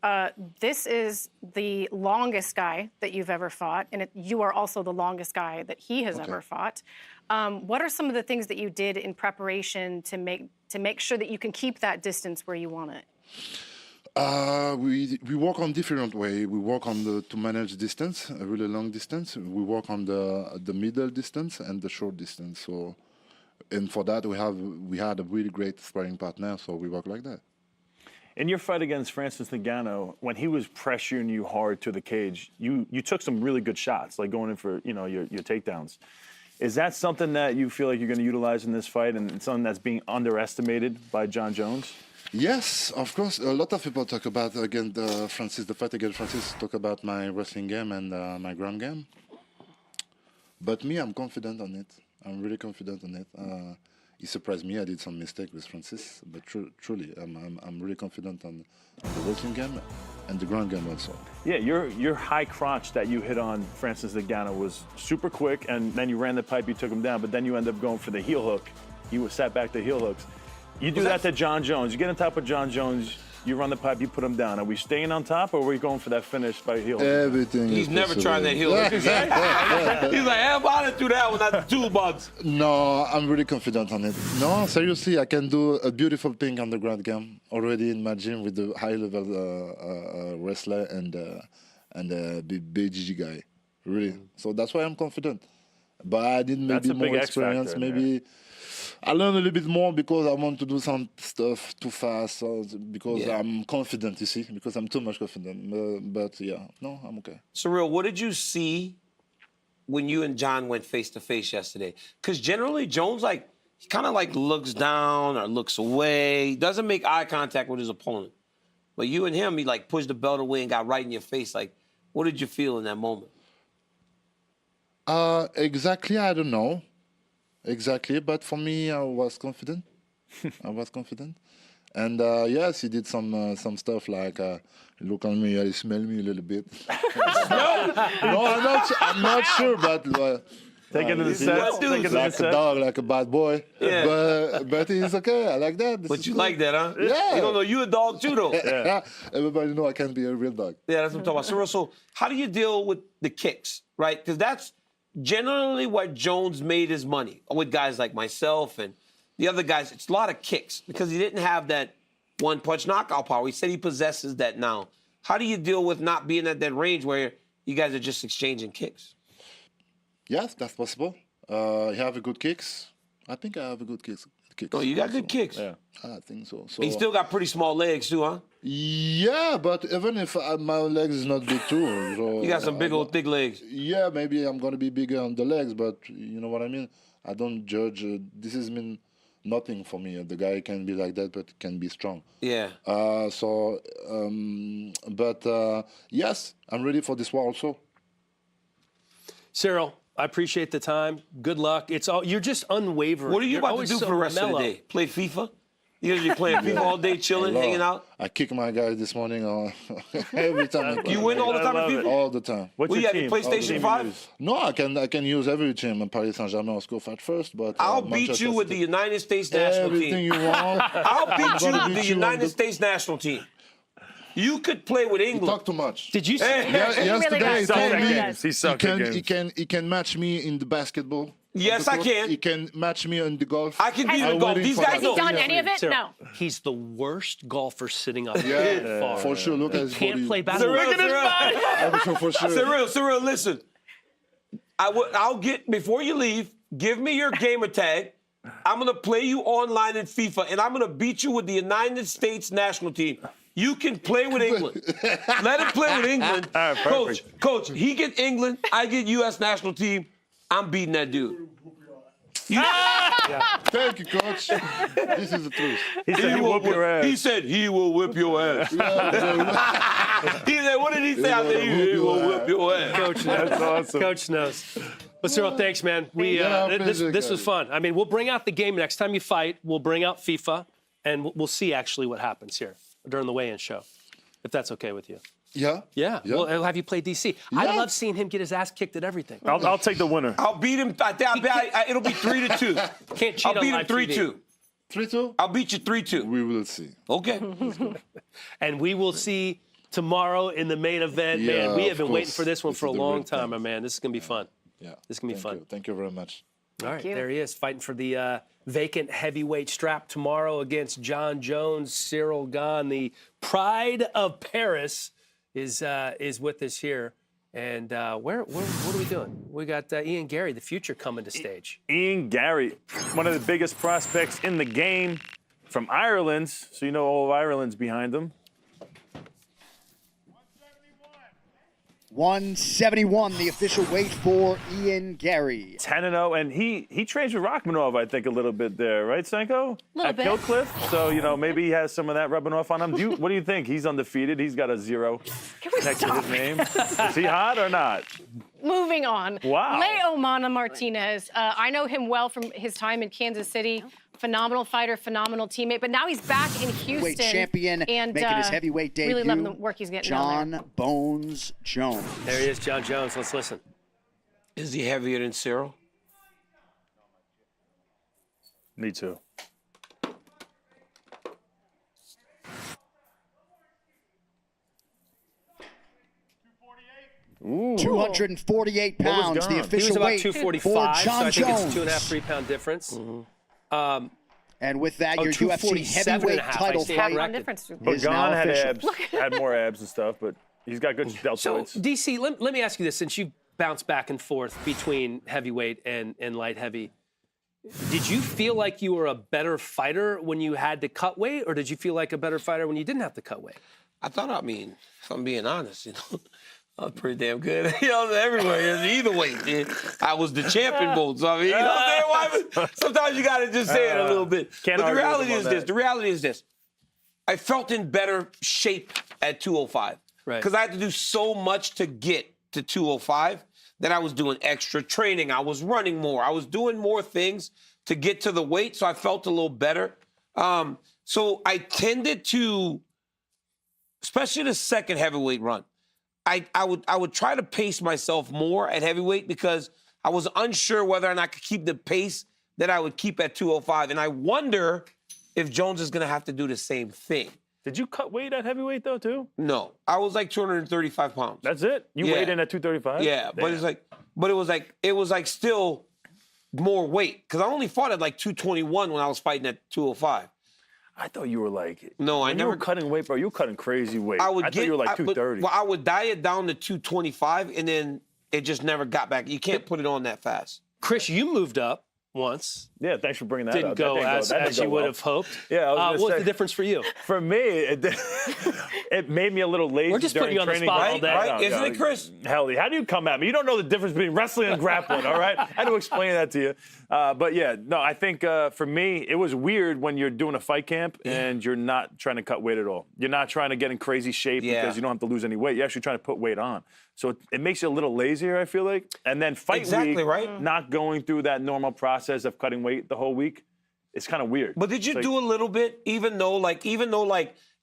this is the longest guy that you've ever fought, and you are also the longest guy that he has ever fought. What are some of the things that you did in preparation to make sure that you can keep that distance where you want it? We work on different way. We work on to manage distance, a really long distance. We work on the middle distance and the short distance. So, and for that we had a really great sparring partner. So we work like that. In your fight against Francis Ngannou, when he was pressuring you hard to the cage, you took some really good shots, like going in for your takedowns. Is that something that you feel like you're going to utilize in this fight, and something that's being underestimated by Jon Jones? Yes, of course. A lot of people talk about the fight against Francis, talk about my wrestling game and my ground game. But me, I'm confident on it. I'm really confident on it. He surprised me. I did some mistake with Francis, but truly, I'm really confident on the wrestling game and the ground game also. Yeah, your high crotch that you hit on Francis Ngannou was super quick, and then you ran the pipe, you took him down, but then you end up going for the heel hook. You sat back the heel hooks. You do that to Jon Jones. You get on top of Jon Jones, you run the pipe, you put him down. Are we staying on top, or are we going for that finish by heel hook? Everything. He's never tried that heel hook. He's like, how about I do that without the toolbox? No, I'm really confident on it. No, seriously, I can do a beautiful thing on the ground game already in my gym with the high-level wrestler and the BGG guy. Really. So that's why I'm confident. But I need maybe more experience. Maybe I learn a little bit more because I want to do some stuff too fast. Because I'm confident, you see, because I'm too much confident. But yeah, no, I'm okay. Cyril, what did you see when you and Jon went face to face yesterday? Because generally, Jones he kind of looks down or looks away. He doesn't make eye contact with his opponent. But you and him, he pushed the belt away and got right in your face. What did you feel in that moment? Exactly, I don't know. Exactly, but for me, I was confident. I was confident. And yes, he did some stuff like look on me, he smell me a little bit. No, I'm not sure, but take it to the set. Like a dog, like a bad boy. Yeah. But he's okay. I like that. But you like that, huh? Yeah. You don't know you a dog too, though. Yeah. Everybody know I can be a real dog. Yeah, that's what I'm talking about. Cyril, so how do you deal with the kicks, right? Because that's generally what Jones made his money with guys like myself and the other guys. It's a lot of kicks because he didn't have that one-punch knockout power. He said he possesses that now. How do you deal with not being at that range where you guys are just exchanging kicks? Yes, that's possible. You have a good kicks. I think I have a good kicks. Oh, you got good kicks. Yeah, I think so. He still got pretty small legs too, huh? Yeah, but even if my legs is not big too, so you got some big old thick legs. Yeah, maybe I'm gonna be bigger on the legs, but you know what I mean. I don't judge. This is mean nothing for me. The guy can be like that, but can be strong. Yeah. Yes, I'm ready for this war also. Cyril, I appreciate the time. Good luck. You're just unwavering. What are you about to do for the rest of the day? Play FIFA? You usually playing FIFA all day, chilling, hanging out? I kick my guy this morning every time. You win all the time in FIFA? All the time. What's your team? PlayStation 5? No, I can use every team. Paris Saint-Germain will score at first, but I'll beat you with the United States national team. Everything you want. I'll beat you with the United States national team. You could play with England. You talk too much. Did you see? Yesterday, he told me he can match me in the basketball. Yes, I can. He can match me in the golf. I can beat him in golf. These guys Has he done any of it? Cyril, No. He's the worst golfer sitting up Yeah, far. for sure. Look at his body. Can't play basketball. For sure. Cyril, listen. I'll get, before you leave, give me your gamer tag. I'm going to play you online in FIFA, and I'm going to beat you with the United States national team. You can play with England. Let him play with England. All right, Coach, he get England, I get U.S. national team. I'm beating that dude. Thank you, Coach. This is the truth. He said he will whip your ass. He said he will whip your ass. He said, what did he say? I said, he will whip your ass. Coach knows. That's awesome. Coach knows. But Cyril, thanks, man. This was fun. I mean, we'll bring out the game next time you fight. We'll bring out FIFA, and we'll see actually what happens here during the weigh-in show, if that's okay with you. Yeah. Well, I'll have you play DC. Yeah. I love seeing him get his ass kicked at everything. I'll take the winner. I'll beat him. It'll be 3-2. Can't cheat I'll beat on him live 3-2. 3-2? I'll beat you 3-2. We will see. Okay. And we will see tomorrow in the main event. Yeah, Man, we have been of waiting course. for this one This for a is the long great time, time. my man. This is going to be fun. Yeah. This is going to be fun. Thank you very much. All right, you. there he is, fighting for the vacant heavyweight strap tomorrow against Jon Jones. Cyril Gane, the pride of Paris, is with us here. And what are we doing? We got Ian Gary, the future, coming to stage. Ian Gary, one of the biggest prospects in the game from Ireland. So you know all of Ireland's behind him. 171, the official weight for Ian Gary. 10-0, and he trains with Rakhmonov, I think, a little bit there, right, Senko? Little bit. Killcliff. So, maybe he has some of that rubbing off on him. What do you think? He's undefeated. He's got a 0 next to his name. Is he hot or not? Moving on. Wow. Leo Mana Martinez. I know him well from his time in Kansas City. Phenomenal fighter, phenomenal teammate. But now he's back in Houston. Weight champion, and making his heavyweight debut. Really loving the work he's getting down there. Jon Bones Jones. There he is, Jon Jones. Let's listen. Is he heavier than Cyril? Me too. Ooh. 248 pounds, the He official was about weight 245, for so Jon I think Jones. it's 2.5, 3-pound difference. And with that, your UFC 247 and heavyweight a half, title I stand fight corrected. But is now Gane had official. abs, had more abs and stuff, but he's got good deltoids. So, DC, let me ask you this, since you bounce back and forth between heavyweight and light heavy, did you feel like you were a better fighter when you had to cut weight, or did you feel like a better fighter when you didn't have to cut weight? I thought, if I'm being honest, I was pretty damn good. Everywhere, either way. I was the champion both. So you know what I'm saying? Sometimes you got to just say it a little bit. But the reality is this. The reality is this. I felt in better shape at 205. Right. Because I had to do so much to get to 205 that I was doing extra training. I was running more. I was doing more things to get to the weight, so I felt a little better. So I tended to, especially the second heavyweight run, I would try to pace myself more at heavyweight because I was unsure whether or not I could keep the pace that I would keep at 205. And I wonder if Jones is going to have to do the same thing. Did you cut weight at heavyweight, though, too? No. I was like 235 pounds. That's it? You weighed in at 235? Yeah, Damn. but it was like still more weight because I only fought at like 221 when I was fighting at 205. I thought you were like, no, I never. You were cutting weight, bro. You were cutting crazy weight. I thought you were like 230. I would diet down to 225, and then it just never got back. You can't put it on that fast. Chris, you moved up once. Yeah, thanks for bringing that Didn't up. go That as you would have hoped. Yeah, what was the difference for you? For me, it made me a little lazy. We're just putting you on the spot all day. Right? Isn't it, Chris? Hell, how do you come at me? You don't know the difference between wrestling and grappling, all right? I had to explain that to you. But yeah, no, I think for me, it was weird when you're doing a fight camp and you're not trying to cut weight at all. You're not trying to get in crazy shape because you don't have to lose any weight. You're actually trying to put weight on. So it makes you a little lazier, I feel like. And then fight week, not going through that normal process of cutting weight the whole week, it's kind of weird. But did you do a little bit, even though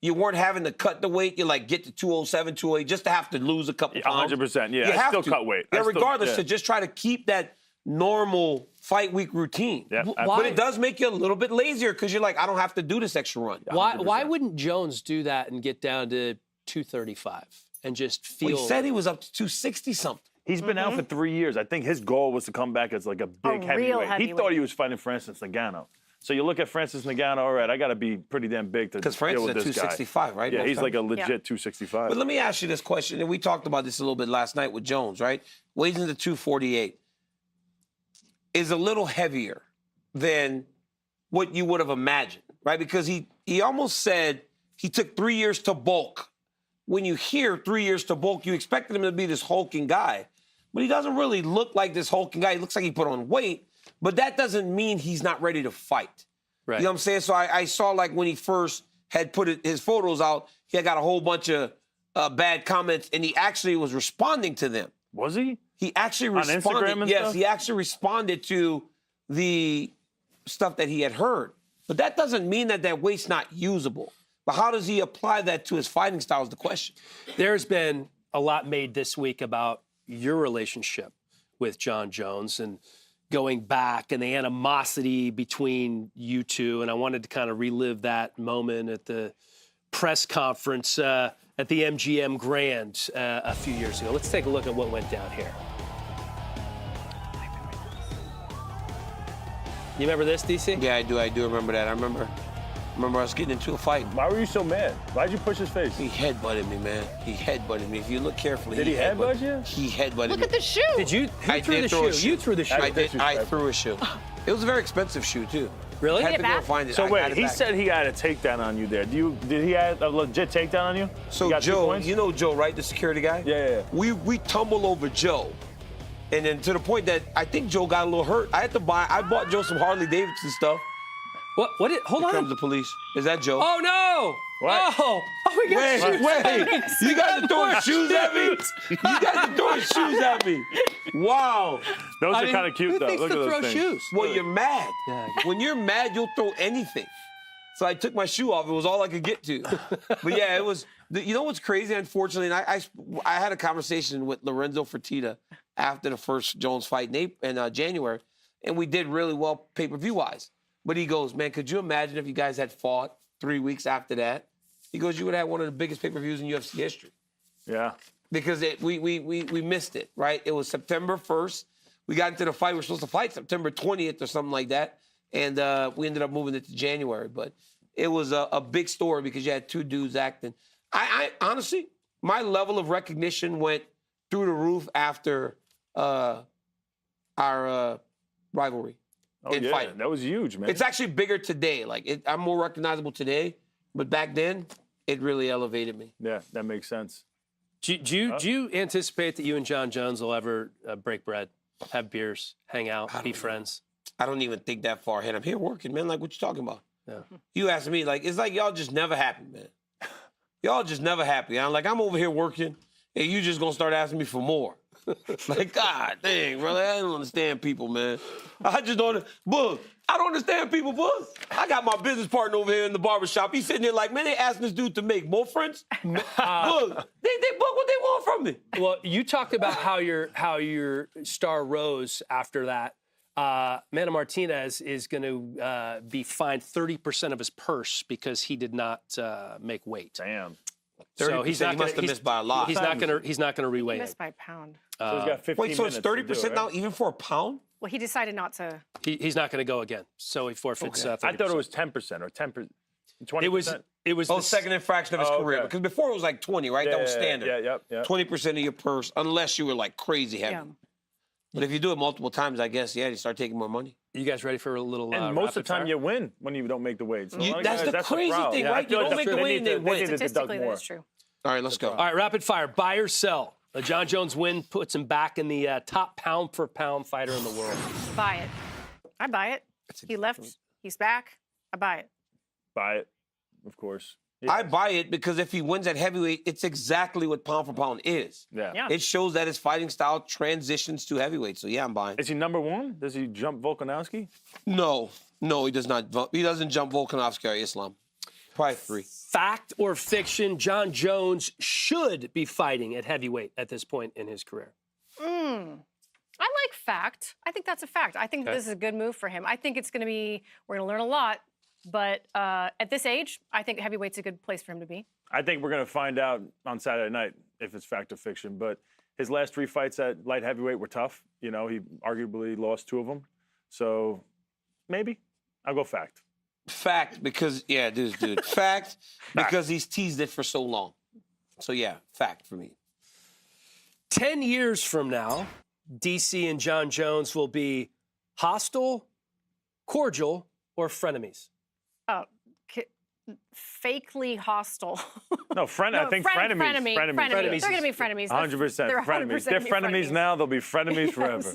you weren't having to cut the weight, you like get to 207, 208, just to have to lose a couple pounds? 100%, yeah. You I have still to. cut weight. Yeah, regardless, to just try to keep that normal fight week routine. Yeah, but it does make you a little bit lazier because you're like, I don't have to do this extra run. Why wouldn't Jones do that and get down to 235 and just feel? Well, he said he was up to 260 something. He's been out for 3 years. I think his goal was to come back as like a big heavyweight. He thought he was fighting Francis Ngannou. So you look at Francis Ngannou, all right, I got to be pretty damn big to deal with this guy. Because Francis is at 265, right? Yeah, he's like a legit 265. But let me ask you this question, and we talked about this a little bit last night with Jones, right? Weighs into 248. Is a little heavier than what you would have imagined, right? Because he almost said he took 3 years to bulk. When you hear 3 years to bulk, you expected him to be this hulking guy. But he doesn't really look like this hulking guy. He looks like he put on weight. But that doesn't mean he's not ready to fight. Right. You know what I'm saying? So I saw like when he first had put his photos out, he had got a whole bunch of bad comments, and he actually was responding to them. Was he? He actually responded. On Instagram and yes, stuff? he actually responded to the stuff that he had heard. But that doesn't mean that weight's not usable. But how does he apply that to his fighting style is the question. There's been a lot made this week about your relationship with Jon Jones and going back and the animosity between you two. And I wanted to kind of relive that moment at the press conference at the MGM Grand a few years ago. Let's take a look at what went down here. You remember this, DC? Yeah, I do. I do remember that. I remember us getting into a fight. Why were you so mad? Why'd you push his face? He headbutted me, man. He headbutted me. If you look carefully, Did he headbutt you? He headbutted me. Look at the shoe. Did you? I Who threw the throw a shoe? You threw the shoe. I did. I threw a shoe. It was a very expensive shoe too. Really? I had Get to it go back? find it. So I got wait, it he back. said he had a takedown on you there. Did he have a legit takedown on you? So You got 2 Joe, points? you know Joe, right? The security guy? Yeah. We tumble over Joe. And then to the point that I think Joe got a little hurt. I bought Joe some Harley Davidson stuff. Hold Here on. comes the police. Is that Joe? Oh, no. What? Oh, we got shoes. Wait. You guys are throwing shoes at me? You guys are throwing shoes at me. Wow. Those are kind of cute, though. Who thinks Look to at those throw things. shoes? Well, you're mad. Yeah. When you're mad, you'll throw anything. So I took my shoe off. It was all I could get to. But yeah, it was. You know what's crazy? Unfortunately, and I had a conversation with Lorenzo Fertitta after the first Jones fight in January, and we did really well pay-per-view wise. But he goes, man, could you imagine if you guys had fought 3 weeks after that? He goes, you would have one of the biggest pay-per-views in UFC history. Yeah. Because we missed it, right? It was September 1st. We got into the fight. We were supposed to fight September 20th or something like that. And we ended up moving it to January. But it was a big story because you had two dudes acting. I honestly, my level of recognition went through the roof after our rivalry. Oh, yeah. Fighting. That was huge, man. It's actually bigger today. I'm more recognizable today. But back then, it really elevated me. Yeah, that makes sense. Do you anticipate that you and Jon Jones will ever break bread, have beers, hang out, be friends? I don't even think that far ahead. I'm here working, man. Like, what you talking about? Yeah. You asked me, it's like y'all just never happy, man. Y'all just never happy. I'm over here working, and you just gonna start asking me for more. Like, God dang, brother, I don't understand people, man. I just don't, Boog, I don't understand people, Boog. I got my business partner over here in the barbershop. He's sitting there like, man, they asking this dude to make more friends. Boog, Boog, what they want from me? Well, you talked about how your star rose after that. Manny Martinez is going to be fined 30% of his purse because he did not make weight. Damn. So he's not he must have missed by a lot. He's not going to reweigh He it. missed by a pound. So he's got 15 Wait, so minutes it's 30% to do it, now, right? even for a pound? Well, he decided not to. He's not going to go again. So he forfeits 30%. I thought it was 10% or 10%. 20%. It was the the second infraction of his career. okay. Because before it was like 20, right? That was standard. Yeah. 20% of your purse, unless you were like crazy heavy. Yeah. But if you do it multiple times, I guess, you start taking more money. You guys ready for a little And most of the time rapid you win when you don't make the weight. So a lot of that's guys, the crazy problem. thing, Yeah, right? I feel You like don't make the weight and they win. need to deduct Statistically, that more. is true. All right, let's go. All right, rapid fire. Buy or sell? The Jon Jones win puts him back in the top pound-for-pound fighter in the world. Buy it. I buy it. He left. He's back. I buy it. Buy it, of course. I buy it because if he wins at heavyweight, it's exactly what pound for pound is. Yeah. It shows that his fighting style transitions to heavyweight. So, yeah, I'm buying. Is he number one? Does he jump Volkanovski? No, he does not. He doesn't jump Volkanovski or Islam. Probably 3. Fact or fiction, Jon Jones should be fighting at heavyweight at this point in his career. I like fact. I think that's a fact. I think this is a good move for him. I think it's going to be, we're going to learn a lot. But at this age, I think heavyweight's a good place for him to be. I think we're going to find out on Saturday night if it's fact or fiction. But his last 3 fights at light heavyweight were tough. You know, he arguably lost 2 of them. So maybe I'll go fact. Fact, because, dude. Fact, because he's teased it for so long. So, yeah, fact for me. 10 years from now, DC and Jon Jones will be hostile, cordial, or frenemies? Fakely hostile. No, I think frenemies. Frenemies. They're going to be frenemies. 100%. They're Frenemies. They're frenemies now. They'll be frenemies forever.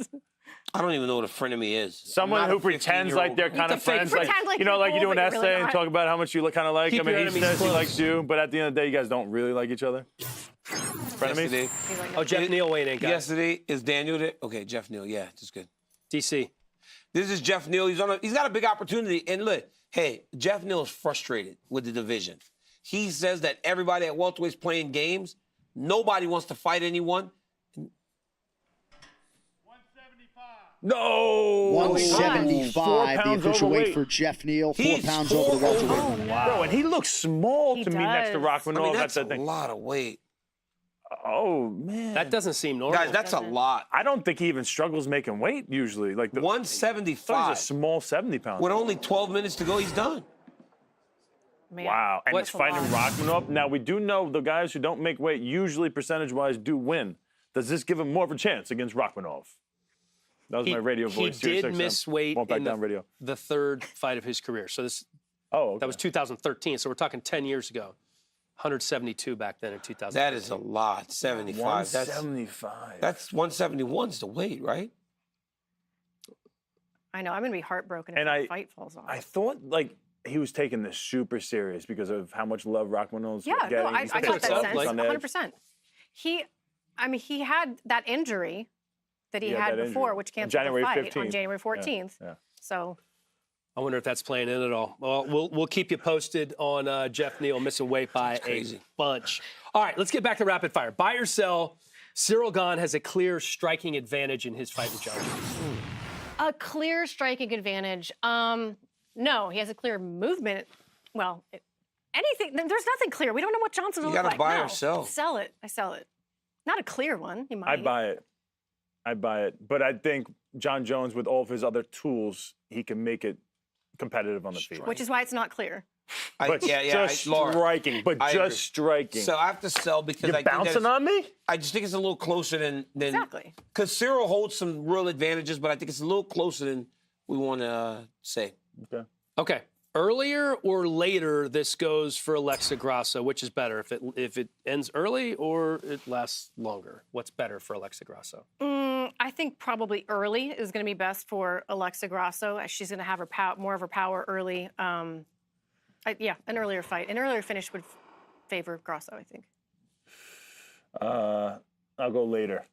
I don't even know what a frenemy is. Someone who pretends like they're kind of friends. Like, you know, like you do an essay and talk about how much you kind of like him, and he says he likes you, but at the end of the day, you guys don't really like each other. Frenemies? Oh, Jeff Neal Wayne ain't got it. Yesterday, is Daniel there? Okay, Jeff Neal. Yeah, that's good. DC. This is Jeff Neal. He's got a big opportunity. And look, hey, Jeff Neal is frustrated with the division. He says that everybody at welterweight's playing games. Nobody wants to fight anyone. 175. No! 175, the official weight for Jeff Neal. 4 pounds over the welterweight. Oh, wow. Bro, and he looks small to me next to Rakhmonov. I mean, that's the a thing. lot of weight. Oh, man. That doesn't seem normal. Guys, that's a lot. I don't think he even struggles making weight usually. Like 175. He's a small 70-pounder. With only 12 minutes to go, he's done. Man, wow. And he's that's a fighting lot. Rakhmonov. Now, we do know the guys who don't make weight usually percentage-wise do win. Does this give him more of a chance against Rakhmonov? That was my radio voice. He did miss weight Won't back in down radio. the third fight of his career. So this okay. That was 2013. So we're talking 10 years ago. 172 back then in 2000. That is a lot. 75. 175. That's 171's the weight, right? I know. I'm going to be heartbroken if And the fight falls off. I thought, like, he was taking this super serious because of how much love Rakhmonov's Yeah, getting. no, I He's got pissed that off, sense. like, on the edge. 100%. He had that injury that he Yeah, had that before, injury. which canceled January the fight 15th. on January 14th. Yeah. So I wonder if that's playing in at all. Well, we'll keep you posted on Jeff Neal missing weight by a bunch. All right, let's get back to rapid fire. Buy or sell, Cyril Gane has a clear striking advantage in his fight with Jon Jones. a clear striking advantage. No, he has a clear movement. Well, anything. There's nothing clear. We don't know what Johnson will You look gotta like. buy No. or sell. Sell it. I sell it. Not a clear one. He might. I buy it. But I think Jon Jones, with all of his other tools, he can make it competitive on the field. Which is why it's not clear. But just striking. But I just agree. striking. So I have to sell because You're I think bouncing on me? I just think it's a little closer than Exactly. Because Cyril holds some real advantages, but I think it's a little closer than we want to say. Okay. Earlier or later, this goes for Alexa Grasso. Which is better, if it ends early or it lasts longer? What's better for Alexa Grasso? I think probably early is going to be best for Alexa Grasso. She's going to have more of her power early. An earlier fight. An earlier finish would favor Grasso, I think. I'll go later.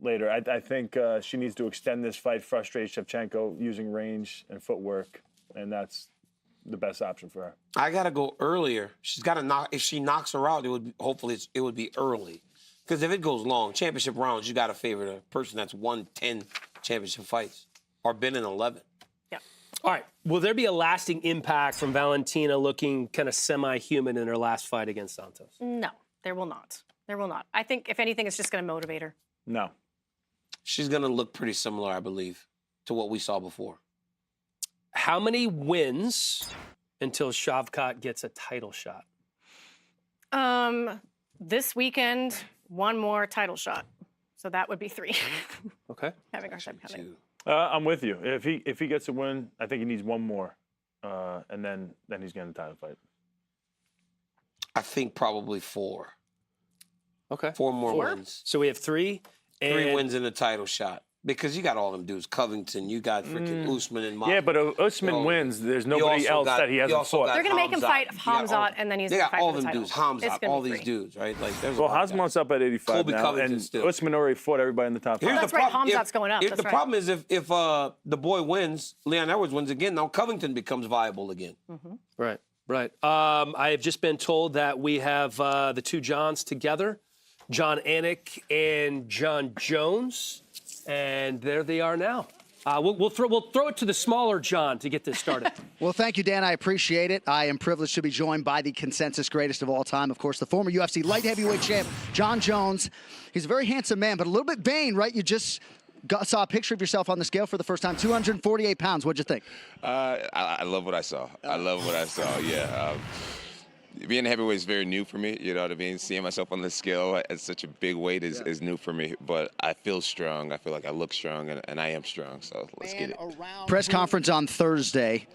I think she needs to extend this fight, frustrate Shevchenko using range and footwork, and that's the best option for her. I got to go earlier. She's got to knock. If she knocks her out, it would be early. Because if it goes long, championship rounds, you got to favor the person that's won 10 championship fights or been in 11. Yeah. All right. Will there be a lasting impact from Valentina looking kind of semi-human in her last fight against Santos? No, there will not. There will not. I think, if anything, it's just going to motivate her. No. She's going to look pretty similar, I believe, to what we saw before. How many wins until Shavkat gets a title shot? This weekend, one more title shot. So that would be 3. Okay. Having our time coming. I'm with you. If he gets a win, I think he needs one more, and then he's getting the title fight. I think probably 4. Okay. 4 more wins. So we have 3. 3 wins in a title shot. Because you got all them dudes. Covington, you got freaking Usman and Moss. Yeah, but Usman wins. There's nobody else that he hasn't fought. They're going to make him fight Hamzat, and then he's They going to got fight all for the them title. dudes. Hamzat, It's gonna all be these 3. dudes, right? Like, there's Well, Hamzat's up at 85 Colby now, Covington and still. Usman already fought everybody in the top 5. That's right, Hamzat's going up. The That's right. problem is if the boy wins, Leon Edwards wins again, now Covington becomes viable again. Right. I have just been told that we have the 2 Johns together, Jon Anik and Jon Jones, and there they are now. We'll throw it to the smaller Jon to get this started. Well, thank you, Dan. I appreciate it. I am privileged to be joined by the consensus greatest of all time, of course, the former UFC light heavyweight champ, Jon Jones. He's a very handsome man, but a little bit vain, right? You just saw a picture of yourself on the scale for the first time, 248 pounds. What'd you think? I love what I saw. Yeah. Being a heavyweight is very new for me, you know what I mean? Seeing myself on the scale at such a big weight is new for me, but I feel strong. I feel like I look strong, and I am strong, so let's get it. Press conference on Thursday.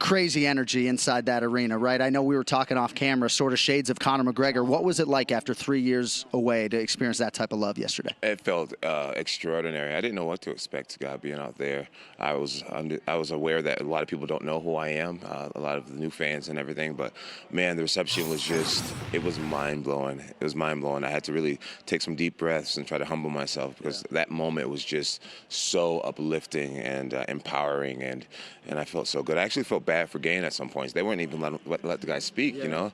Crazy energy inside that arena, right? I know we were talking off camera, sort of shades of Conor McGregor. What was it like after 3 years away to experience that type of love yesterday? It felt extraordinary. I didn't know what to expect being out there. I was aware that a lot of people don't know who I am, a lot of the new fans and everything, but man, the reception was it was mind-blowing. It was mind-blowing. I had to really take some deep breaths and try to humble myself because that moment was just so uplifting and empowering, and I felt so good. I actually felt bad for Gane at some points. They weren't even let the guy speak, you know.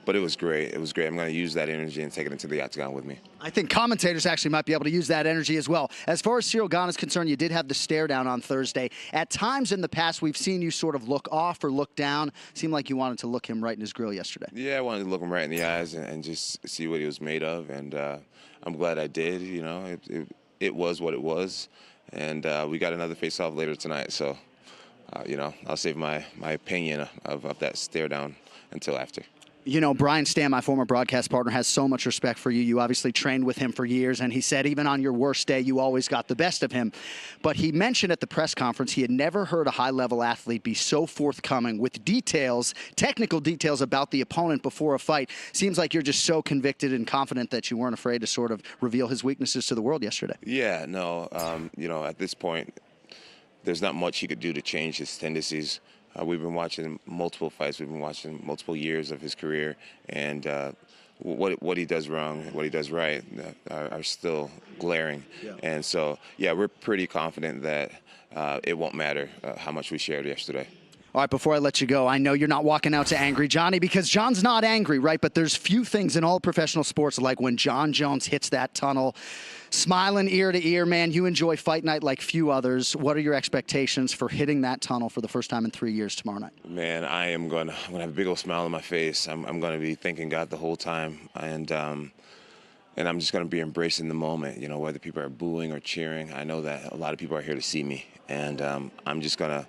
But it was great. It was great. I'm going to use that energy and take it into the octagon with me. I think commentators actually might be able to use that energy as well. As far as Cyril Gane is concerned, you did have the stare down on Thursday. At times in the past, we've seen you sort of look off or look down. Seemed like you wanted to look him right in his grill yesterday. Yeah, I wanted to look him right in the eyes and just see what he was made of, and I'm glad I did. You know, it was what it was, and we got another face-off later tonight, so, you know, I'll save my opinion of that stare down until after. You know, Brian Stam, my former broadcast partner, has so much respect for you. You obviously trained with him for years, and he said even on your worst day, you always got the best of him. But he mentioned at the press conference he had never heard a high-level athlete be so forthcoming with details, technical details about the opponent before a fight. Seems like you're just so convicted and confident that you weren't afraid to sort of reveal his weaknesses to the world yesterday. Yeah, no, you know, at this point, there's not much he could do to change his tendencies. We've been watching multiple fights. We've been watching multiple years of his career, and what he does wrong, what he does right, are still glaring. Yeah. And so, yeah, we're pretty confident that it won't matter how much we shared yesterday. All right, before I let you go, I know you're not walking out to angry Johnny, because Jon's not angry, right? But there's few things in all professional sports like when Jon Jones hits that tunnel, smiling ear to ear. Man, you enjoy fight night like few others. What are your expectations for hitting that tunnel for the first time in 3 years tomorrow night? Man, I'm gonna have a big old smile on my face. I'm gonna be thanking God the whole time, and I'm just gonna be embracing the moment. You know, whether people are booing or cheering, I know that a lot of people are here to see me, and I'm just gonna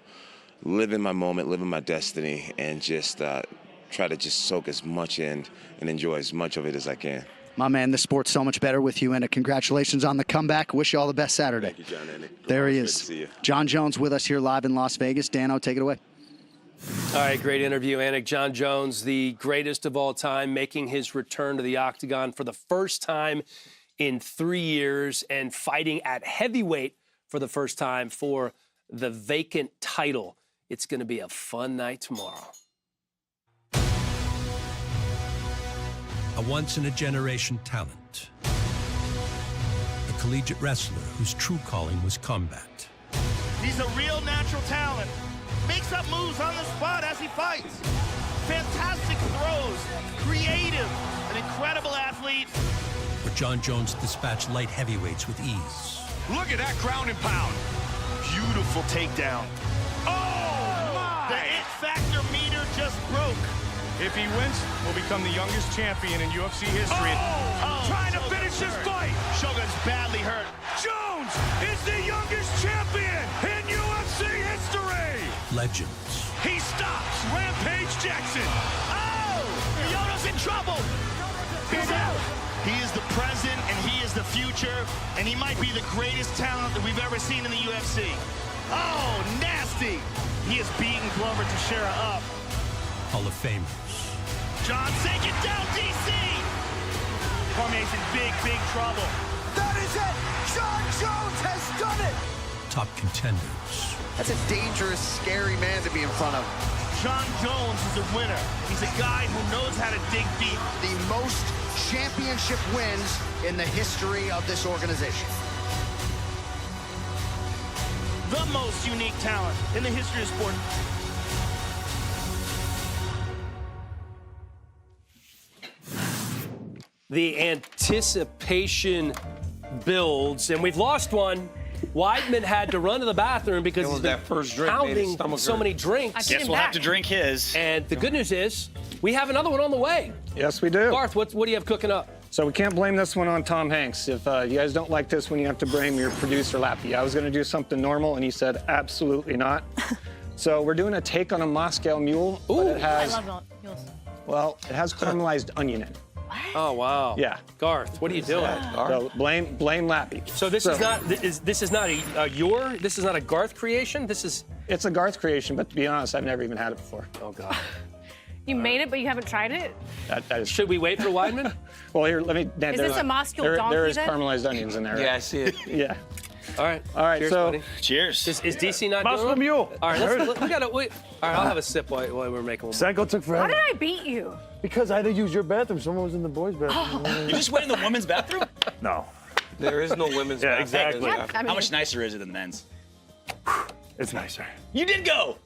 live in my moment, live in my destiny, and just try to just soak as much in and enjoy as much of it as I can. My man, the sport's so much better with you in it. Congratulations on the comeback. Wish you all the best Saturday. Thank you, John. There he Good is. to see you. Jon Jones with us here live in Las Vegas. Dano, take it away. All right, great interview, Anik. Jon Jones, the greatest of all time, making his return to the octagon for the first time in 3 years and fighting at heavyweight for the first time for the vacant title. It's going to be a fun night tomorrow. A once-in-a-generation talent. A collegiate wrestler whose true calling was combat. He's a real natural talent. Makes up moves on the spot as he fights. Fantastic throws. Creative. An incredible athlete. But Jon Jones dispatched light heavyweights with ease. Look at that ground and pound. Beautiful takedown. Oh, my! The it factor meter just broke. If he wins, he'll become the youngest champion in UFC history. Trying to finish this fight. Shogun's badly hurt. Jones is the youngest champion in UFC history. Legends. He stops Rampage Jackson. Oh! Yoda's in trouble. He's out. He is the present and he is the future, and he might be the greatest talent that we've ever seen in the UFC. Oh, nasty. He has beaten Glover Teixeira up. Hall of Famers. John, take it down, DC! Cormier's in big, big trouble. That is it! Jon Jones has done it! Top contenders. That's a dangerous, scary man to be in front of. Jon Jones is a winner. He's a guy who knows how to dig deep. The most championship wins in the history of this organization. The most unique talent in the history of sport. The anticipation builds, and we've lost one. Weidman had to run to the bathroom because he's been pounding so many drinks. Guess we'll have to drink his. And the good news is, we have another one on the way. Yes, we do. Garth, what do you have cooking up? So we can't blame this one on Tom Hanks. If you guys don't like this one, you have to blame your producer, Lappy. I was going to do something normal, and he said absolutely not. So we're doing a take on a Moscow Mule, but it has, I love mules. well, it has caramelized onion in it. Oh wow! Yeah, Garth, what are you doing? So blame Lappy. So this is not a Garth creation. It's a Garth creation, but to be honest, I've never even had it before. Oh God! You made it, but you haven't tried it? That is. Should we wait for Weidman? Well, here, let me. Is this a Moscow donkey There is then? caramelized onions in there. Yeah, I see it. Yeah. All right. Cheers, so buddy. Cheers. Is DC not Moscow doing it? Mule. All right, we gotta wait. All right, I'll have a sip while we're making one. Senko took How forever. did I beat you? Because I had to use your bathroom. Someone was in the boys' bathroom. You just went in the women's bathroom? No. There is no women's Yeah, bathroom. exactly. I mean, How much nicer is it than men's? It's nicer. You did go.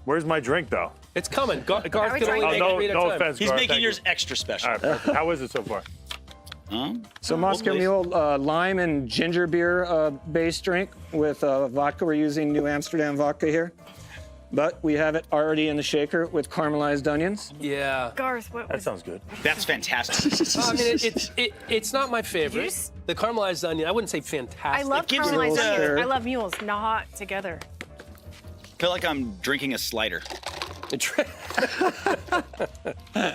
Where's my drink, though? It's coming. Garth can only make no, 3 at a no time. offense, He's Garth, making thank yours you. extra special. All right, perfect. How is it so far? So Moscow Mule, lime and ginger beer based drink with vodka. We're using New Amsterdam vodka here. But we have it already in the shaker with caramelized onions. Yeah. Garth, what That was sounds good. That's fantastic. I mean, it's not my favorite. The caramelized onion, I wouldn't say fantastic. I love caramelized onions. I love mules, not together. I feel like I'm drinking a slider. I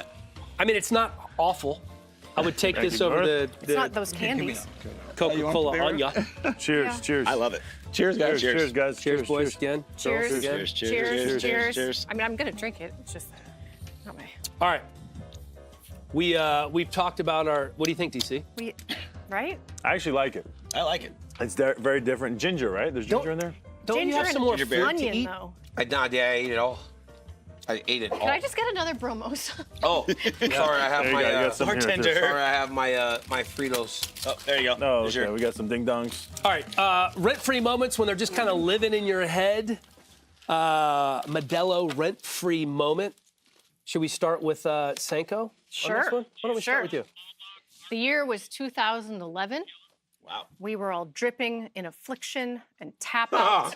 mean, it's not awful. I would take this over the It's not those candies. Coca-Cola Anya. Cheers, cheers. I love it. Cheers, guys. Cheers, guys. Cheers, boys. Again. Cheers. Cheers. Cheers. I mean, I'm gonna drink it. It's just not my. All right. We've talked about our. What do you think, DC? Right? I actually like it. I like it. It's very different. Ginger, right? There's ginger in there? Don't you have some more fruit onion, to eat? though. I ate it all. I ate it all. Can I just get another Bromos? Oh, sorry, I have There you my go, you got some here, bartender. too. Sorry, I have my my Fritos. Oh, there you go. No, There's okay, your- we got some ding dongs. All right. Rent-free moments when they're just kind of living in your head. Modelo rent-free moment. Should we start with Senko? Sure. On this one? Why don't we start with you? The year was 2011. Wow. We were all dripping in affliction and tap out.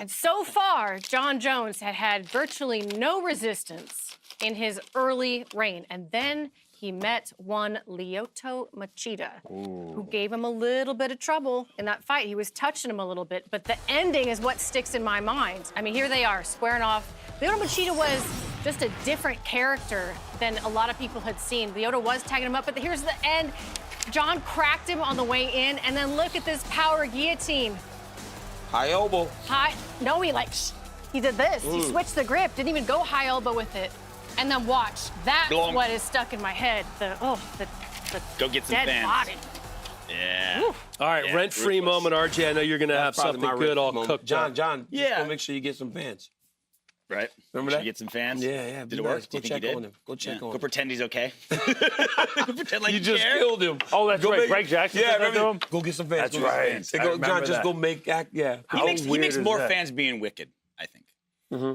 And so far, Jon Jones had virtually no resistance in his early reign. And then he met one Lyoto Machida, who gave him a little bit of trouble in that fight. He was touching him a little bit, but the ending is what sticks in my mind. I mean, here they are, squaring off. Lyoto Machida was just a different character than a lot of people had seen. Lyoto was tagging him up, but here's the end. John cracked him on the way in, and then look at this power guillotine. High elbow. No, he did this. He switched the grip, didn't even go high elbow with it. And then watch. That's what is stuck in my head. The Go get some dead fans. body. Yeah. All right, Yeah, rent-free ruthless. moment, RJ. I know you're going to have Probably something my good all moment. cooked John, up. just Yeah. go make sure you get some fans. Right? Remember Should that? you get some fans? Yeah. Did it work? Go Do you think check he did? on him. Go check on Go him. pretend he's okay. Go pretend like You just care. killed him. Oh, that's right. Greg Jackson Yeah, said that to remember? him? Go get some fans. That's Go get some right. fans. I John, remember just that. go make act. Yeah. He makes weird is more that? fans being wicked, I think.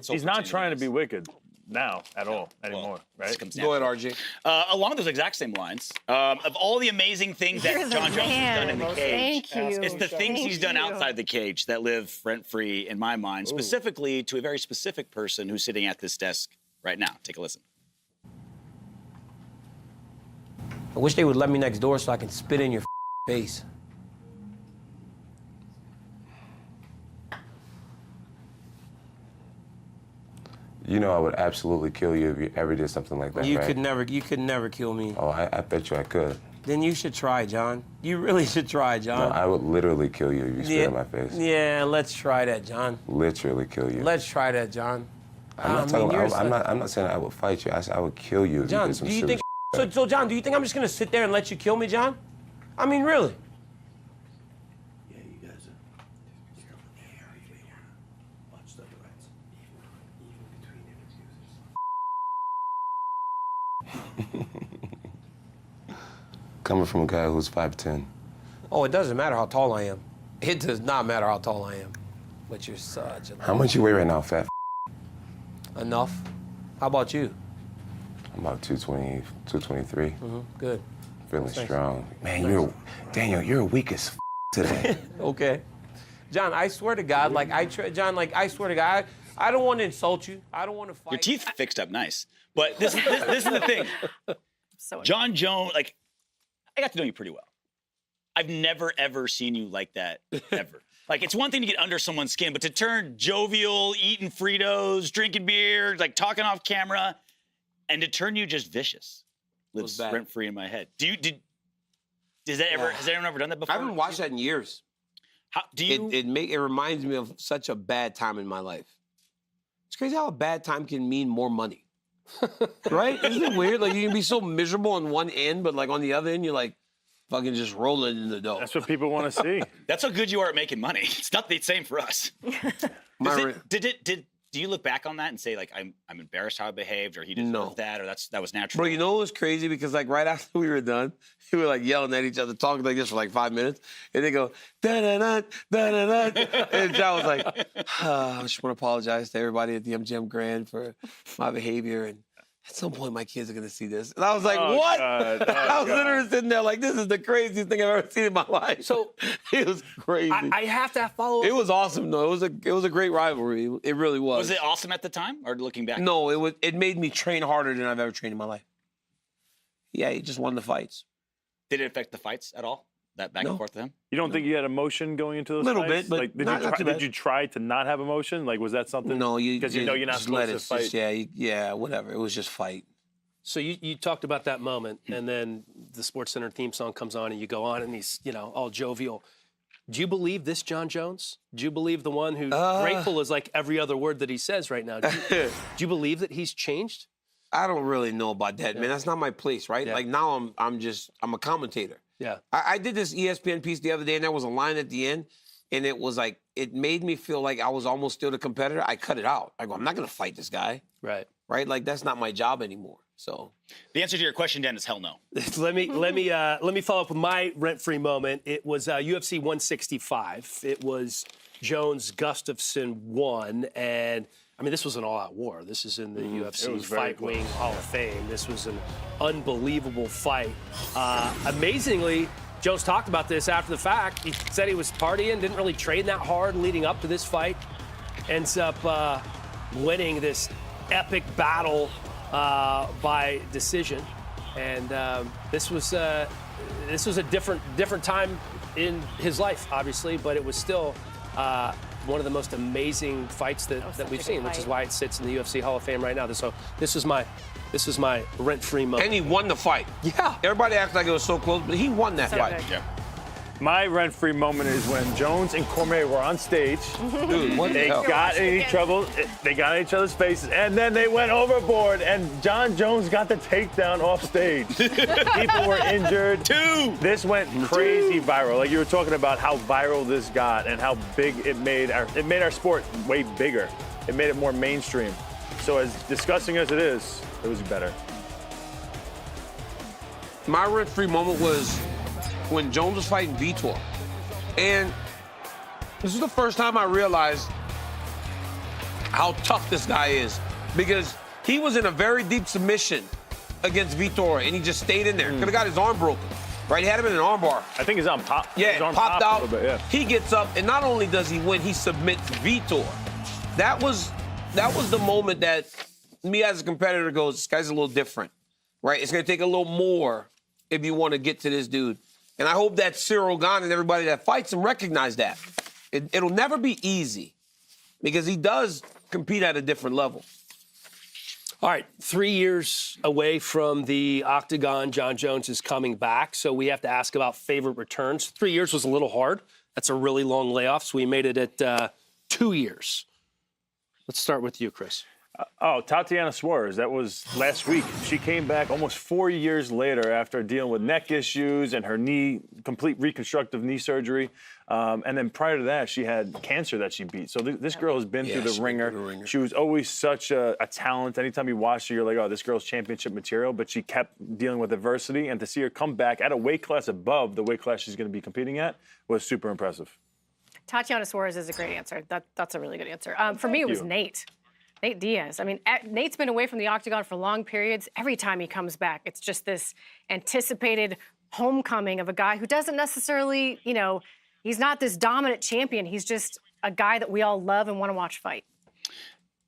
So He's not pretending trying to he be is. wicked now at all anymore, This right? comes Go ahead, naturally. RJ. Along those exact same lines, of all the amazing things that You're the Jon Jones has done in the man. cage, Thank you. it's the things he's done Thank you. outside the cage that live rent-free in my mind, specifically to a very specific person who's sitting at this desk right now. Take a listen. I wish they would let me next door so I can spit in your face. You know I would absolutely kill you if you ever did something like that, You right? could never kill me. Oh, I bet you I could. Then you should try, John. You really should try, No, John. I would literally kill you if you spit in my face. Yeah, let's try that, John. Literally kill you. Let's try that, John. I'm not talking. I'm not saying I would fight you. I said I would kill you if John, you did some do you serious think? So, John, do you think I'm just gonna sit there and let you kill me, John? I mean, really? Yeah, you guys are. Watch the threats. Even between interviews. Coming from a guy who's 5'10". Oh, it doesn't matter how tall I am. It does not matter how tall I am. But you're such a... How much you weigh right now, fat? Enough. How about you? I'm about 220, 223. Good. Feeling That's nice. strong. Man, Daniel, you're weak as today. Okay. John, I swear to God, John, I swear to God, I don't want to insult you. I don't want to fight. Your teeth fixed up nice. But this is the thing. Jon Jones, I got to know you pretty well. I've never, ever seen you like that, ever. It's one thing to get under someone's skin, but to turn jovial, eating Fritos, drinking beer, talking off camera, and to turn you just vicious lives rent-free in my head. Has anyone ever done that before? I haven't watched that in years. How do you? It reminds me of such a bad time in my life. It's crazy how a bad time can mean more money. Right? Isn't it weird? You can be so miserable on one end, but on the other end, you're fucking just rolling in the dough. That's what people want to see. That's how good you are at making money. It's not the same for us. Do you look back on that and say, like, I'm embarrassed how I behaved, or he deserved that, or that was natural? Bro, you know what was crazy? Because, like, right after we were done, we were, like, yelling at each other, talking like this for, like, 5 minutes. And they go, da-da-da, da-da-da. And John was like, I just want to apologize to everybody at the MGM Grand for my behavior. And at some point, my kids are going to see this. And I was like, what? I was literally sitting there like, this is the craziest thing I've ever seen in my life. So it was crazy. I have to follow up. It was awesome, though. It was a great rivalry. It really was. Was it awesome at the time, or looking back? No, it made me train harder than I've ever trained in my life. Yeah, he just won the fights. Did it affect the fights at all? That back and forth with him? You don't think you had emotion going into those Little fights? bit, but like, did you try to not have emotion? Like, was that something? No, because you know you're not just let supposed to it. fight. Yeah, whatever. It was just fight. So you talked about that moment, and then the SportsCenter theme song comes on, and you go on, and he's all jovial. Do you believe this Jon Jones? Do you believe the one who's grateful is like every other word that he says right now? Do you believe that he's changed? I don't really know about that, man. That's not my place, right? Yeah. Like now I'm a commentator. Yeah. I did this ESPN piece the other day, and there was a line at the end, and it was like, it made me feel like I was almost still the competitor. I cut it out. I go, I'm not going to fight this guy. Right. Right? Like, that's not my job anymore. So the answer to your question, Dan, is hell no. let me follow up with my rent-free moment. It was UFC 165. It was Jones Gustafsson 1, and I mean, this was an all-out war. This is in the UFC Fight Wing Hall of Fame. This was an unbelievable fight. Amazingly, Jones talked about this after the fact. He said he was partying, didn't really train that hard leading up to this fight. Ends up winning this epic battle by decision. And this was a different time in his life, obviously, but it was still one of the most amazing fights that we've seen, which is why it sits in the UFC Hall of Fame right now. So this is my rent-free moment. And he won the fight. Yeah. Everybody acts like it was so close, but he won that fight. Yeah. My rent-free moment is when Jones and Cormier were on stage. Dude, what they got in trouble. They got in each other's faces, and then they went overboard. And Jon Jones got the takedown off stage. People were injured. This went crazy viral. Like you were talking about how viral this got and how big it made our sport way bigger. It made it more mainstream. So as disgusting as it is, it was better. My rent-free moment was when Jones was fighting Vitor. And this is the first time I realized how tough this guy is, because he was in a very deep submission against Vitor, and he just stayed in there. Could have got his arm broken, right? He had him in an arm bar. I think his arm popped. Yeah, his arm popped out. A little bit, yeah. He gets up, and not only does he win, he submits Vitor. That was the moment that me as a competitor goes, this guy's a little different, right? It's going to take a little more if you want to get to this dude. And I hope that Cyril Gane and everybody that fights him recognize that. It'll never be easy because he does compete at a different level. All right, 3 years away from the octagon, Jon Jones is coming back, so we have to ask about favorite returns. 3 years was a little hard. That's a really long layoff, so we made it at 2 years. Let's start with you, Chris. Tatiana Suarez, that was last week. She came back almost 4 years later after dealing with neck issues and her complete reconstructive knee surgery. And then prior to that, she had cancer that she beat. So this girl has been through the ringer. She was always such a talent. Anytime you watch her, you're like, oh, this girl's championship material. But she kept dealing with adversity. And to see her come back at a weight class above the weight class she's going to be competing at was super impressive. Tatiana Suarez is a great answer. That's a really good answer. For me, it was Nate Diaz. I mean, Nate's been away from the octagon for long periods. Every time he comes back, it's just this anticipated homecoming of a guy who doesn't necessarily, he's not this dominant champion. He's just a guy that we all love and want to watch fight.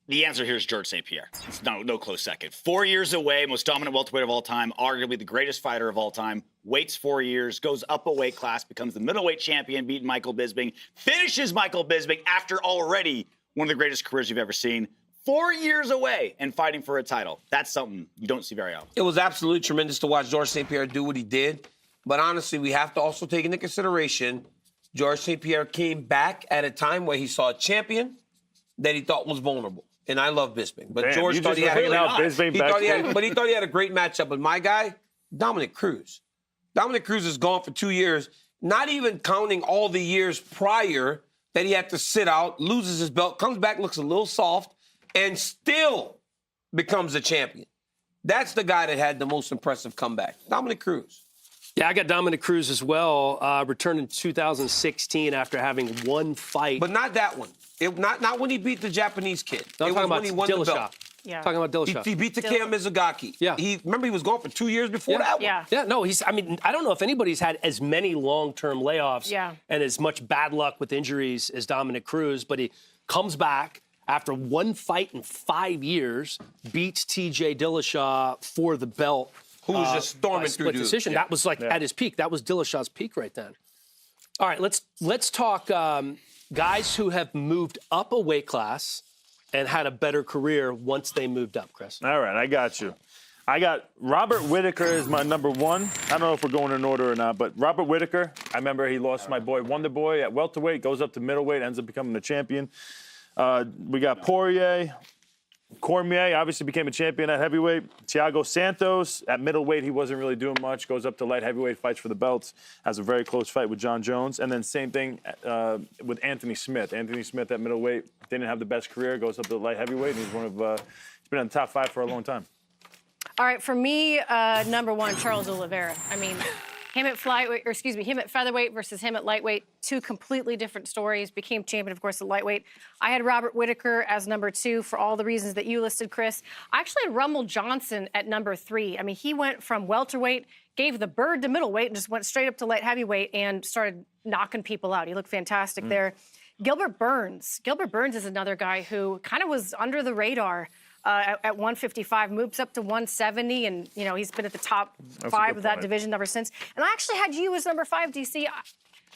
The answer here is George St. Pierre. It's no close second. 4 years away, most dominant welterweight of all time, arguably the greatest fighter of all time. Waits 4 years, goes up a weight class, becomes the middleweight champion, beating Michael Bisping, finishes Michael Bisping after already one of the greatest careers you've ever seen. 4 years away and fighting for a title. That's something you don't see very often. It was absolutely tremendous to watch George St. Pierre do what he did. But honestly, we have to also take into consideration George St. Pierre came back at a time where he saw a champion that he thought was vulnerable. And I love Bisping. But George thought he had a great matchup. But my guy, Dominic Cruz. Dominic Cruz is gone for 2 years, not even counting all the years prior that he had to sit out, loses his belt, comes back, looks a little soft. and still becomes a champion. That's the guy that had the most impressive comeback. Dominic Cruz. Yeah, I got Dominic Cruz as well. Returned in 2016 after having one fight. But not that one. Not when he beat the Japanese kid. I'm it talking was about when he won the belt. Yeah. Talking about Dillashaw. He beat Takeya Mizugaki. Yeah. Remember, he was gone for 2 years before that one. Yeah. No, I don't know if anybody's had as many long-term layoffs and as much bad luck with injuries as Dominic Cruz, but he comes back after one fight in 5 years, beats TJ Dillashaw for the belt. Who was just storming through dudes. Decision. That was at his peak. That was Dillashaw's peak right then. All right, let's talk guys who have moved up a weight class and had a better career once they moved up, Chris. All right, I got you. I got Robert Whittaker as my number one. I don't know if we're going in order or not, but Robert Whittaker, I remember he lost my boy Wonder Boy at welterweight, goes up to middleweight, ends up becoming the champion. We got Cormier obviously became a champion at heavyweight. Thiago Santos at middleweight, he wasn't really doing much. Goes up to light heavyweight, fights for the belts. Has a very close fight with Jon Jones. And then same thing with Anthony Smith. Anthony Smith at middleweight didn't have the best career. Goes up to light heavyweight, and he's he's been in the top 5 for a long time. All right, for me, number one, Charles Oliveira. I mean, him at featherweight versus him at lightweight, two completely different stories. Became champion, of course, at lightweight. I had Robert Whittaker as number 2 for all the reasons that you listed, Chris. I actually had Rummel Johnson at number 3. I mean, he went from welterweight, gave the bird to middleweight, and just went straight up to light heavyweight and started knocking people out. He looked fantastic there. Gilbert Burns. Gilbert Burns is another guy who kind of was under the radar. At 155, moves up to 170, and he's been at the top 5 of that division ever since. And I actually had you as number 5, DC.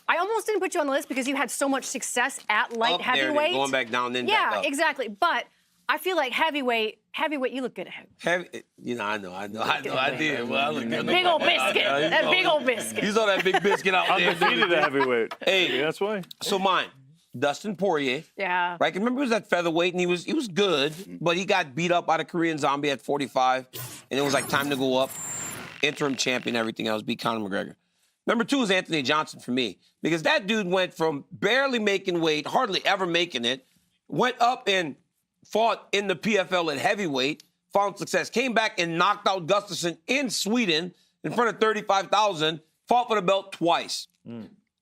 I almost didn't put you on the list because you had so much success at light heavyweight. There, going back down, then back up. Yeah, exactly. But I feel like heavyweight, you look good at heavyweight. I know. I did. Well, I look good. Big old biscuit. That big old biscuit. You saw that big biscuit out there. Undefeated at heavyweight. Hey, that's why. So mine. Dustin Poirier. Yeah. Right? Remember he was at featherweight and he was good, but he got beat up by the Korean Zombie at 45, and it was like time to go up. Interim champion, everything else, beat Conor McGregor. Number 2 is Anthony Johnson for me, because that dude went from barely making weight, hardly ever making it, went up and fought in the PFL at heavyweight, found success, came back and knocked out Gustafsson in Sweden in front of 35,000, fought for the belt twice.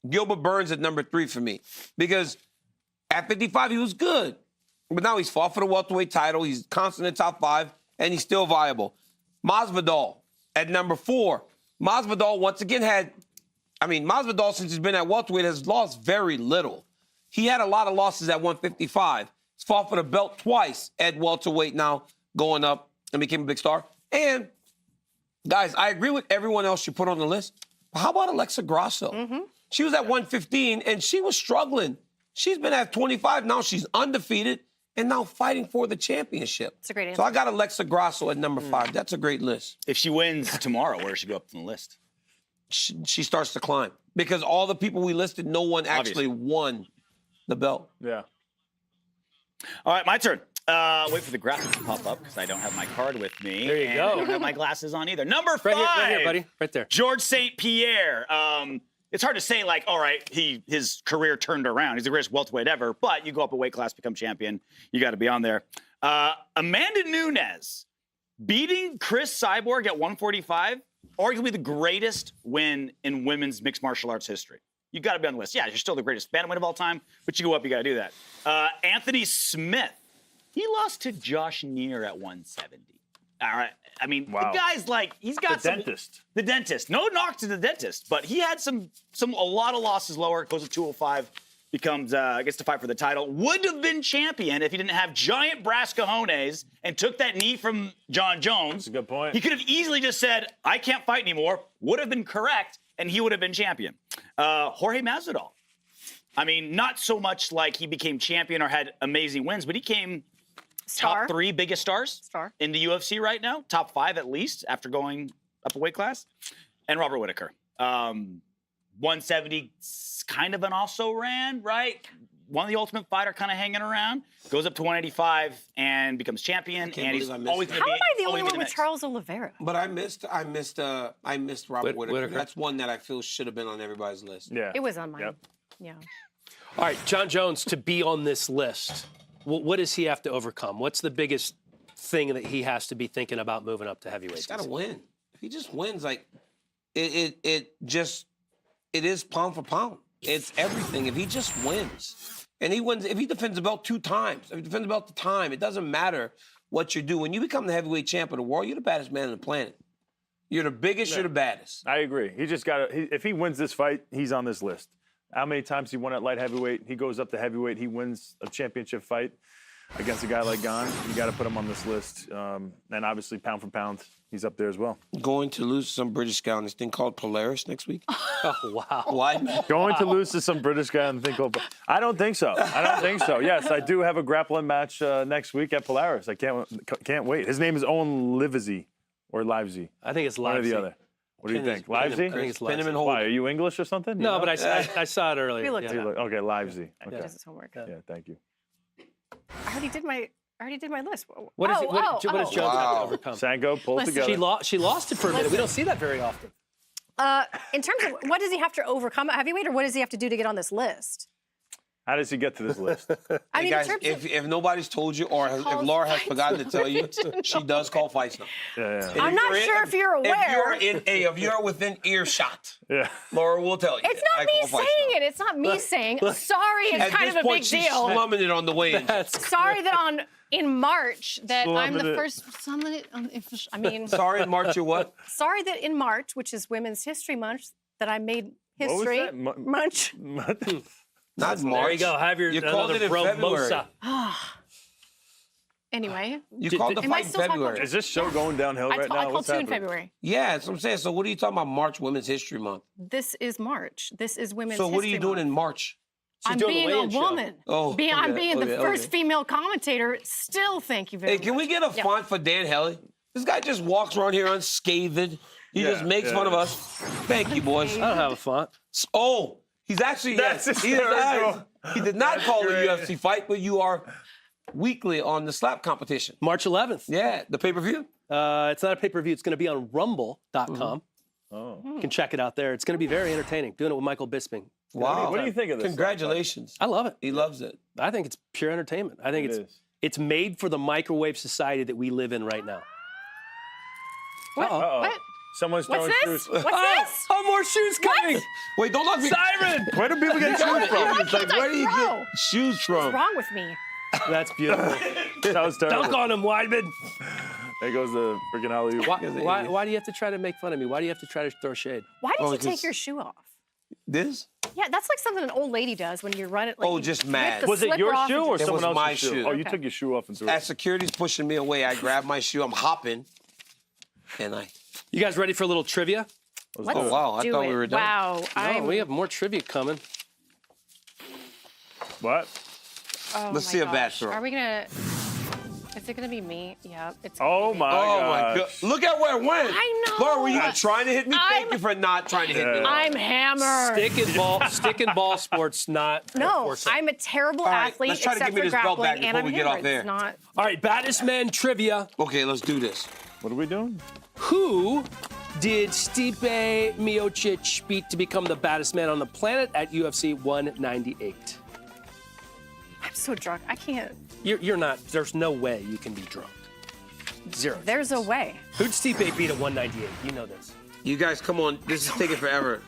Gilbert Burns at number 3 for me, because at 55 he was good, but now he's fought for the welterweight title. He's constant in top 5, and he's still viable. Masvidal at number 4. Masvidal once again Masvidal, since he's been at welterweight, has lost very little. He had a lot of losses at 155. He's fought for the belt twice at welterweight, now going up and became a big star. And guys, I agree with everyone else you put on the list. But how about Alexa Grasso? She was at 115, and she was struggling. She's been at 25. Now she's undefeated and now fighting for the championship. That's a great answer. So I got Alexa Grasso at number 5. That's a great list. If she wins tomorrow, where does she go up on the list? She starts to climb, because all the people we listed, no one actually won the belt. Yeah. All right, my turn. Wait for the graphic to pop up because I don't have my card with me. There you go. I don't have my glasses on either. Number 5. Right here, buddy. Right there. George St. Pierre. It's hard to say, like, all right, his career turned around. He's the greatest welterweight ever, but you go up a weight class, become champion, you got to be on there. Amanda Nunes beating Chris Cyborg at 145, arguably the greatest win in women's mixed martial arts history. You got to be on the list. Yeah, you're still the greatest bantamweight of all time, but you go up, you got to do that. Anthony Smith, he lost to Josh Neer at 170. All right. I mean, the guy's like, he's got the dentist. The dentist. No knock to the dentist, but he had a lot of losses lower. Goes to 205, gets to fight for the title. Would have been champion if he didn't have giant brass cojones and took that knee from Jon Jones. That's a good point. He could have easily just said, I can't fight anymore. Would have been correct, and he would have been champion. Jorge Masvidal. I mean, not so much like he became champion or had amazing wins, but he came top 3 biggest stars in the UFC right now. Top 5 at least after going up a weight class. And Robert Whittaker. 170, kind of an also-ran, right? Won the Ultimate Fighter, kind of hanging around. Goes up to 185 and becomes champion. And he's always going to be. How am I the only one with Charles Oliveira? But I missed Robert Whittaker. That's one that I feel should have been on everybody's list. Yeah. It was on mine. Yeah. All right, Jon Jones to be on this list. What does he have to overcome? What's the biggest thing that he has to be thinking about moving up to heavyweight? He's got to win. If he just wins, like it is pound for pound. It's everything. If he just wins, and he wins, if he defends the belt 2 times, if he defends the belt the time, it doesn't matter what you do. When you become the heavyweight champ of the world, you're the baddest man on the planet. You're the biggest. You're the baddest. I agree. He just got to. If he wins this fight, he's on this list. How many times he won at light heavyweight? He goes up to heavyweight. He wins a championship fight against a guy like Gane. You got to put him on this list. And obviously, pound for pound, he's up there as well. Going to lose to some British guy on this thing called Polaris next week. Oh, wow. Why? Going to lose to some British guy on the thing called. I don't think so. I don't think so. Yes, I do have a grappling match next week at Polaris. I can't wait. His name is Owen Livesey or Livesey. I think it's One or Livesey. the other. What do you think? Livesey? I think it's Livesey. Why? Are you English or something? No, but I saw it earlier. We looked it up. Okay, Livesey. He does his homework. Yeah, thank you. I already did my list. What does Jones have to overcome? Sango, pull Listen. together. She lost it for a minute. We don't see that very often. In terms of what does he have to overcome at heavyweight, or what does he have to do to get on this list? How does he get to this list? I mean, guys, in terms if nobody's told you, or if Laura has forgotten to tell you, she does call fights now. Yeah. I'm not sure if you're aware. If you're within earshot, yeah, Laura will tell you. It's not me saying it. It's not me saying. Sorry, it's kind of a big she's deal. slumming it on the way in. Sorry that in March that I'm the Slumming it. first. I mean. Sorry, in March or what? Sorry that in March, which is Women's History Month, that I made What was history. that? Munch. Not March. There you go. Have your You called it in February. Anyway. You called the Am I fight in still talking February. about- Is this show going downhill right I now? called What's 2 in happening? February. Yeah, that's what I'm saying. So what are you talking about March Women's History Month? This is March. This is Women's So History what are you doing Month. in March? I'm being a woman. Oh, I'm okay, being the okay, first okay. female commentator. Still, thank you very Hey, much. can we get a Yeah. font for Dan Helly? This guy just walks around here unscathed. He just makes fun of us. Thank you, boys. I don't have a font. Oh, he's actually That's he did not call it a UFC fight, but you are weekly on the slap competition. March 11th. Yeah, the pay-per-view. It's not a pay-per-view. It's going to be on rumble.com. Oh. You can check it out there. It's going to be very entertaining. Doing it with Michael Bisping. It's gonna be Wow. a What do time. you think of this? Congratulations. I love it. He loves it. I think it's pure entertainment. I think It is. it's made for the microwave society that we live in right now. What? Uh-oh. What? Someone's What's throwing this? shoes. What's this? Oh, more shoes coming! Wait, don't lock me. Siren! Where do people get shoes from? It's like, where do you get shoes What's from? wrong with me? That's beautiful. That was terrible. Dunk on him, Weidman. There goes the freaking alley-oop. Why do you have to try to make fun of me? Why do you have to try to throw shade? Why did Oh, you because- take your shoe off? This? Yeah, that's like something an old lady does when you run it. Like, Oh, you just rip mad. the Was it slipper your off shoe and or It someone was else's my shoe? shoe. Oh, you Okay. took your shoe off and threw it. As security's pushing me away, I grab my shoe. I'm hopping, and You guys ready for a little trivia? Let's Oh, wow, I do thought it. we were done. Wow, No, we have more trivia coming. What? Oh Let's my see a bad gosh. throw. Are we gonna? Is it gonna be me? Yeah, it's. Oh my Oh my god. God! Look at where it went. I know. Laura, were you trying to hit me? Thank I'm- you for not trying to hit me. I'm hammered. Stick and ball sports, not. No, I'm a terrible All right, athlete let's try to except give me for this belt grappling, back and before I'm we get off hammered. there. It's not. All right, baddest man trivia. Okay, let's do this. What are we doing? Who did Stipe Miocic beat to become the baddest man on the planet at UFC 198? I'm so drunk. I can't. You're not. There's no way you can be drunk. Zero. There's a way. Who'd Stipe beat at 198? You know this. You guys, come on. This is taking forever.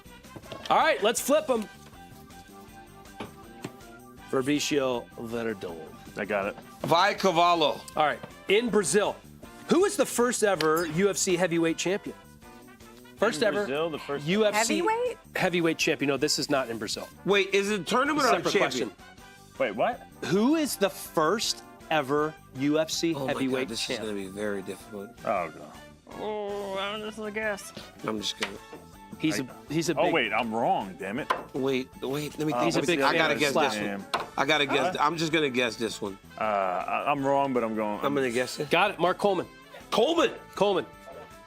All right, let's flip them. Fabricio Verdun. I got it. Vai Cavallo. All right, in Brazil, who is the first ever UFC heavyweight champion? First ever Brazil, the first UFC Heavyweight? heavyweight champion. No, this is not in Brazil. Wait, is it a tournament or a Separate champion? question. Wait, what? Who is the first ever UFC Oh my heavyweight God, this is champion? going to be very difficult. Oh god. Oh, I'm just a guess. I'm just going to... He's a big. Oh wait, I'm wrong. Damn it. Wait, let me think. He's a big I fan gotta of guess slap. this one. I gotta guess. I'm just gonna guess this one. I'm wrong, but I'm going. I'm gonna guess it. Got it, Mark Coleman. Coleman.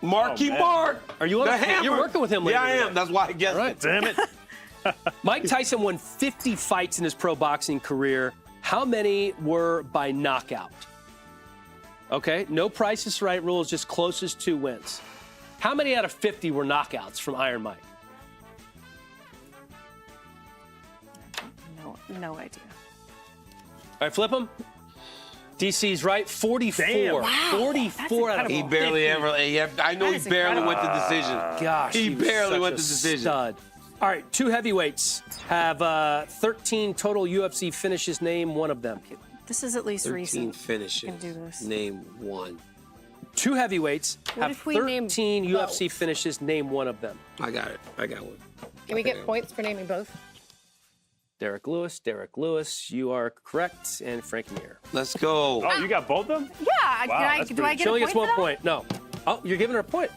Marky Oh, man. Mark. Are you on the the- hammer? you're working with him Yeah, I lately. am. That's why I guessed All right. it. Damn it. Mike Tyson won 50 fights in his pro boxing career. How many were by knockout? Okay, no Price is Right rules, just closest to wins. How many out of 50 were knockouts from Iron Mike? No idea. All right, flip them. DC's right. 44. Damn. Wow, 44 out of He 50. barely ever. Yeah, I know he is barely incredible. went to decision. Gosh, he was barely such went a to decision. Stud. All right, 2 heavyweights have 13 total UFC finishes. Name one of them. This is at least 13 recent. finishes. Can do this. Name one. 2 heavyweights What have if we name 13 both? UFC finishes. Name one of them. I got it. I got one. Can we get points for naming both? Derek Lewis, you are correct, and Frank Mir. Let's go. Oh, you got both of them? Yeah. Wow, do I get She only a gets point 1 for point. No. Oh, you're giving her a point.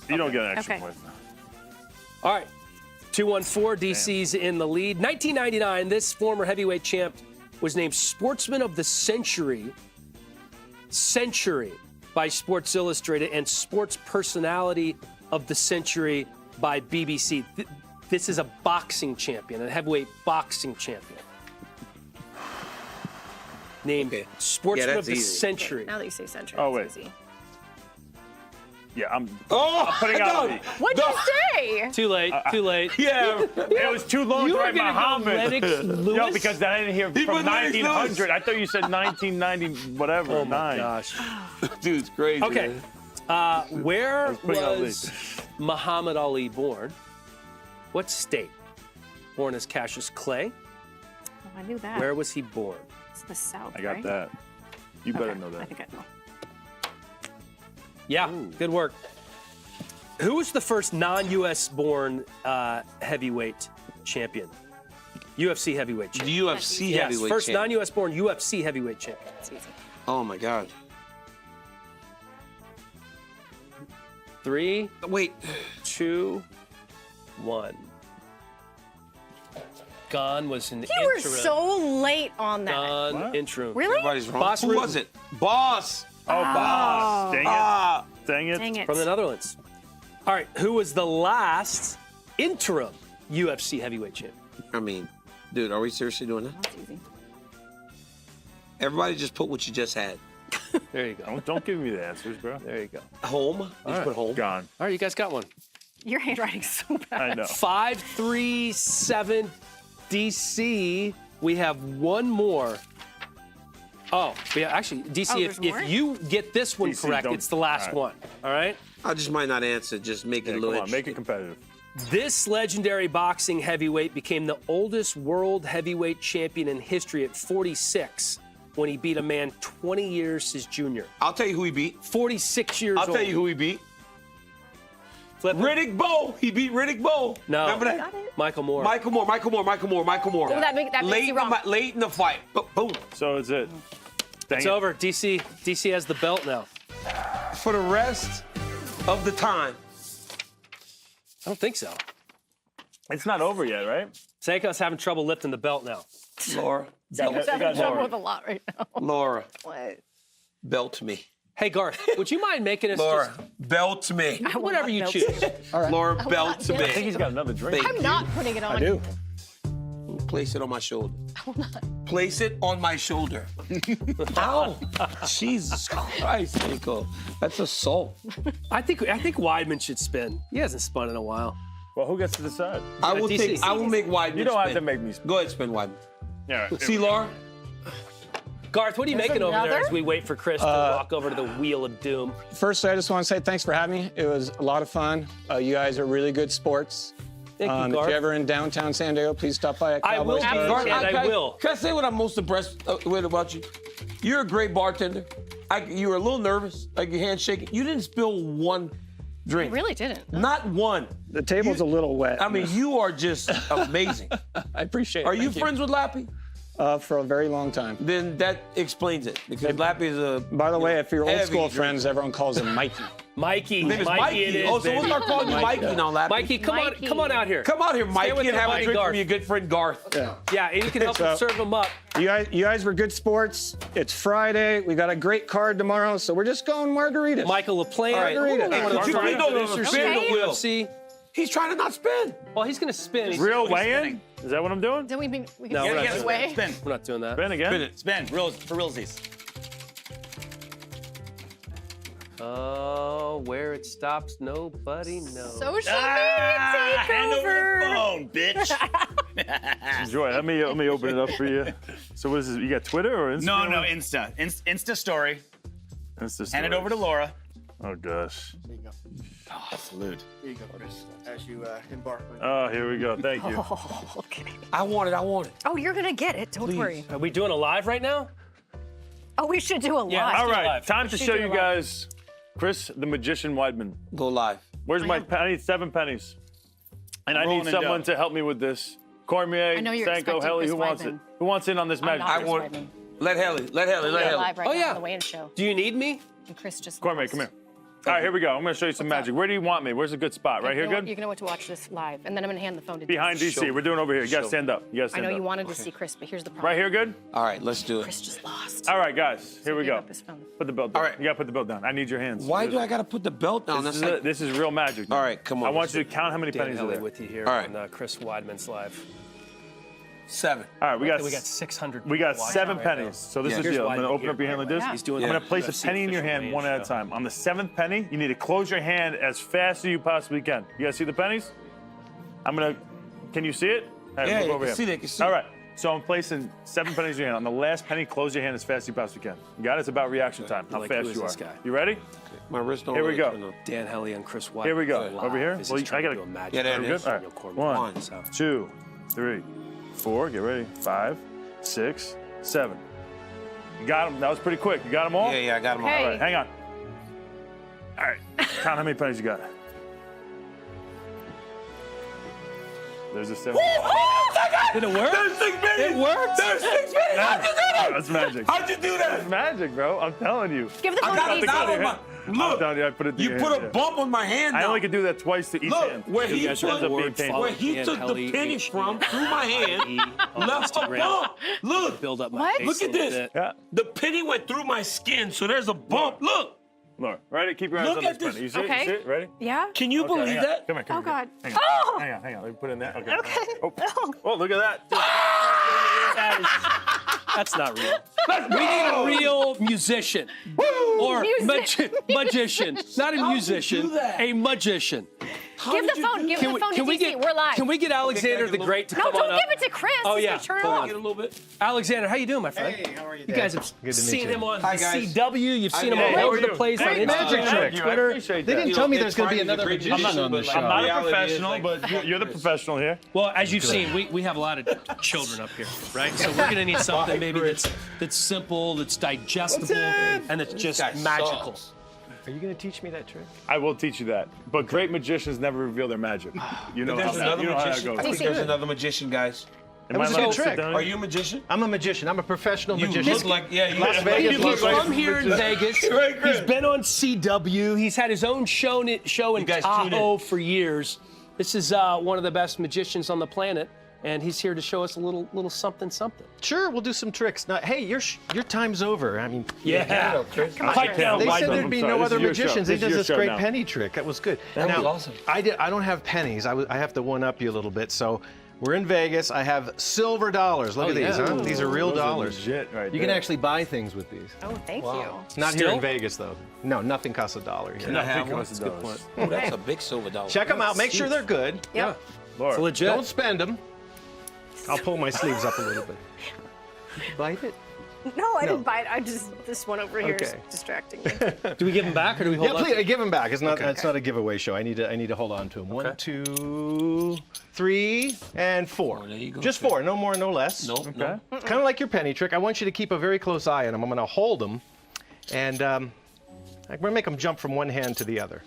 You don't get an extra Okay. point. All right. 2-1-4. DC's in the lead. 1999, this former heavyweight champ was named Sportsman of the Century by Sports Illustrated and Sports Personality of the Century by BBC. This is a boxing champion, a heavyweight boxing champion. Named Sportsman Yeah, of the that's easy. Century. Now that you say century, Oh, it's wait. easy. Yeah, I'm Oh, putting out no. the. What'd you say? Too late. Too late. Yeah. It was too long You to were write gonna go Muhammad. Lennox Lewis? No, because I didn't hear He from put Lennox 1900. I thought you said 1990, whatever. Oh my 9. gosh. Dude's crazy. Okay. man. Where putting out was Muhammad Ali born? What state? Born as Cassius Clay. Oh, I knew that. Where was he born? It's the South. I got right? that. You better Okay, know I that. think I know. Yeah, good work. Who was the first non-U.S. born heavyweight champion? UFC heavyweight The champion. UFC Yes, heavyweight first champ. non-U.S. born UFC heavyweight champion. It's easy. Oh my God. 3, Wait. 2, 1. Gane was an You interim. were so late on that. Gone interim. Really? Everybody's wrong. Boss Who Rutten. was it? Boss. Oh, boss. Dang it. Ah. Dang it. Dang it. From the Netherlands. All right, who was the last interim UFC heavyweight champion? I mean, dude, are we seriously doing that? That's easy. Everybody just put what you just had. There you go. Don't give me the answers, bro. There you go. Home. You All just right. put home. Gone. All right, you guys got one. Your handwriting's so bad. I know. 5-3-7 DC. We have one more. Oh, yeah, actually, DC, Oh, if there's more? you get this one DC, correct, don't- it's the last all one. All right? I just might not answer. Just make it Yeah, a little come on, make it interesting. competitive. This legendary boxing heavyweight became the oldest world heavyweight champion in history at 46 when he beat a man 20 years his junior. I'll tell you who he beat. 46 years I'll old. tell you who he beat. Flip it. Riddick Bowe. He beat Riddick Bowe. No. Remember that? Got it. Michael Moore. Michael Moore. Oh, that makes late, you wrong. late in the fight. Boom. So is it. Dang It's it. over. DC has the belt now. For the rest of the time. I don't think so. It's not over yet, right? Seiko's having trouble lifting the belt now. Laura. I'm having trouble with a lot right now. Laura. What? Belt me. Hey, Garth, would you mind making us Laura, belt me. just whatever you belt choose? Laura, belt not me. I think he's got another drink. I'm not putting it on. I do. Place it on my shoulder. I will not. Place it on my shoulder. Ow. Jesus Christ, Nico. That's assault. I think Weidman should spin. He hasn't spun in a while. Well, who gets to decide? I will DC. I will make Weidman You don't have spin. to make me spin. Go ahead, spin Weidman. Yeah. Right, See, Laura? Garth, what are you There's making over there another? as we wait for Chris to walk over to the Wheel of Doom? First, I just want to say thanks for having me. It was a lot of fun. You guys are really good sports. Thank you, If Garth. you're ever in downtown San Diego, please stop by at I will Cowboys. be, Bar. and I will. Can I say what I'm most impressed with about you? You're a great bartender. You were a little nervous, like your hand shaking. You didn't spill one I drink. really didn't. Not one. The table's a little wet. I mean, you are just amazing. I appreciate it. Are you Thank friends with Lappy? For a very long time. Then that explains it. Because Lappy is a. By the way, if you're old heavy school drinker. friends, everyone calls him Mikey. Mikey. His name is Mikey it is, Oh, so we'll baby. start calling you Mikey now, Lappy. Mikey, come on out here. Come out here, Mikey, with and your have a buddy drink Garth. from your good friend Garth. Yeah, and you can help So- serve them up. You guys were good sports. It's Friday. We got a great card tomorrow, so we're just going margaritas. Michael LaPlante, All right. one of the You finest know the producers spin in the the wheel. UFC. He's trying to not spin. Well, he's going to spin. Real weigh-in? Is that what I'm doing? Then we can No, we're get not this doing way. Spin. We're not doing that. Spin again? Spin it. Spin. Real, for realsies. Oh, where it stops, nobody knows. Social media Hand over takeover. the phone, bitch. Enjoy. Let me open it up for you. So what is this? You got Twitter or Instagram? No, Insta. Insta story. Insta story. Hand it over to Laura. Oh gosh. There you go. Oh, salute. Here you go, Chris, as you embark on. Oh, here we go. Thank you. Oh, okay. I want it. Oh, you're gonna get it. Don't worry. Are we doing a live right now? Oh, we should do a live. Yeah, All right, live. time to show you guys Chris the Magician Weidman. Go live. Where's my I need 7 pennies. And I need someone to help me with this. Cormier, I know you're Sanko, expecting Helly, Chris who wants Weidman. it? Who wants in on this magic? I want. Let Helly. Let Helly. We're live right Oh, now yeah. on the weigh-in show. Do you need me? And Chris just Cormier, lost. come here. All right, here we go. I'm going to show you some magic. Where do you want me? Where's a good spot? Right here, good? You're gonna want to watch this live, and then I'm gonna hand the phone to Behind DC. We're doing over here. You got to stand up. You got to I stand know up. you wanted to see Chris, but here's the problem. Right here, good? All right, let's do it. Chris just lost. All right, guys. Here we give go. up his phone. Put the belt down. All right. You got to put the belt down. I need your hands. Why do I got to put the belt down? This is real magic. All right, come on. I want you to count how many Dan pennies are Helly there. with you here All right. on Chris Weidman's live. 7. All right, we got 600. We got people 7 watching right pennies. now. So this Yeah. is Here's the deal. I'm Weidman going to open here. up your hand like this. He's doing I'm the going to place a UFC penny in your official hand weigh-in one at a show. time. On the 7th penny, you need to close your hand as fast as you possibly can. You guys see the pennies? I'm going to. Can you see it? All right, Yeah, move you over can here. see that, you can see All it. right. So I'm placing 7 pennies in your hand. On the last penny, close your hand as fast as you possibly can. You got it? It's about reaction time. How Like, fast who is you are. this guy? You ready? My wrist don't Here we really go. turn on. Dan Helly and Chris Weidman. Here we go. live Over here? as Well, he's I trying got to do a to. magic Yeah, there trick. it is. All right. Daniel Cormier. 1, 2, 3, 4. Get ready. 5, 6, 7. You got them. That was pretty quick. You got them all? Yeah, I got them all. Okay. All right, hang on. All right, count how many pennies you got. There's a 7. Did it work? There's 6 pennies. It worked? There's 6 pennies. How'd you do that? That's magic. How'd you do that? That's magic, bro. I'm telling you. Give the I phone got to a DC. knot on my. I'm Look, telling you, I put it to you your put hand, a yeah. bump on my hand I now. only could do that twice to each Look, hand. where he It ends up being Word painful. Where he Dan took Helly, the penny from through my hand, on left a Instagram. bump. Look, Build up my What? face look a at little this. bit. Yeah. The penny went through my skin, so there's a bump. Look, Laura, ready? Keep your eyes Look on at this this. penny. You see it? Okay. You see it? Ready? Yeah? can you Okay, believe hang on. that? Come here, come Oh, here. God. Hang on. Oh! Hang on. Let me put it in there. Okay. Okay. Oh, look at that. That's not real. We need a real musician. Or magician. Not a musician, do that? a magician. Give the phone. Give the phone to DC. We're live. Can we get Alexander the Great to No, come on don't up? give it to Chris. Oh, He's yeah. gonna turn it Hold off. on. Get a little bit. Alexander, how you doing, my friend? Hey, how are you? You guys have Good to seen meet him you. on Hi, guys. CW. You've seen him Hey, all how over are the you? place on Great magic Instagram, trick. I Twitter. appreciate They that. didn't tell me it's there's going to be Friday the another Great magician Magician, on the but show. I'm not a Reality is professional, like- but you're the professional here. Well, as you've seen, we have a lot of children up here, right? So we're gonna need something maybe that's simple, that's digestible, and that's just guy magical. sucks. Are you going to teach me that trick? I will teach you that. But great magicians never reveal their magic. You know, There's another you know how that magician. goes. I think there's another magician, guys. Am was I a good allowed to sit trick. down? Are you a magician? I'm a magician. I'm a professional You magician. look like, yeah, you Las look Vegas like- He's looks from here in Vegas. Right, Chris. He's been on CW. He's had his own show in guys tune Tahoe for years. This is one of the best magicians on the planet, and he's here to show us a little something. Sure, we'll do some tricks. Now, hey, your time's over. I mean, Yeah. Come on, Pipe Chris. down, they Weidman. said there'd be no other magicians. They did this great penny. penny trick. That was good. That was now, awesome. I don't have pennies. I have to one up you a little bit. So we're in Vegas. I have silver dollars. Look at these. Huh? These are real dollars. Legit right You can there. actually buy things with these. Oh, thank Wow. you. Not Still? here in Vegas, though. No, nothing costs $1 here. Can I have think one? it was $1. Oh, that's a big silver dollar. Check them out. Make sure they're good. Yep. Laura, It's legit. Don't spend them. I'll pull my sleeves up a little bit. Bite it? No, I didn't bite. I just this one over here is Okay. distracting me. Do we give him back or do we hold Yeah, on? please give them back. It's not. It's not a giveaway show. I need to hold on to them. 1, 2, 3, and 4. Oh, there you go, Just Chris. 4. No more, no less. No, no. It's kind of like your penny trick. I want you to keep a very close eye on them. I'm going to hold them, and I'm going to make them jump from one hand to the other.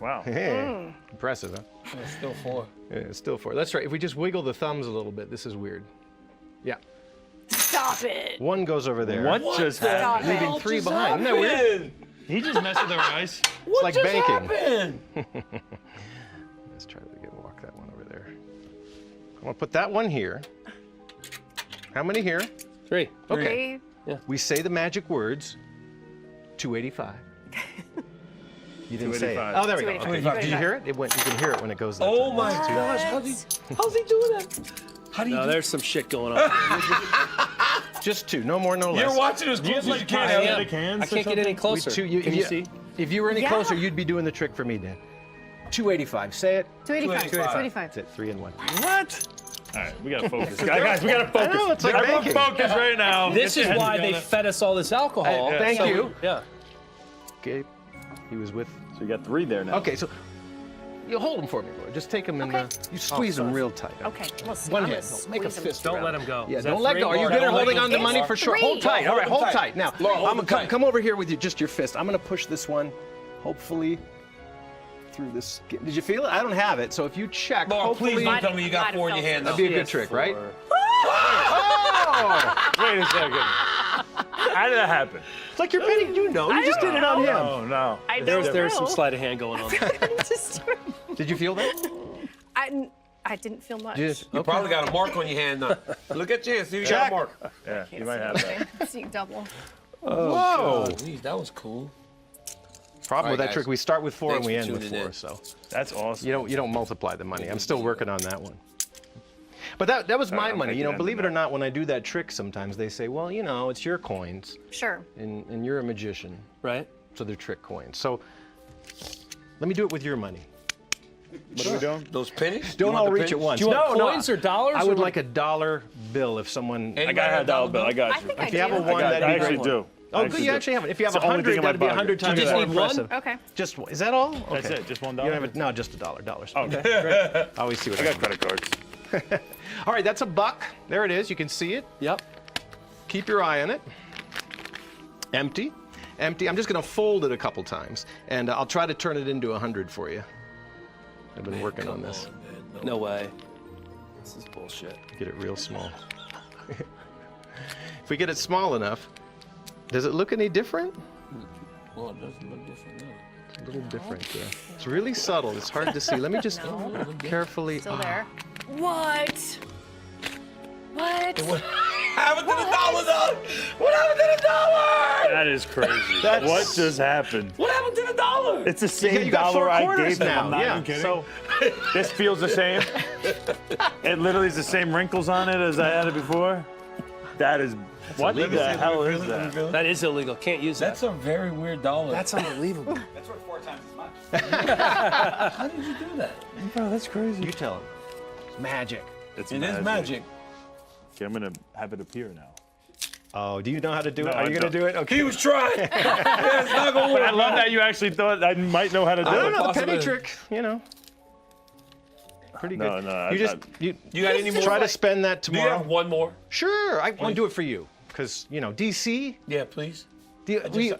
wow. Hey, impressive, huh? It's still 4. Yeah, it's still 4. That's right. If we just wiggle the thumbs a little bit, this is weird. Yeah. Stop it. 1 goes over there. What just Stop happened? it. Leaving 3 behind. Isn't that weird? He just messed with our eyes. It's like banking. Happened? Let's try to walk that one over there. I'm gonna put that one here. How many here? 3. Okay. We say the magic words. 285. You didn't say it. 285. Oh, there we go. Okay. 285. Did you hear it? It went. You can hear it when it goes. That Oh time. my It's two- gosh, how's he doing that? How do you No, do there's some shit going on. Just 2. No more, no less. You're watching as close as you can. I can't get any closer. Can you see? If you were any closer, you'd be doing the trick for me, Dan. 285. Say it. 285. 285. 285. That's it. 3 and 1. What? All right, we gotta focus. Guys, we gotta focus. I know, it's like Everyone baking. focus right now. This Get is your heads why they together. fed us all this alcohol. Thank you. Yeah. Okay, he was with. So you got 3 there now. Okay, so you hold them for me, Laura. Just take them and you squeeze them real tight. Okay, we'll see. One I'm hand. gonna No, make a squeeze 'em. fist. Don't around. let him go. Yeah, Is that don't let 3? go. Are you Laura, good at don't let holding go. on to money It's for sure? 3. Hold tight. All right, hold tight. tight. Now, Laura, hold I'm them gonna tight. come over here with you, just your fist. I'm gonna push this one, hopefully, through the skin. Did you feel it? I don't have it, so if you check, Laura, hopefully, please don't tell me you got 4 in your hand. that'd be a good trick, right? Oh! Wait a second. How did that happen? It's like you're betting. You know, you just did it on him. Oh no. I There's don't some know. sleight of hand going on. Did you feel that? I didn't feel much. You probably got a mark on your hand now. Look at your hand. See if you got a mark. Yeah, you might have that. See double. Whoa! Geez, that was cool. Problem with All right, that trick, guys. we start with 4 and Thanks we for end with tuning 4, in. so That's awesome. you don't multiply the money. I'm still working on that one. But that was my I'm money. You taking know, that believe it to or not, when I do that trick, sometimes they say, well, you know, it's your coins, Sure. and you're a magician, Right? so they're trick coins. So let me do it with your money. What are we doing? Those pennies? Don't You want all the reach pennies? at once. Do you want no, coins or dollars? I would or like a $1 bill if someone. Anybody I got have a dollar bill. I got I you. think If I you have a do. one, I that'd be actually great. do. Oh, good. You actually have it. If you have It's the only thing 100, in my that'd be pocket. 100 times You just more need one? impressive. Okay. Just is that all? Okay. That's it. Just $1. You don't have it? No, just $1. Okay. Great. I always see what I I got credit cards. All right, that's a buck. There it is. You can see it. Yep. Keep your eye on it. Empty. Empty. I'm just going to fold it a couple times, and I'll try to turn it into 100 for you. I've been working on this. No way. This is bullshit. Get it real small. If we get it small enough, does it look any different? Well, it doesn't look different now. A little different. It's really subtle. It's hard to see. Let me just carefully. Still there. What? What? What happened to the dollar, though? What happened to the dollar? That is crazy. That's- What just happened? What happened to the dollar? It's the same You got dollar 4 I quarters gave them. now. I'm not Yeah. even kidding. So This feels the same. It literally is the same wrinkles on it as I had it before. That is. What the hell is that? That is illegal. Can't use that. That's a very weird dollar. That's unbelievable. That's worth 4 times as much. How did you do that? Bro, that's crazy. you tell him. It's magic. It's It is magic. Okay, I'm gonna have it appear now. Oh, do you know how to do No, it? Are I you going to don't. do it? Okay. He was trying. Yeah, it's not gonna But work. I love that you actually thought I might know how to do I don't it. know the penny Possibility. trick. You know. Pretty good. No, no, You just You got any more? try to spend that Do you tomorrow. have one more? Sure, I want to do it for you because you know DC. Yeah, please.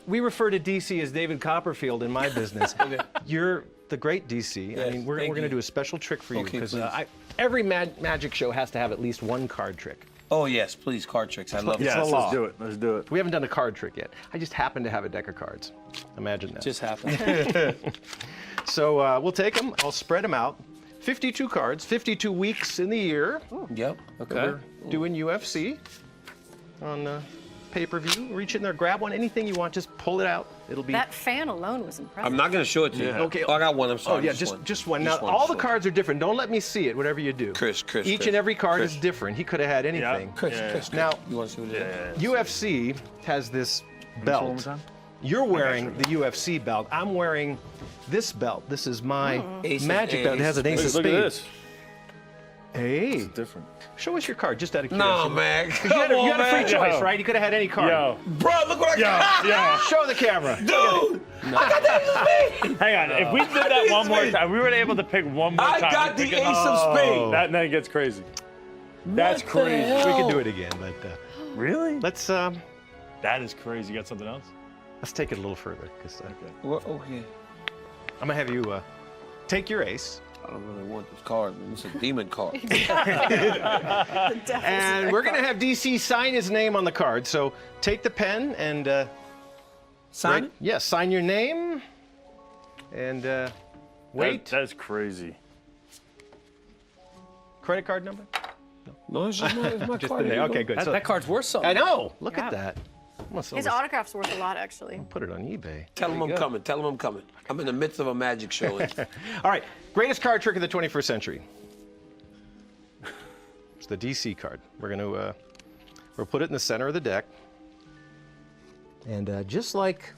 We refer to DC as David Copperfield in my business. Okay. You're the great DC. I Yes, mean, we're thank going to you. do a special trick for you Okay, because please. every magic show has to have at least one card trick. Oh, yes, please, card tricks. I love it. It's Yes, the law. let's do it. Let's do it. We haven't done a card trick yet. I just happen to have a deck of cards. Imagine that. Just happened. So we'll take them. I'll spread them out. 52 cards, 52 weeks in the year. Yep. Okay. We're doing UFC on pay-per-view. Reach in there, grab one, anything you want, just pull it out. It'll be. That fan alone was impressive. I'm not going to show it to you. Okay. Oh, I got one. I'm sorry. Oh yeah, just one. Now all the cards are different. Don't let me see it. Whatever you do. Chris. Each and every card is different. He could have had anything. Chris. Now You want to see what it is? UFC has this One more belt. time? You're wearing the UFC belt. I'm wearing this belt. This is my Ace of magic belt. It has an ace of Look at spades. this. Hey, It's different. show us your card, just out of curiosity. No, man. 'Cause you had a free choice, Yo. right? You could have had any card. Yo. Bro, look what I got. Yo. Show the camera. Dude, I got the ace of spades. Hang on. If we did that one more time, we were able to pick one more I time. got the we could- ace of spades. That then gets crazy. That's What the crazy. hell? We can do it again, but Really? let's That is crazy. You got something else? take it a little further because Well, okay. I'm gonna have you take your ace. I don't really want this card. It's a demon card. And we're gonna have DC sign his name on the card. So take the pen and Sign it? Yes, sign your name. And wait. That's crazy. Credit card number? No, it's just my Just card. the name. Okay, good. So That card's worth something. I know. Look at that. His autograph's worth a lot, actually. Put it on eBay. Tell him I'm coming. Tell him I'm coming. I'm in the midst of a magic show. All right, greatest card trick of the 21st century. It's the DC card. We're gonna we'll put it in the center of the deck, and just like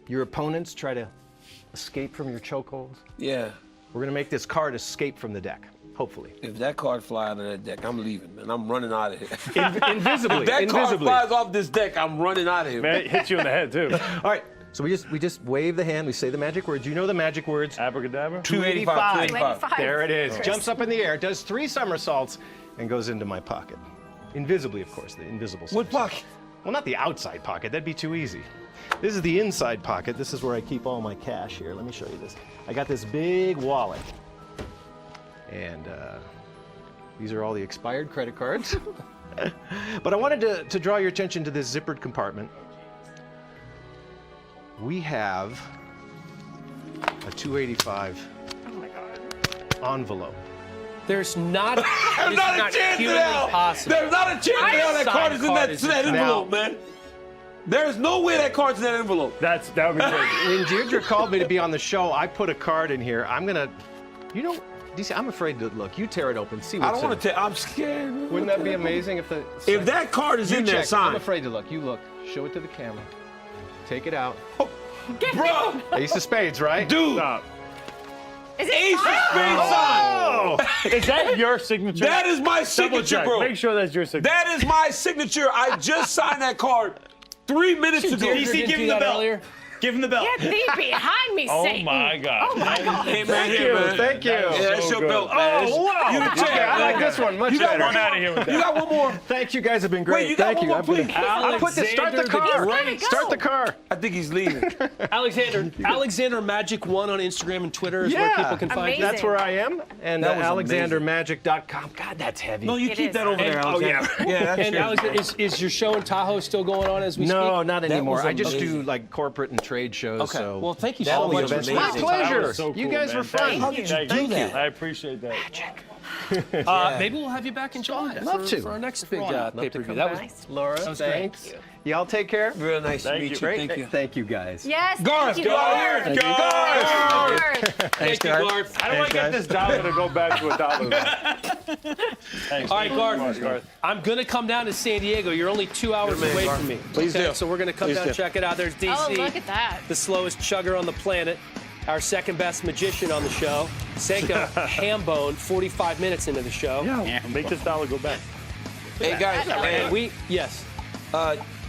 your opponents try to escape from your chokeholds, Yeah. we're gonna make this card escape from the deck. hopefully. If that card fly out of that deck, I'm leaving, man. I'm running out of here. Invisibly. If that card flies off this deck, I'm running out of here. Man, it hits you in the head, too. All right. So we just wave the hand. We say the magic words. You know the magic words. Abracadabra. 285. 285. There it is. Jumps up in the air, does 3 somersaults, and goes into my pocket. Invisibly, of course, the invisible What pocket? Well, not the outside pocket. That'd be too easy. This is the inside pocket. This is where I keep all my cash here. Let me show you this. I got this big wallet. And these are all the expired credit cards. But I wanted to draw your attention to this zippered compartment. We have a 285 envelope. There's not, There's not a chance in hell. There's not a chance in hell that card is in that envelope, man. There's no way that card's in that envelope. That would be crazy. When Deirdre called me to be on the show, I put a card in here. I'm gonna, DC, I'm afraid to look. You tear it open, see what's I don't want to I'm scared. Wouldn't that be amazing if the... If that card is in there, check. sign. I'm afraid to look. You look. Show it to the camera. Take it out. Bro! Ace of spades, right? Dude! Stop. Is it Ace of spades Oh! Is that your signature? That is my signature, Double check. bro. Make sure that's your signature. That is my signature. I just signed that card 3 minutes ago. DC, give him the bell. Earlier? Give him the bell. Get thee behind me, Oh Satan. my God. Oh my God. Hey, man, Thank here, you. man. Thank you. Yeah, that's So your good. belt, man. Oh, wow. You the champ, Okay, I like man. this one much You got better. one Out of here with You that. got one more. Thank you guys have been great. Wait, you got Thank one you. more, please? I'll put this. Start the Alexander car. the Great. Start the car. I think he's leaving. Alexander Magic 1 on Instagram and Twitter is where people can find Amazing. you. That's where I am. And That was alexandermagic.com. God, that's heavy. No, you It keep is. that over there, And- Alexander. Yeah, that's And yours. Alexander, is your show in Tahoe still going on as we speak? No, not anymore. was I just do amazing. like corporate and trade shows. Okay. So Well, thank you That so was much. amazing. my That pleasure. That was so You cool, guys man. were fun. How did you do that? I appreciate that. Maybe we'll have you back in July for our next big pay-per-view. That was Laura, great. thanks. Y'all take care. Real nice to Thank meet you. you. Great. Thank you. Thank you guys. Yes. Garth, thank you, Garth, Garth. Garth. Thank you, Garth. How do I get this dollar to go back to $1? Thanks. All right, Garth. I'm going to come down to San Diego. You're only 2 hours Good man, away Garth. from me. Please Okay, do. So we're going to come Please down do. and check it out. There's DC. Oh, look at that. The slowest chugger on the planet. Our second best magician on the show. Senko Hambone, 45 minutes into the show. Yeah, make this dollar go back. Hey, guys. And yes.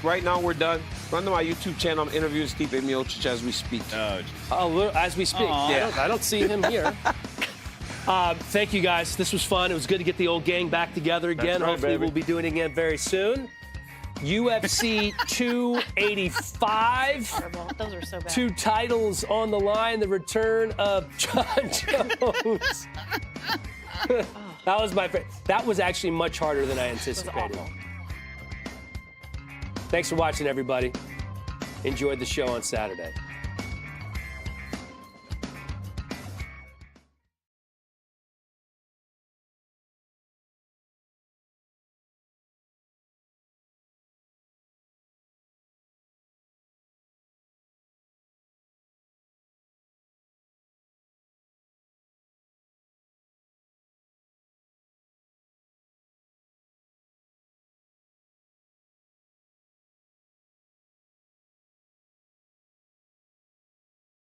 Right now, we're done. Run to my YouTube channel. I'm interviewing Stipe Miocic as we speak. As we speak. Yeah. I don't see him here. Thank you, guys. This was fun. It was good to get the old gang back together again. right, Hopefully, baby. we'll be doing it again very soon. UFC 285. Horrible. Those are so bad. 2 titles on the line. The return of Jon Jones. That was my favorite. That was actually much harder than I anticipated. awful. Thanks for watching, everybody. Enjoyed the show on Saturday.